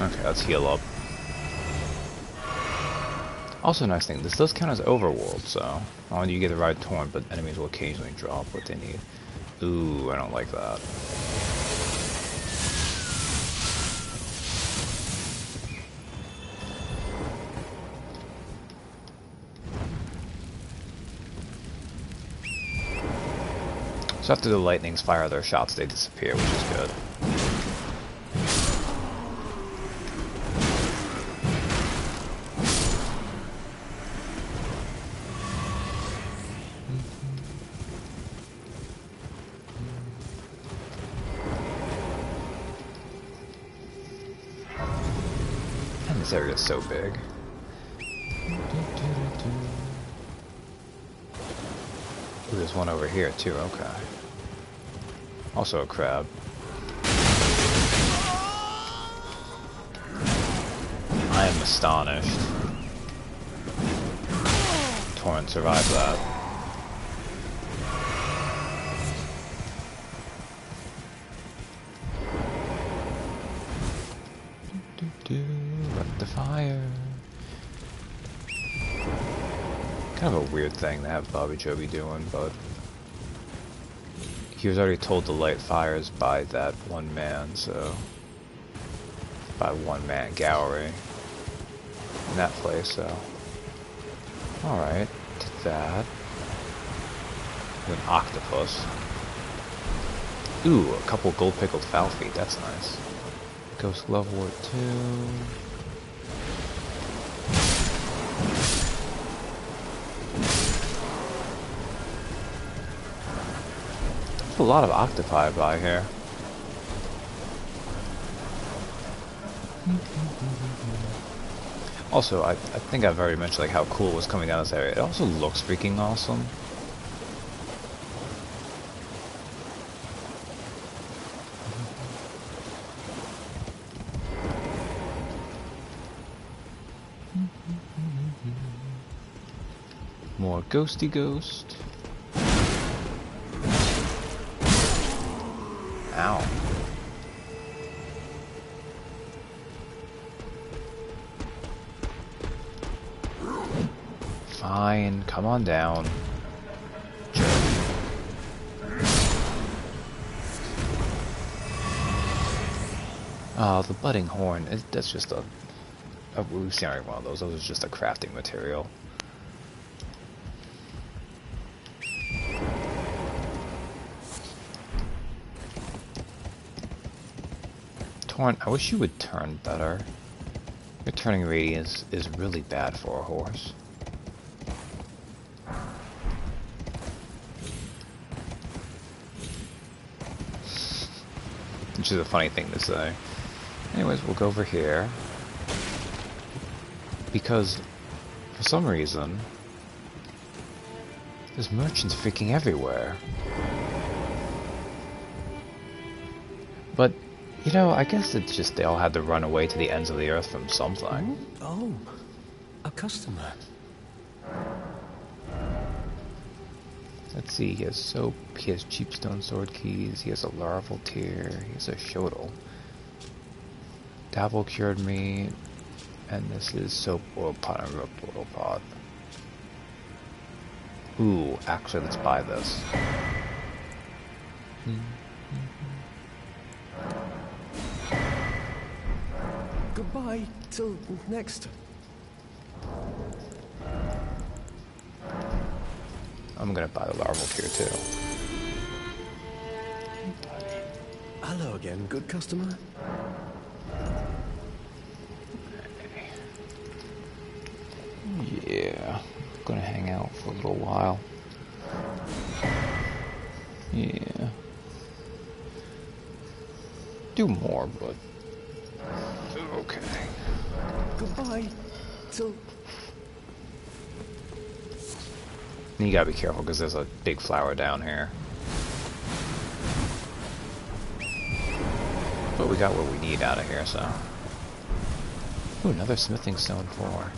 Okay, let's heal up. Also, nice thing, this does count as overworld, so not only do you get the right torn, but enemies will occasionally drop what they need. Ooh, I don't like that. So after the lightnings fire their shots, they disappear, which is good. And this area is so big. Ooh, there's one over here too, okay. Also a crab. I am astonished. Torrent survived that. Let the fire. Kind of a weird thing to have Bobby Joe be doing, but he was already told to light fires by that one man, so by one man gallery in that place, so alright, did that. An octopus. Ooh, a couple gold pickled foul feet, that's nice. Ghost Glove Wart 2. There's a lot of octopi by here. Also, I think I've already mentioned like how cool it was coming down this area. It also looks freaking awesome. More ghosty ghost. Ow. Fine, come on down. Jerk. Oh, the budding horn. That's just we've seen already one of those. Those are just a crafting material. Torrent, I wish you would turn better. Your turning radius is really bad for a horse. Which is a funny thing to say. Anyways, we'll go over here. Because, for For some reason, there's merchants freaking everywhere. But, you know, I guess it's just they all had to run away to the ends of the earth from something. Oh, a customer. Let's see, he has soap, he has cheap stone sword keys, he has a larval tear, he has a shodel. Dabble cured meat, and this is soap, oil pot, and rope oil pot. Ooh, actually, let's buy this. Goodbye till next. I'm gonna buy the larval tear too. Hello again, good customer. Yeah, gonna hang out for a little while. Yeah. Do more, but okay. Goodbye till... You gotta be careful because there's a big flower down here. But we got what we need out of here, so. Ooh, another smithing stone 4.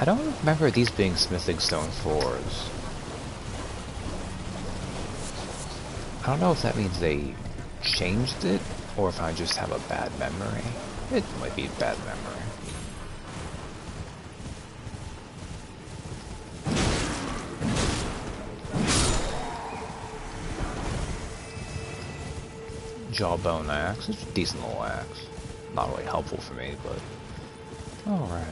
I don't remember these being smithing stone 4s. I don't know if that means they changed it, or if I just have a bad memory. It might be a bad memory. Jawbone axe. It's a decent little axe. Not really helpful for me, but alright.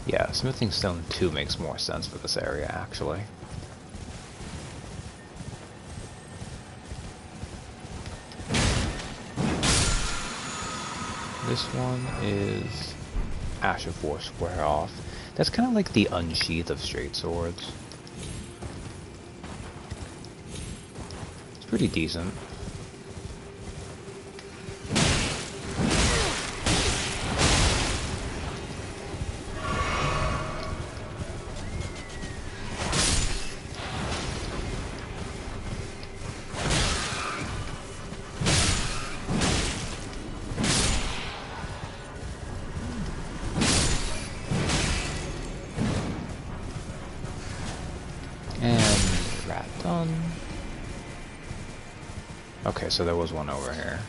Yeah, smithing stone 2 makes more sense for this area, actually. This one is Ash of War Square Off. That's kind of like the unsheath of straight swords. It's pretty decent. Okay, so there was one over here.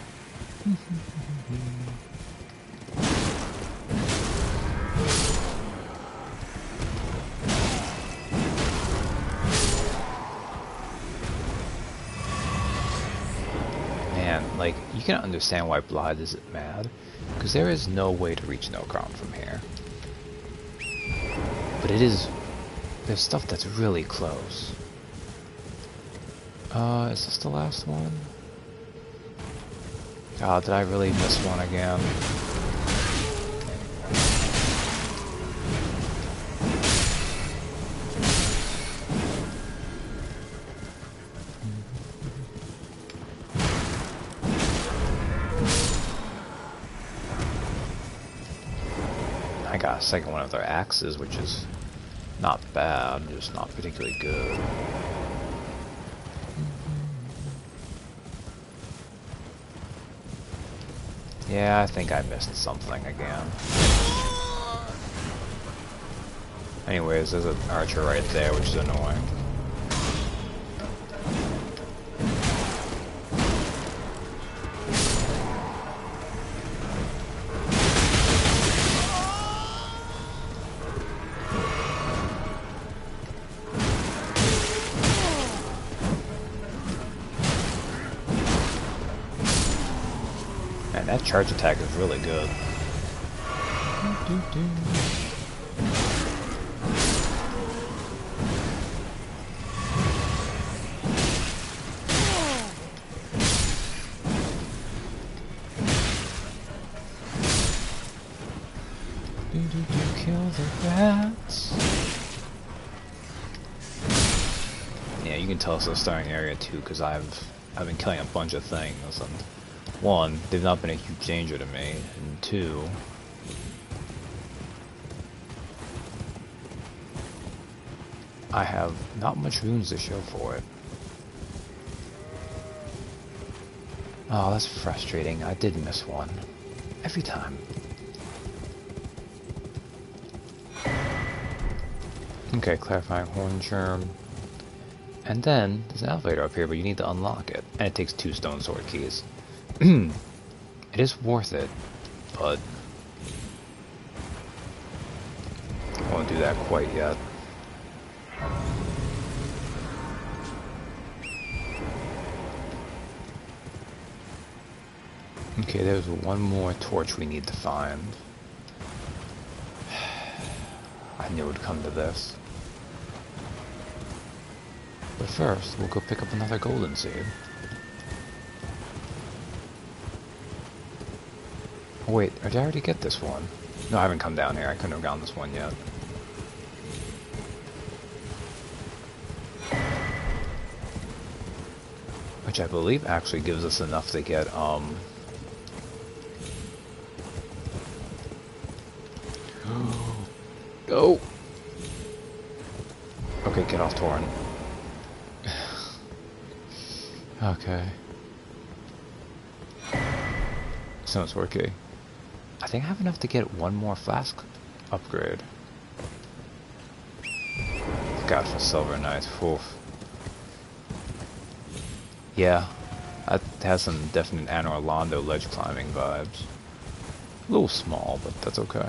Man, like, you can understand why Blood is mad, because there is no way to reach Nokron from here. But it is... there's stuff that's really close. Is this the last one? God, did I really miss one again? I got a second one of their axes, which is not bad, just not particularly good. Yeah, I think I missed something again. Anyways, there's an archer right there, which is annoying. That charge attack is really good. Kill the rats. Yeah, you can tell it's a starting area too, because I've been killing a bunch of things, and one, they've not been a huge danger to me, and two, I have not much runes to show for it. Oh, that's frustrating. I did miss one. Every time. Okay, clarifying horn germ. And then, there's an elevator up here, but you need to unlock it. And it takes 2 stone sword keys. It is worth it, but I won't do that quite yet. Okay, there's one more torch we need to find. I knew it would come to this. But first, we'll go pick up another golden seed. Oh wait, did I already get this one? No, I haven't come down here. I couldn't have gotten this one yet. Which I believe actually gives us enough to get, Go! Okay, get off Torrent. Okay. Stone sword key. I think I have enough to get one more flask upgrade. Look out for Silver Knight. Oof. Yeah, that has some definite Anor Londo ledge climbing vibes. A little small, but that's okay.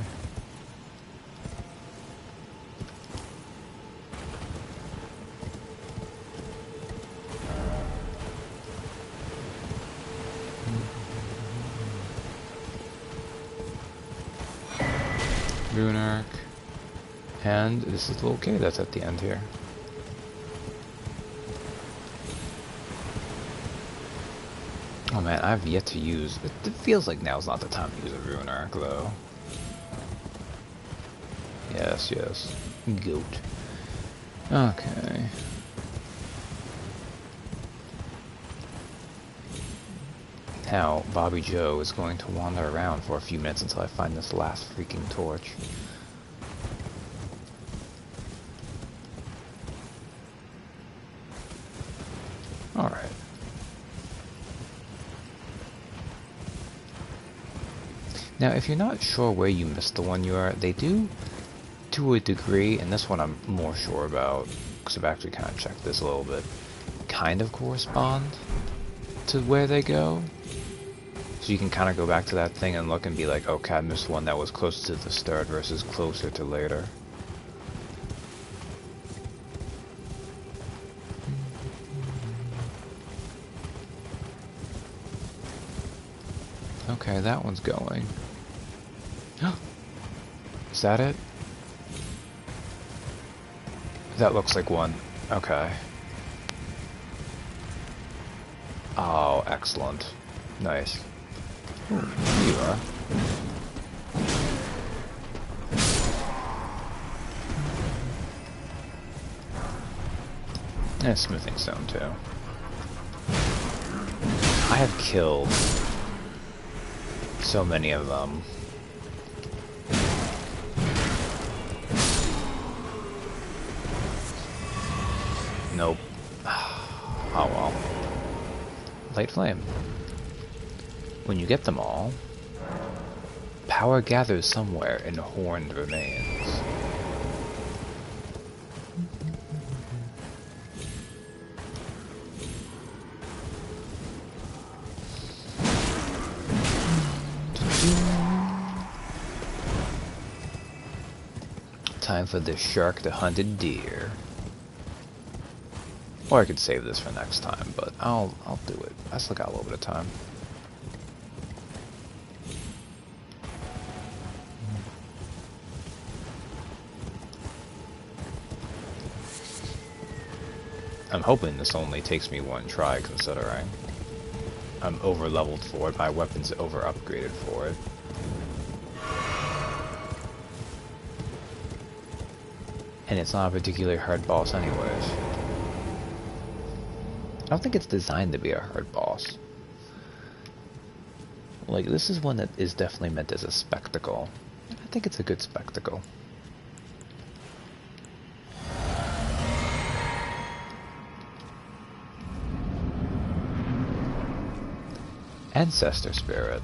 Rune arc. And this is the little cave that's at the end here. Oh man, I've yet to use... It feels like now's not the time to use a rune arc, though. Yes, yes. Goat. Okay. Now, Bobby Joe is going to wander around for a few minutes until I find this last freaking torch. Alright. Now, if you're not sure where you missed the one you are, they do, to a degree, and this one I'm more sure about, because I've actually kind of checked this a little bit, kind of correspond to where they go. So you can kind of go back to that thing and look and be like, okay, I missed one that was closer to the start versus closer to later. Okay, that one's going. Is that it? That looks like one. Okay. Oh, excellent. Nice. Ooh, here you are. And smoothing stone too. I have killed so many of them. Nope. Oh well. Light flame. When you get them all, power gathers somewhere in horned remains. Time for the shark to hunted deer. Or I could save this for next time, but I'll do it. I still got a little bit of time. I'm hoping this only takes me one try, considering I'm over-leveled for it, my weapon's over-upgraded for it. And it's not a particularly hard boss anyways. I don't think it's designed to be a hard boss. Like, this is one that is definitely meant as a spectacle. I think it's a good spectacle. Ancestor Spirit.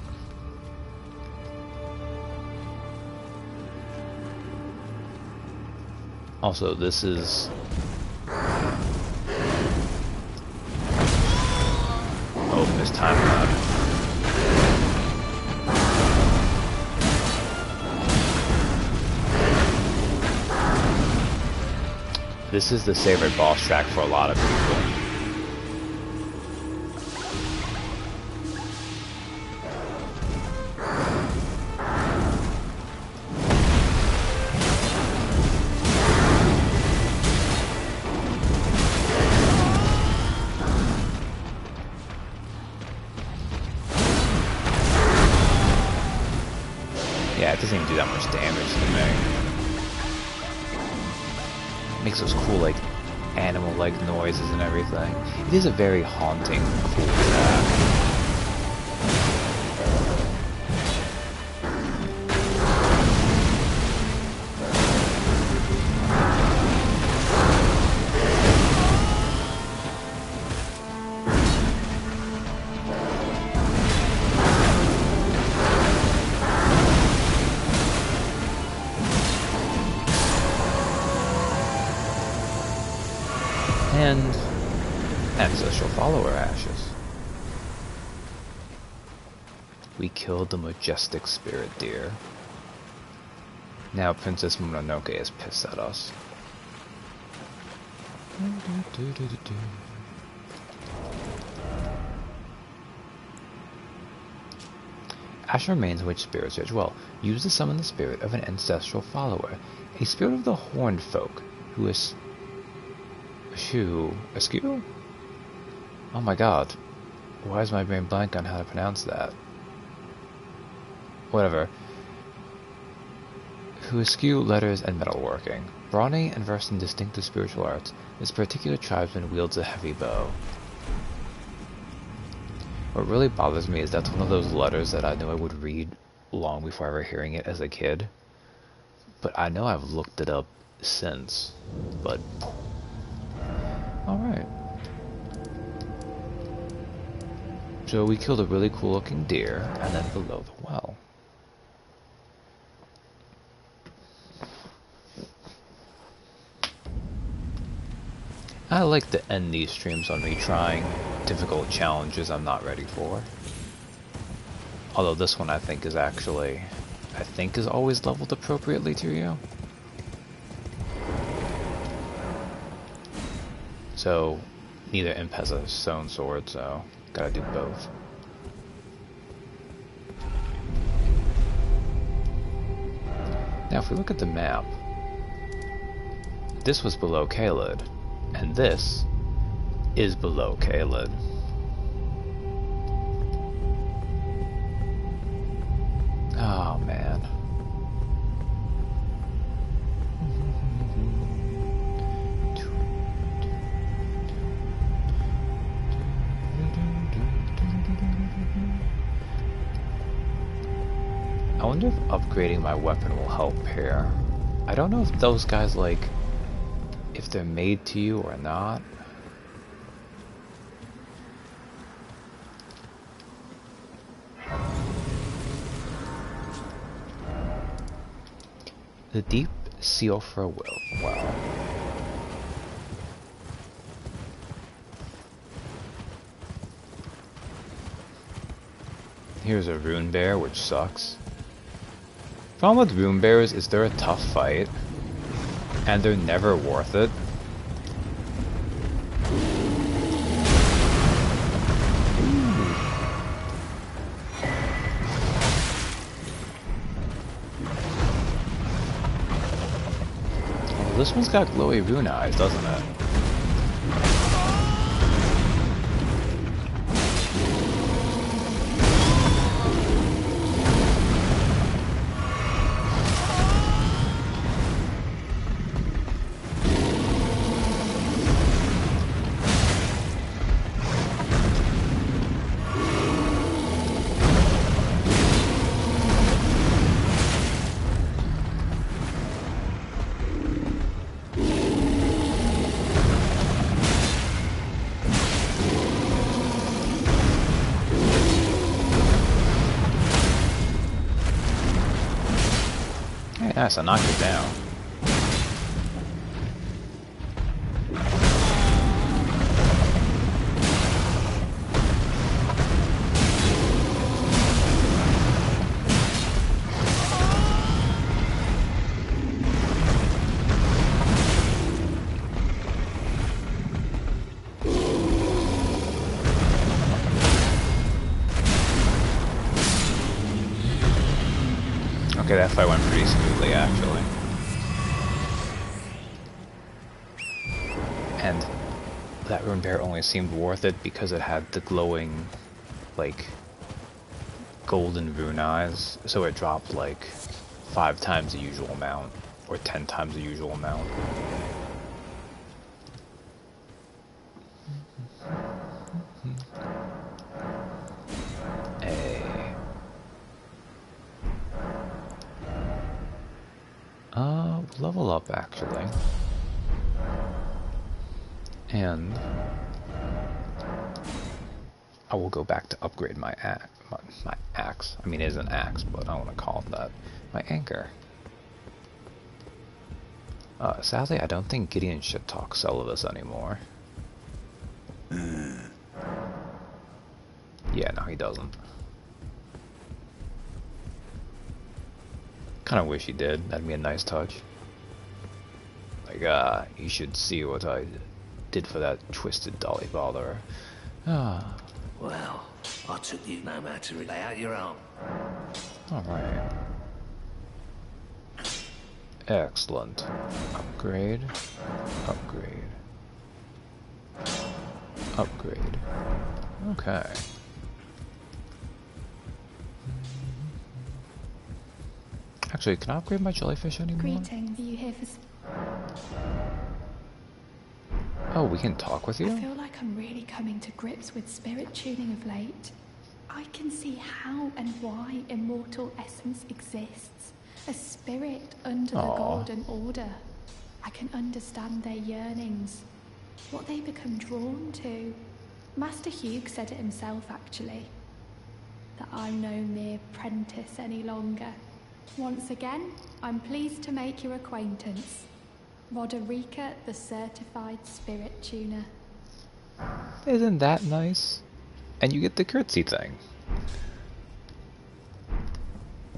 Also, this is... Oh, missed time that. This is the favorite boss track for a lot of people. Yeah, it doesn't even do that much damage to me. It makes those cool, like, animal-like noises and everything. It is a very haunting, cool track. And ancestral follower ashes. We killed the majestic spirit deer. Now Princess Mononoke is pissed at us. Ash remains which spirits as well. Use to summon the spirit of an ancestral follower, a spirit of the horned folk who is askew? Oh my god. Why is my brain blank on how to pronounce that? Whatever. Who eschew letters and metalworking. Brawny and versed in distinctive spiritual arts, this particular tribesman wields a heavy bow. What really bothers me is that's one of those letters that I knew I would read long before ever hearing it as a kid. But I know I've looked it up since. But... Alright. So we killed a really cool looking deer, and then below the well. I like to end these streams on me trying difficult challenges I'm not ready for. Although this one I think is actually, is always leveled appropriately to you. So, neither imp has a stone sword, so gotta do both. Now if we look at the map, this was below Caelid, and this is below Caelid. Oh man. I wonder if upgrading my weapon will help here. I don't know if those guys, like, if they're made to you or not. The deep Siofra well. Here's a rune bear, which sucks. Problem with rune bears is they're a tough fight, and they're never worth it. Well, this one's got glowy rune eyes, doesn't it? Yeah, so knock it down. Okay, that fight went pretty smoothly, actually. And that rune bear only seemed worth it because it had the glowing, like, golden rune eyes, so it dropped like 5 times the usual amount, or 10 times the usual amount. Level up actually. And I will go back to upgrade my axe. I mean, it is an axe, but I want to call it that. My anchor. Sadly, I don't think Gideon should talk Celadus anymore. Yeah, no, he doesn't. Kind of wish he did. That'd be a nice touch. Like, you should see what I did for that twisted dolly botherer. Well, I took you no matter to lay out your own. Alright. Excellent. Upgrade. Upgrade. Upgrade. Okay. Actually, can I upgrade my jellyfish anymore? Greetings. Are you here for... Oh, we can talk with you? I feel like I'm really coming to grips with spirit tuning of late. I can see how and why immortal essence exists. A spirit under the Golden Order. I can understand their yearnings. What they become drawn to. Master Hugh said it himself, actually. That I'm no mere apprentice any longer. Once again, I'm pleased to make your acquaintance. Roderica, the certified spirit tuner. Isn't that nice? And you get the curtsy thing.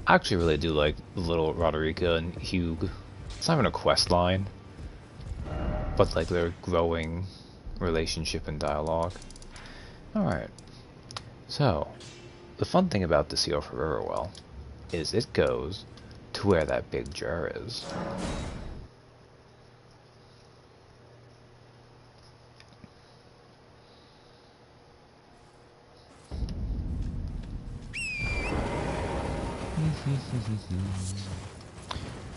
I actually really do like little Roderica and Hugh. It's not even a quest line, but like their growing relationship and dialogue. Alright. So, the fun thing about the seal for Riverwell is it goes to where that big jar is.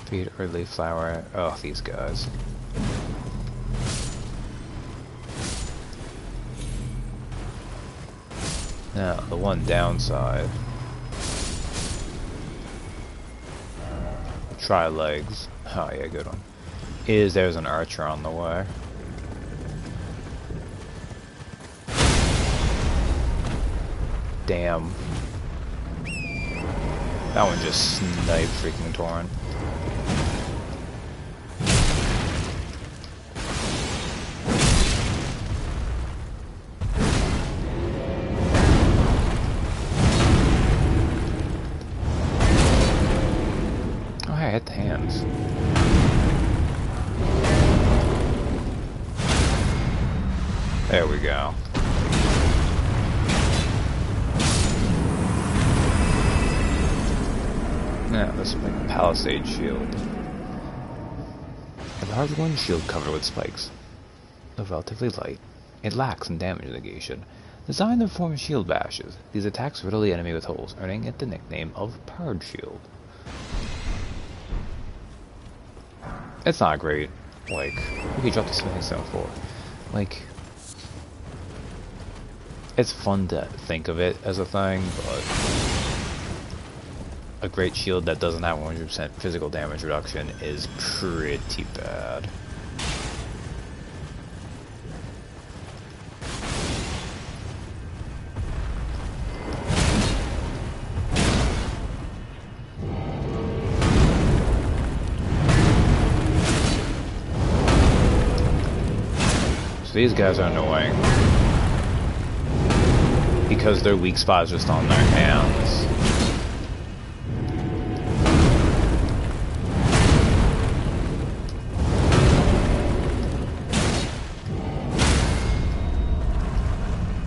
Feed early flower. Oh, these guys. Now, the one downside. Try legs. Oh yeah, good one. Is there's an archer on the way. Damn. That one just sniped freaking Torrent. Oh hey, I hit the hands. There we go. Yeah, this is like a palisade shield. A large one shield covered with spikes. Though relatively light, it lacks in damage negation. Designed to form shield bashes, these attacks riddle the enemy with holes, earning it the nickname of Pard Shield. It's not great. Like, we dropped the smithing stone for. Like, it's fun to think of it as a thing, but a great shield that doesn't have 100% physical damage reduction is pretty bad. These guys are annoying. Because their weak spot is just on their hands.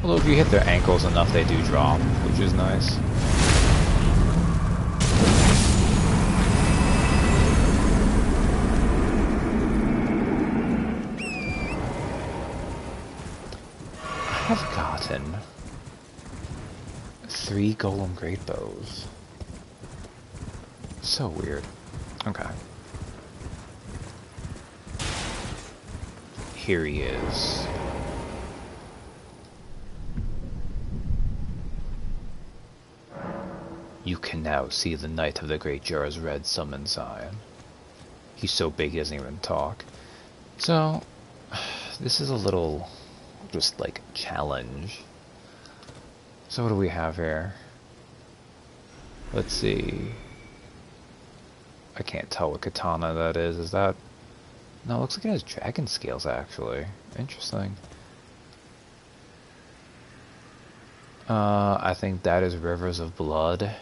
Although if you hit their ankles enough, they do drop, which is nice. I have gotten 3 golem great bows. So weird. Okay. Here he is. You can now see the Knight of the Great Jura's red summon sign. He's so big he doesn't even talk. So, this is a little, just like, challenge. So what do we have here? Let's see. I can't tell what katana that is. Is that... No, it looks like it has dragon scales, actually. Interesting. I think that is Rivers of Blood.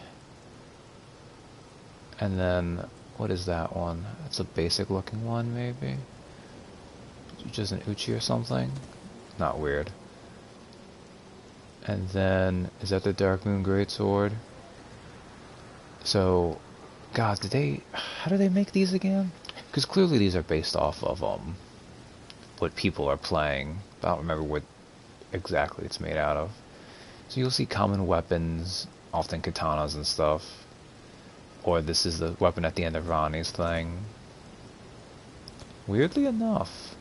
And then, what is that one? That's a basic looking one, maybe? Just an Uchi or something? Not weird. And then, is that the Dark Moon Greatsword? So, God, how do they make these again? Because clearly these are based off of, what people are playing. I don't remember what exactly it's made out of. So you'll see common weapons, often katanas and stuff. Or this is the weapon at the end of Ranni's thing. Weirdly enough,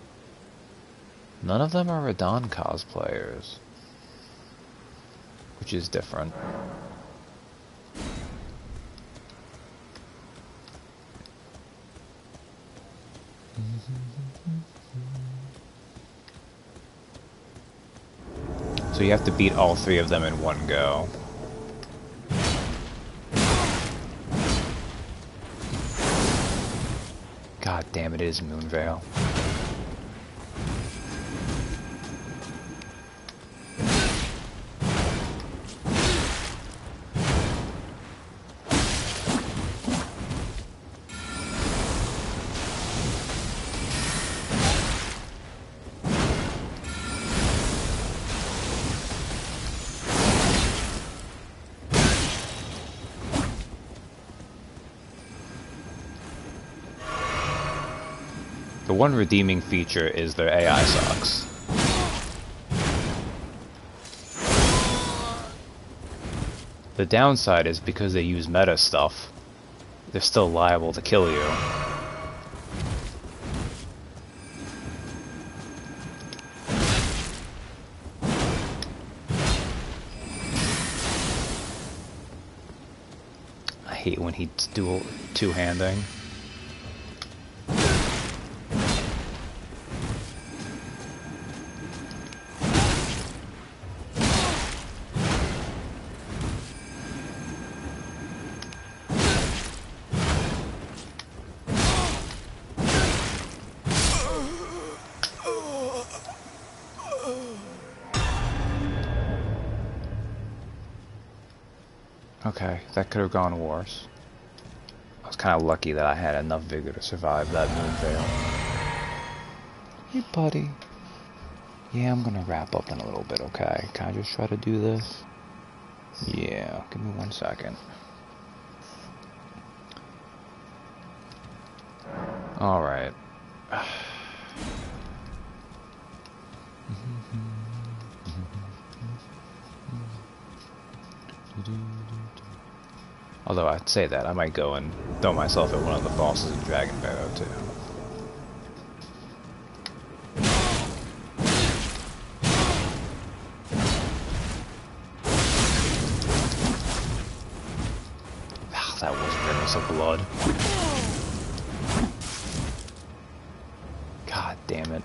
none of them are Radahn cosplayers. Which is different. So you have to beat all 3 of them in one go. God damn it, it is Moonveil. The one redeeming feature is their AI sucks. The downside is because they use meta stuff, they're still liable to kill you. I hate when he's two-handing. Okay, that could have gone worse. I was kind of lucky that I had enough vigor to survive that Moonveil. Hey, buddy. Yeah, I'm gonna wrap up in a little bit, okay? Can I just try to do this? Yeah, give me 1 second. Alright. Although I'd say that, I might go and throw myself at one of the bosses in Dragon Barrow too. Ah, that was Rivers of Blood. God damn it.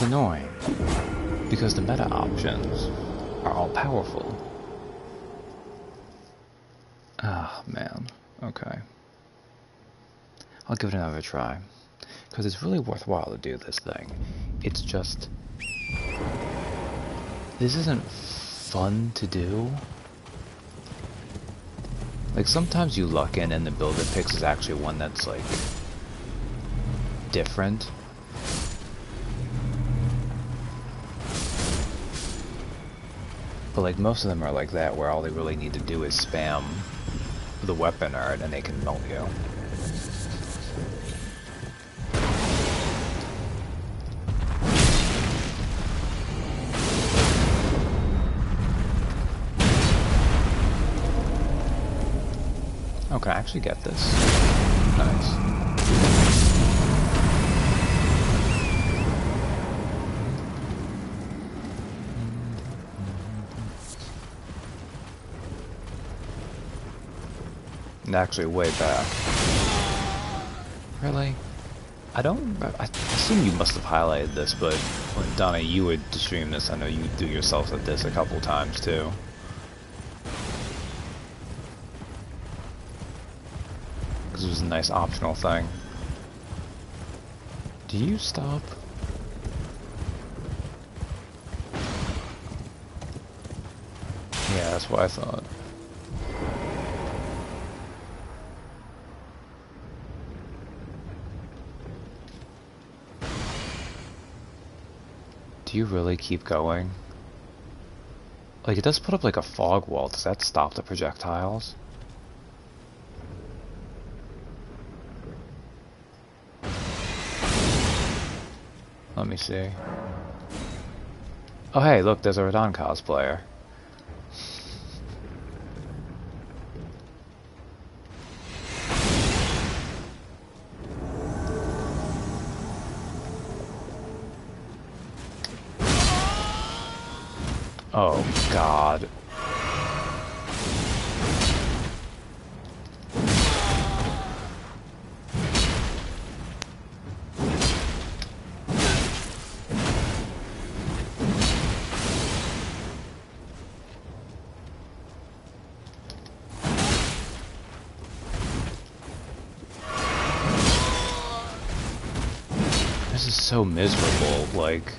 it's annoying. Because the meta options are all powerful. Ah, man. Okay. I'll give it another try. Because it's really worthwhile to do this thing. It's just... This isn't fun to do. Like, sometimes you luck in and the build it picks is actually one that's, like, different. But, like, most of them are like that, where all they really need to do is spam the weapon art and they can melt you. Oh, can I actually get this? Nice. And actually way back. Really? I assume you must have highlighted this, but when Donna, you would stream this, I know you do yourself at this a couple times too. It was a nice optional thing. Do you stop? Yeah, that's what I thought. Do you really keep going? Like, it does put up like a fog wall. Does that stop the projectiles? Let me see. Oh hey, look, there's a Radon cosplayer. Oh god. This is so miserable, like...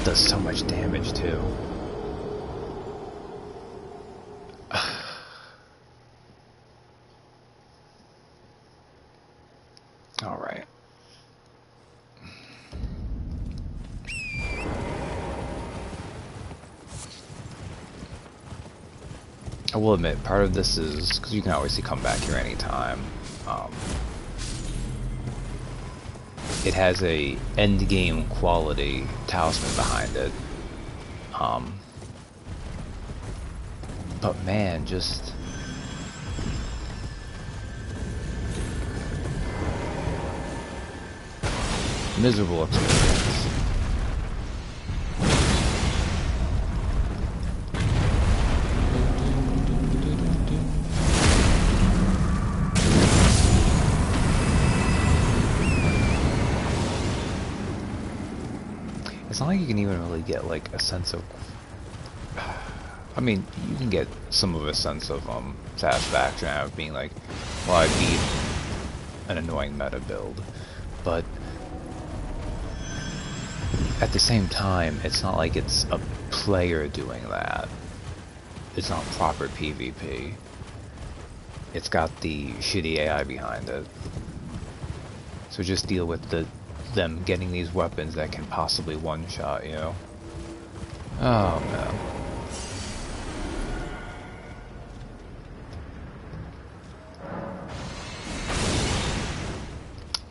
does so much damage too. All right. I will admit, part of this is because you can obviously come back here anytime. It has a end game quality talisman behind it. But man, just miserable experience. It's not like you can even really get like a sense of, I mean, you can get some of a sense of satisfaction out of being like, well, I beat an annoying meta build, but at the same time, it's not like it's a player doing that. It's not proper PvP. It's got the shitty AI behind it. So just deal with them getting these weapons that can possibly one-shot you. Oh, man.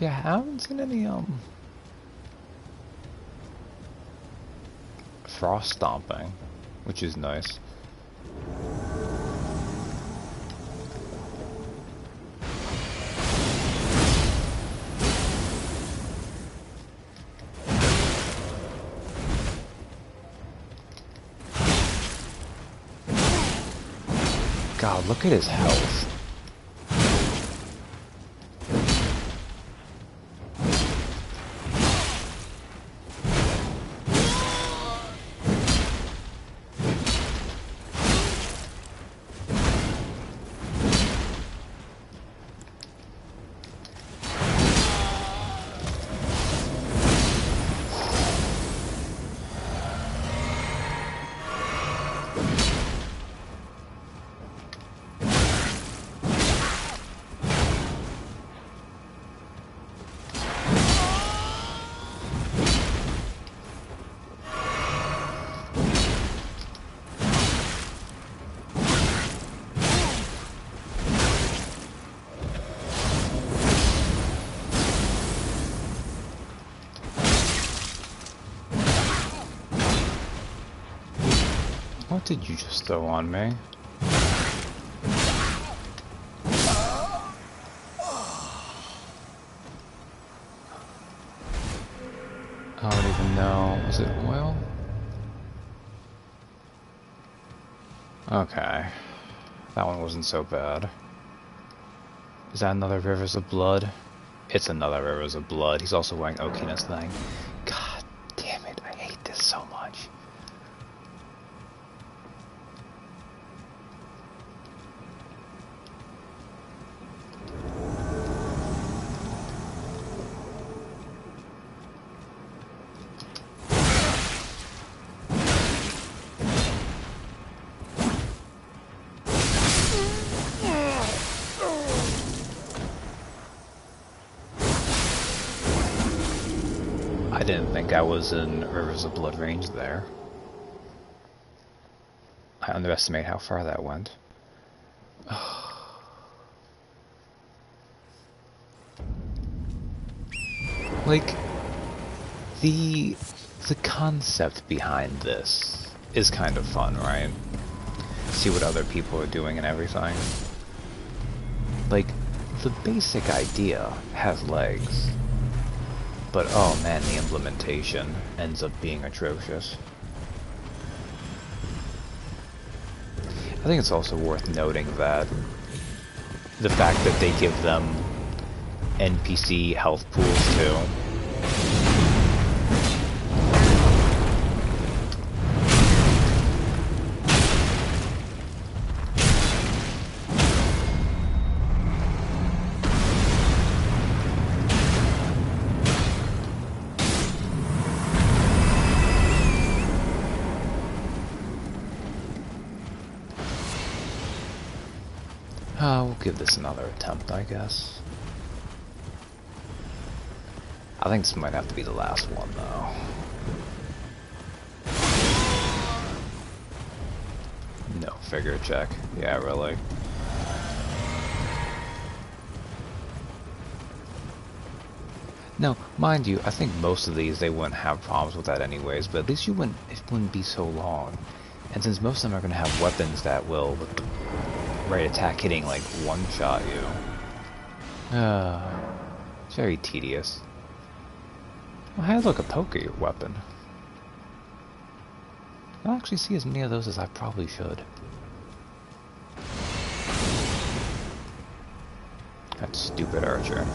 Yeah, I haven't seen any, frost stomping, which is nice. God, look at his health. What did you just throw on me? I don't even know. Was it oil? Okay. That one wasn't so bad. Is that another Rivers of Blood? It's another Rivers of Blood. He's also wearing Okina's thing. God damn it, I hate this so much. I didn't think I was in Rivers of Blood range there. I underestimate how far that went. Like, the concept behind this is kind of fun, right? See what other people are doing and everything. Like, the basic idea has legs. But oh man, the implementation ends up being atrocious. I think it's also worth noting that the fact that they give them NPC health pools too. We'll give this another attempt, I guess. I think this might have to be the last one, though. No, figure check. Yeah, really. No, mind you, I think most of these, they wouldn't have problems with that anyways, but at least it wouldn't be so long. And since most of them are going to have weapons that will, with the right attack hitting, like, one-shot you. It's very tedious. Well, hey, look, a poker weapon. I don't actually see as many of those as I probably should. That stupid archer.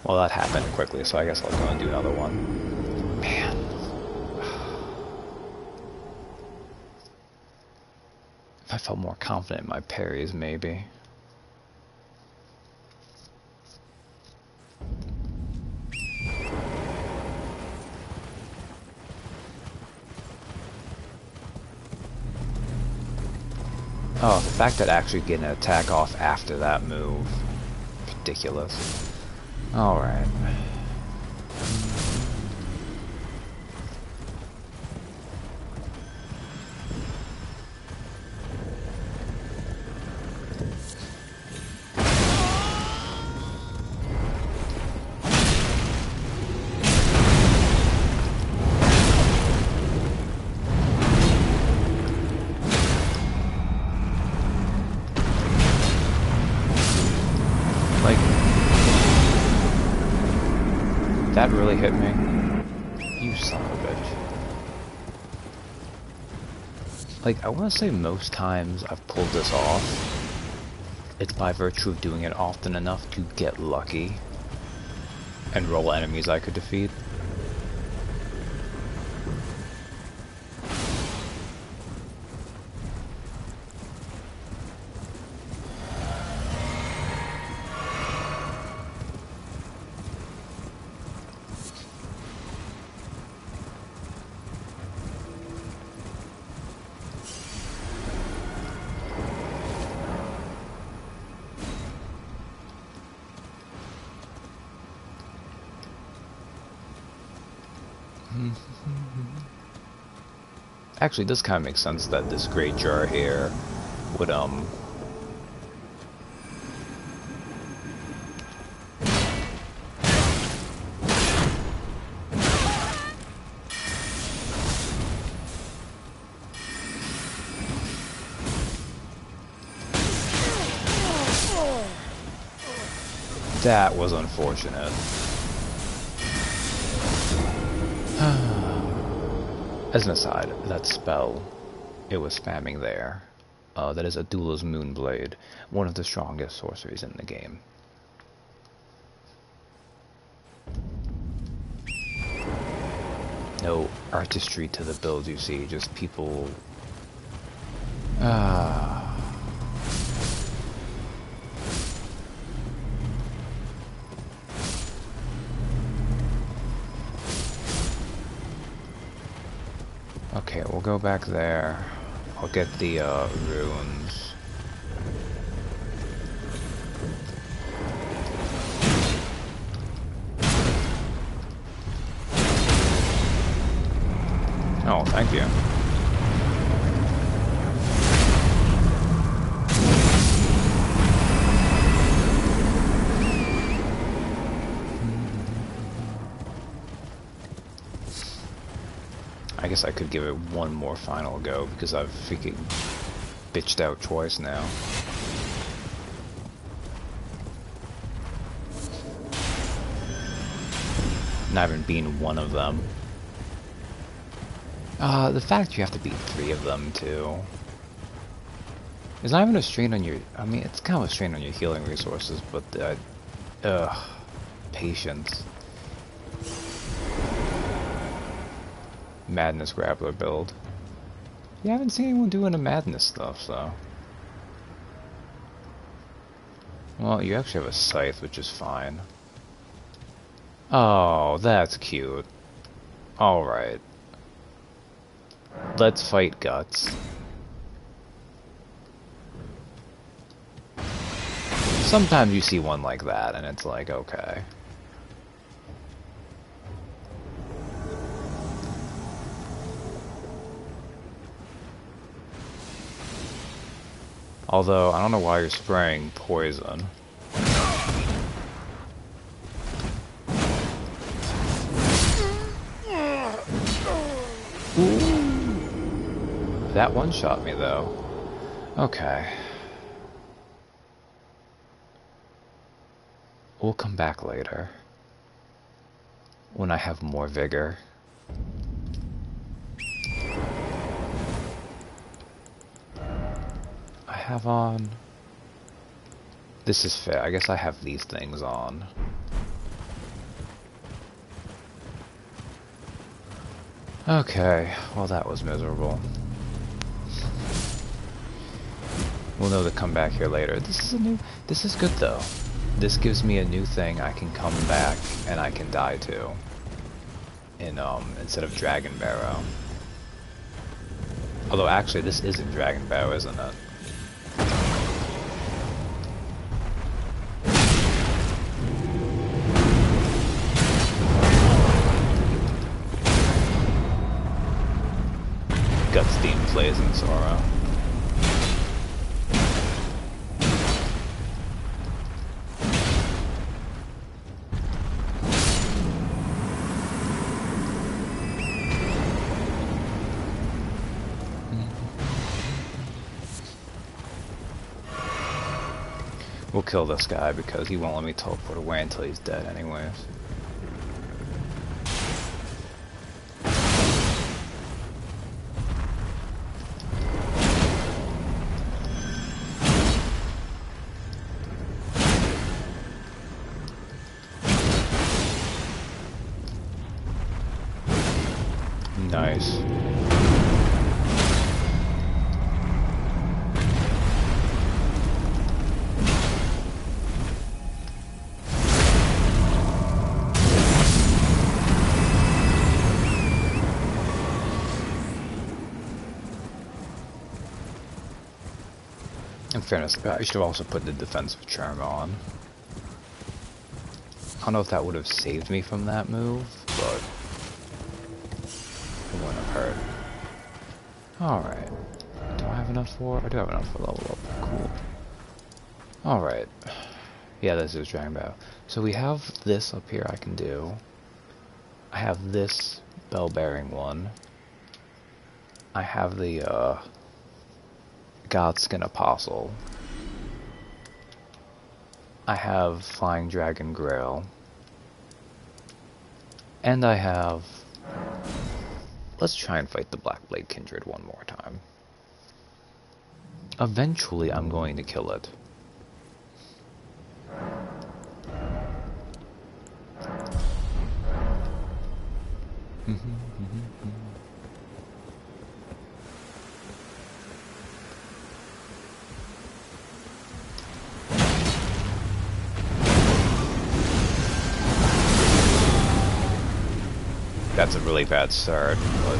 Well, that happened quickly, so I guess I'll go and do another one. Man. If I felt more confident in my parries, maybe. Oh, the fact that actually getting an attack off after that move. Ridiculous. Alright. really hit me? You son of a bitch. Like, I want to say most times I've pulled this off, it's by virtue of doing it often enough to get lucky and roll enemies I could defeat. Actually, this kind of makes sense that this great jar here would, that was unfortunate. As an aside, that spell, it was spamming there. That is Adula's Moonblade, one of the strongest sorceries in the game. No artistry to the build, you see, just people... Okay, we'll go back there. I'll get the runes. Oh, thank you. I guess I could give it one more final go because I've freaking bitched out twice now. Not even being one of them. The fact you have to beat 3 of them too. It's not even a strain on your... I mean, it's kind of a strain on your healing resources, but patience. Madness Grappler build. You haven't seen anyone doing the madness stuff, so... Well, you actually have a scythe, which is fine. Oh, that's cute. Alright. Let's fight Guts. Sometimes you see one like that, and it's like, okay. Although, I don't know why you're spraying poison. Ooh. That one shot me, though. Okay. We'll come back later. When I have more vigor. Have on. This is fair. I guess I have these things on. Okay, well that was miserable. We'll know to come back here later. This is good though. This gives me a new thing I can come back and I can die to. In instead of Dragon Barrow. Although actually this isn't Dragon Barrow, isn't it? Gutstein plays in Sorrow. We'll kill this guy because he won't let me teleport away until he's dead anyways. Nice. In fairness, I should have also put the defensive charm on. I don't know if that would have saved me from that move, but it wouldn't have hurt. Alright. Do I have enough for? I do have enough for level up. Cool. Alright. Yeah, this is Dragon Bow. So we have this up here I can do. I have this bell-bearing one. I have the, Godskin Apostle. I have Flying Dragon Grail. And I have... Let's try and fight the Blackblade Kindred one more time. Eventually I'm going to kill it. That's a really bad start, but...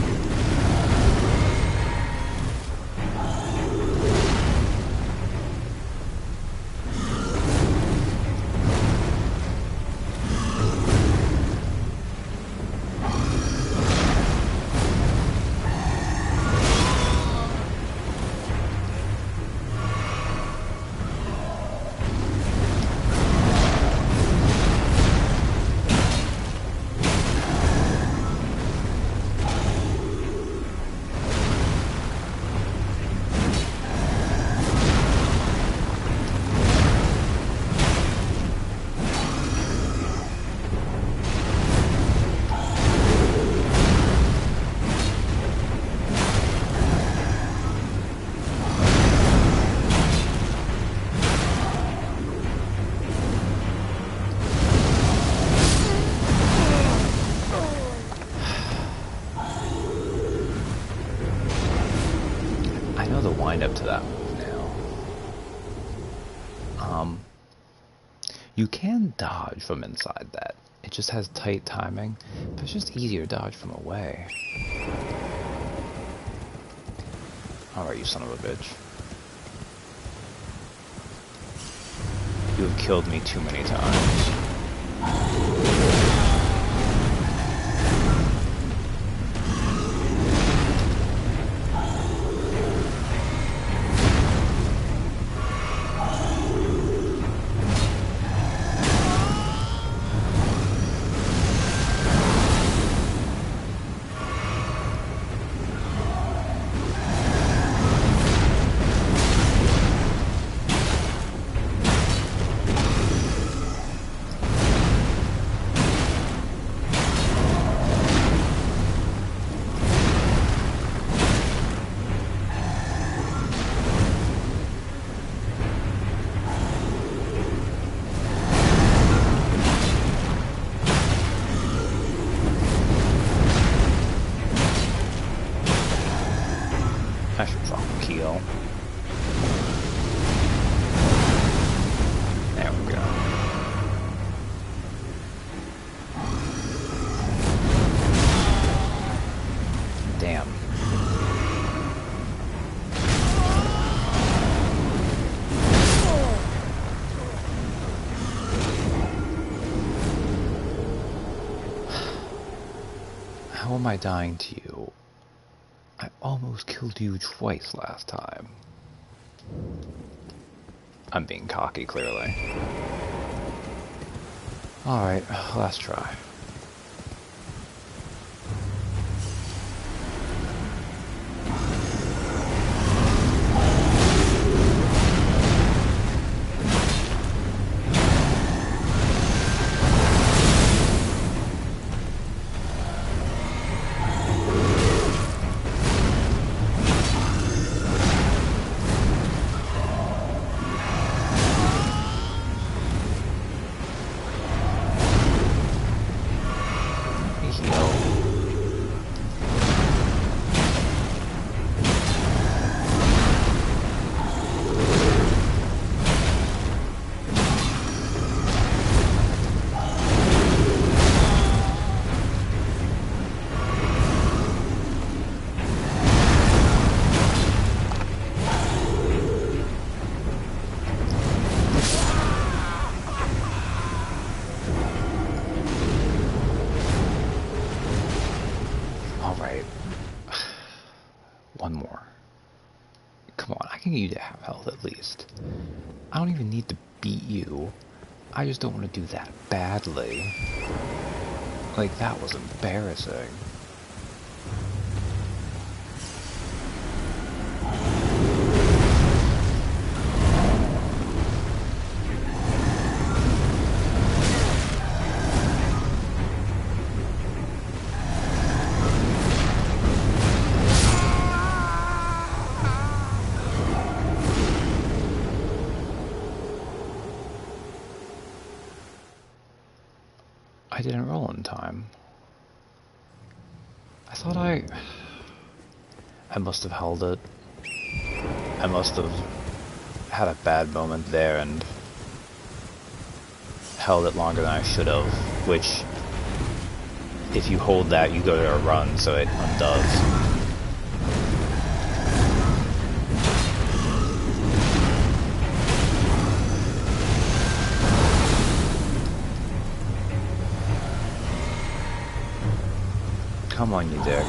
Up to that move now. You can dodge from inside that. It just has tight timing, but it's just easier to dodge from away. Alright, you son of a bitch. You have killed me too many times. I should drop a keel. There we go. Damn. How am I dying to you? I almost killed you twice last time. I'm being cocky, clearly. Alright, last try. Alright. One more. Come on, I can get you to have health at least. I don't even need to beat you. I just don't want to do that badly. Like, that was embarrassing. I didn't roll in time. I thought I must have held it. I must have had a bad moment there and held it longer than I should have, which, if you hold that, you go to a run, so it undoes. Come on, you dick.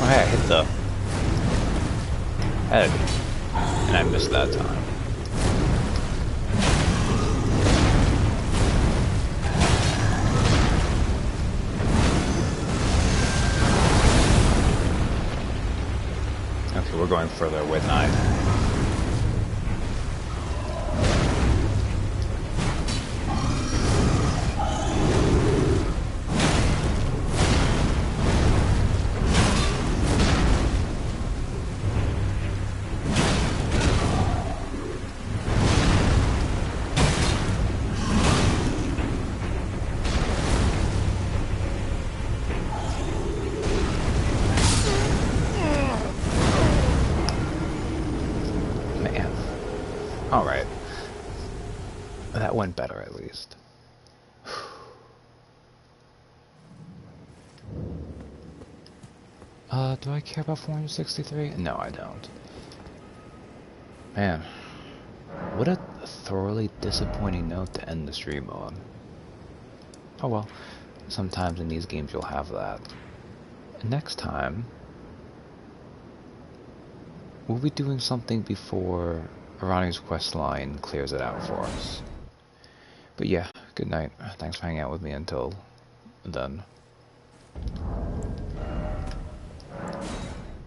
I hit the head, and I missed that time. Okay, we're going further with knife. Alright. That went better, at least. Do I care about 463? No, I don't. Man. What a thoroughly disappointing note to end the stream on. Oh well. Sometimes in these games you'll have that. Next time, we'll be doing something before Ranni's quest line clears it out for us. But yeah, good night. Thanks for hanging out with me until then.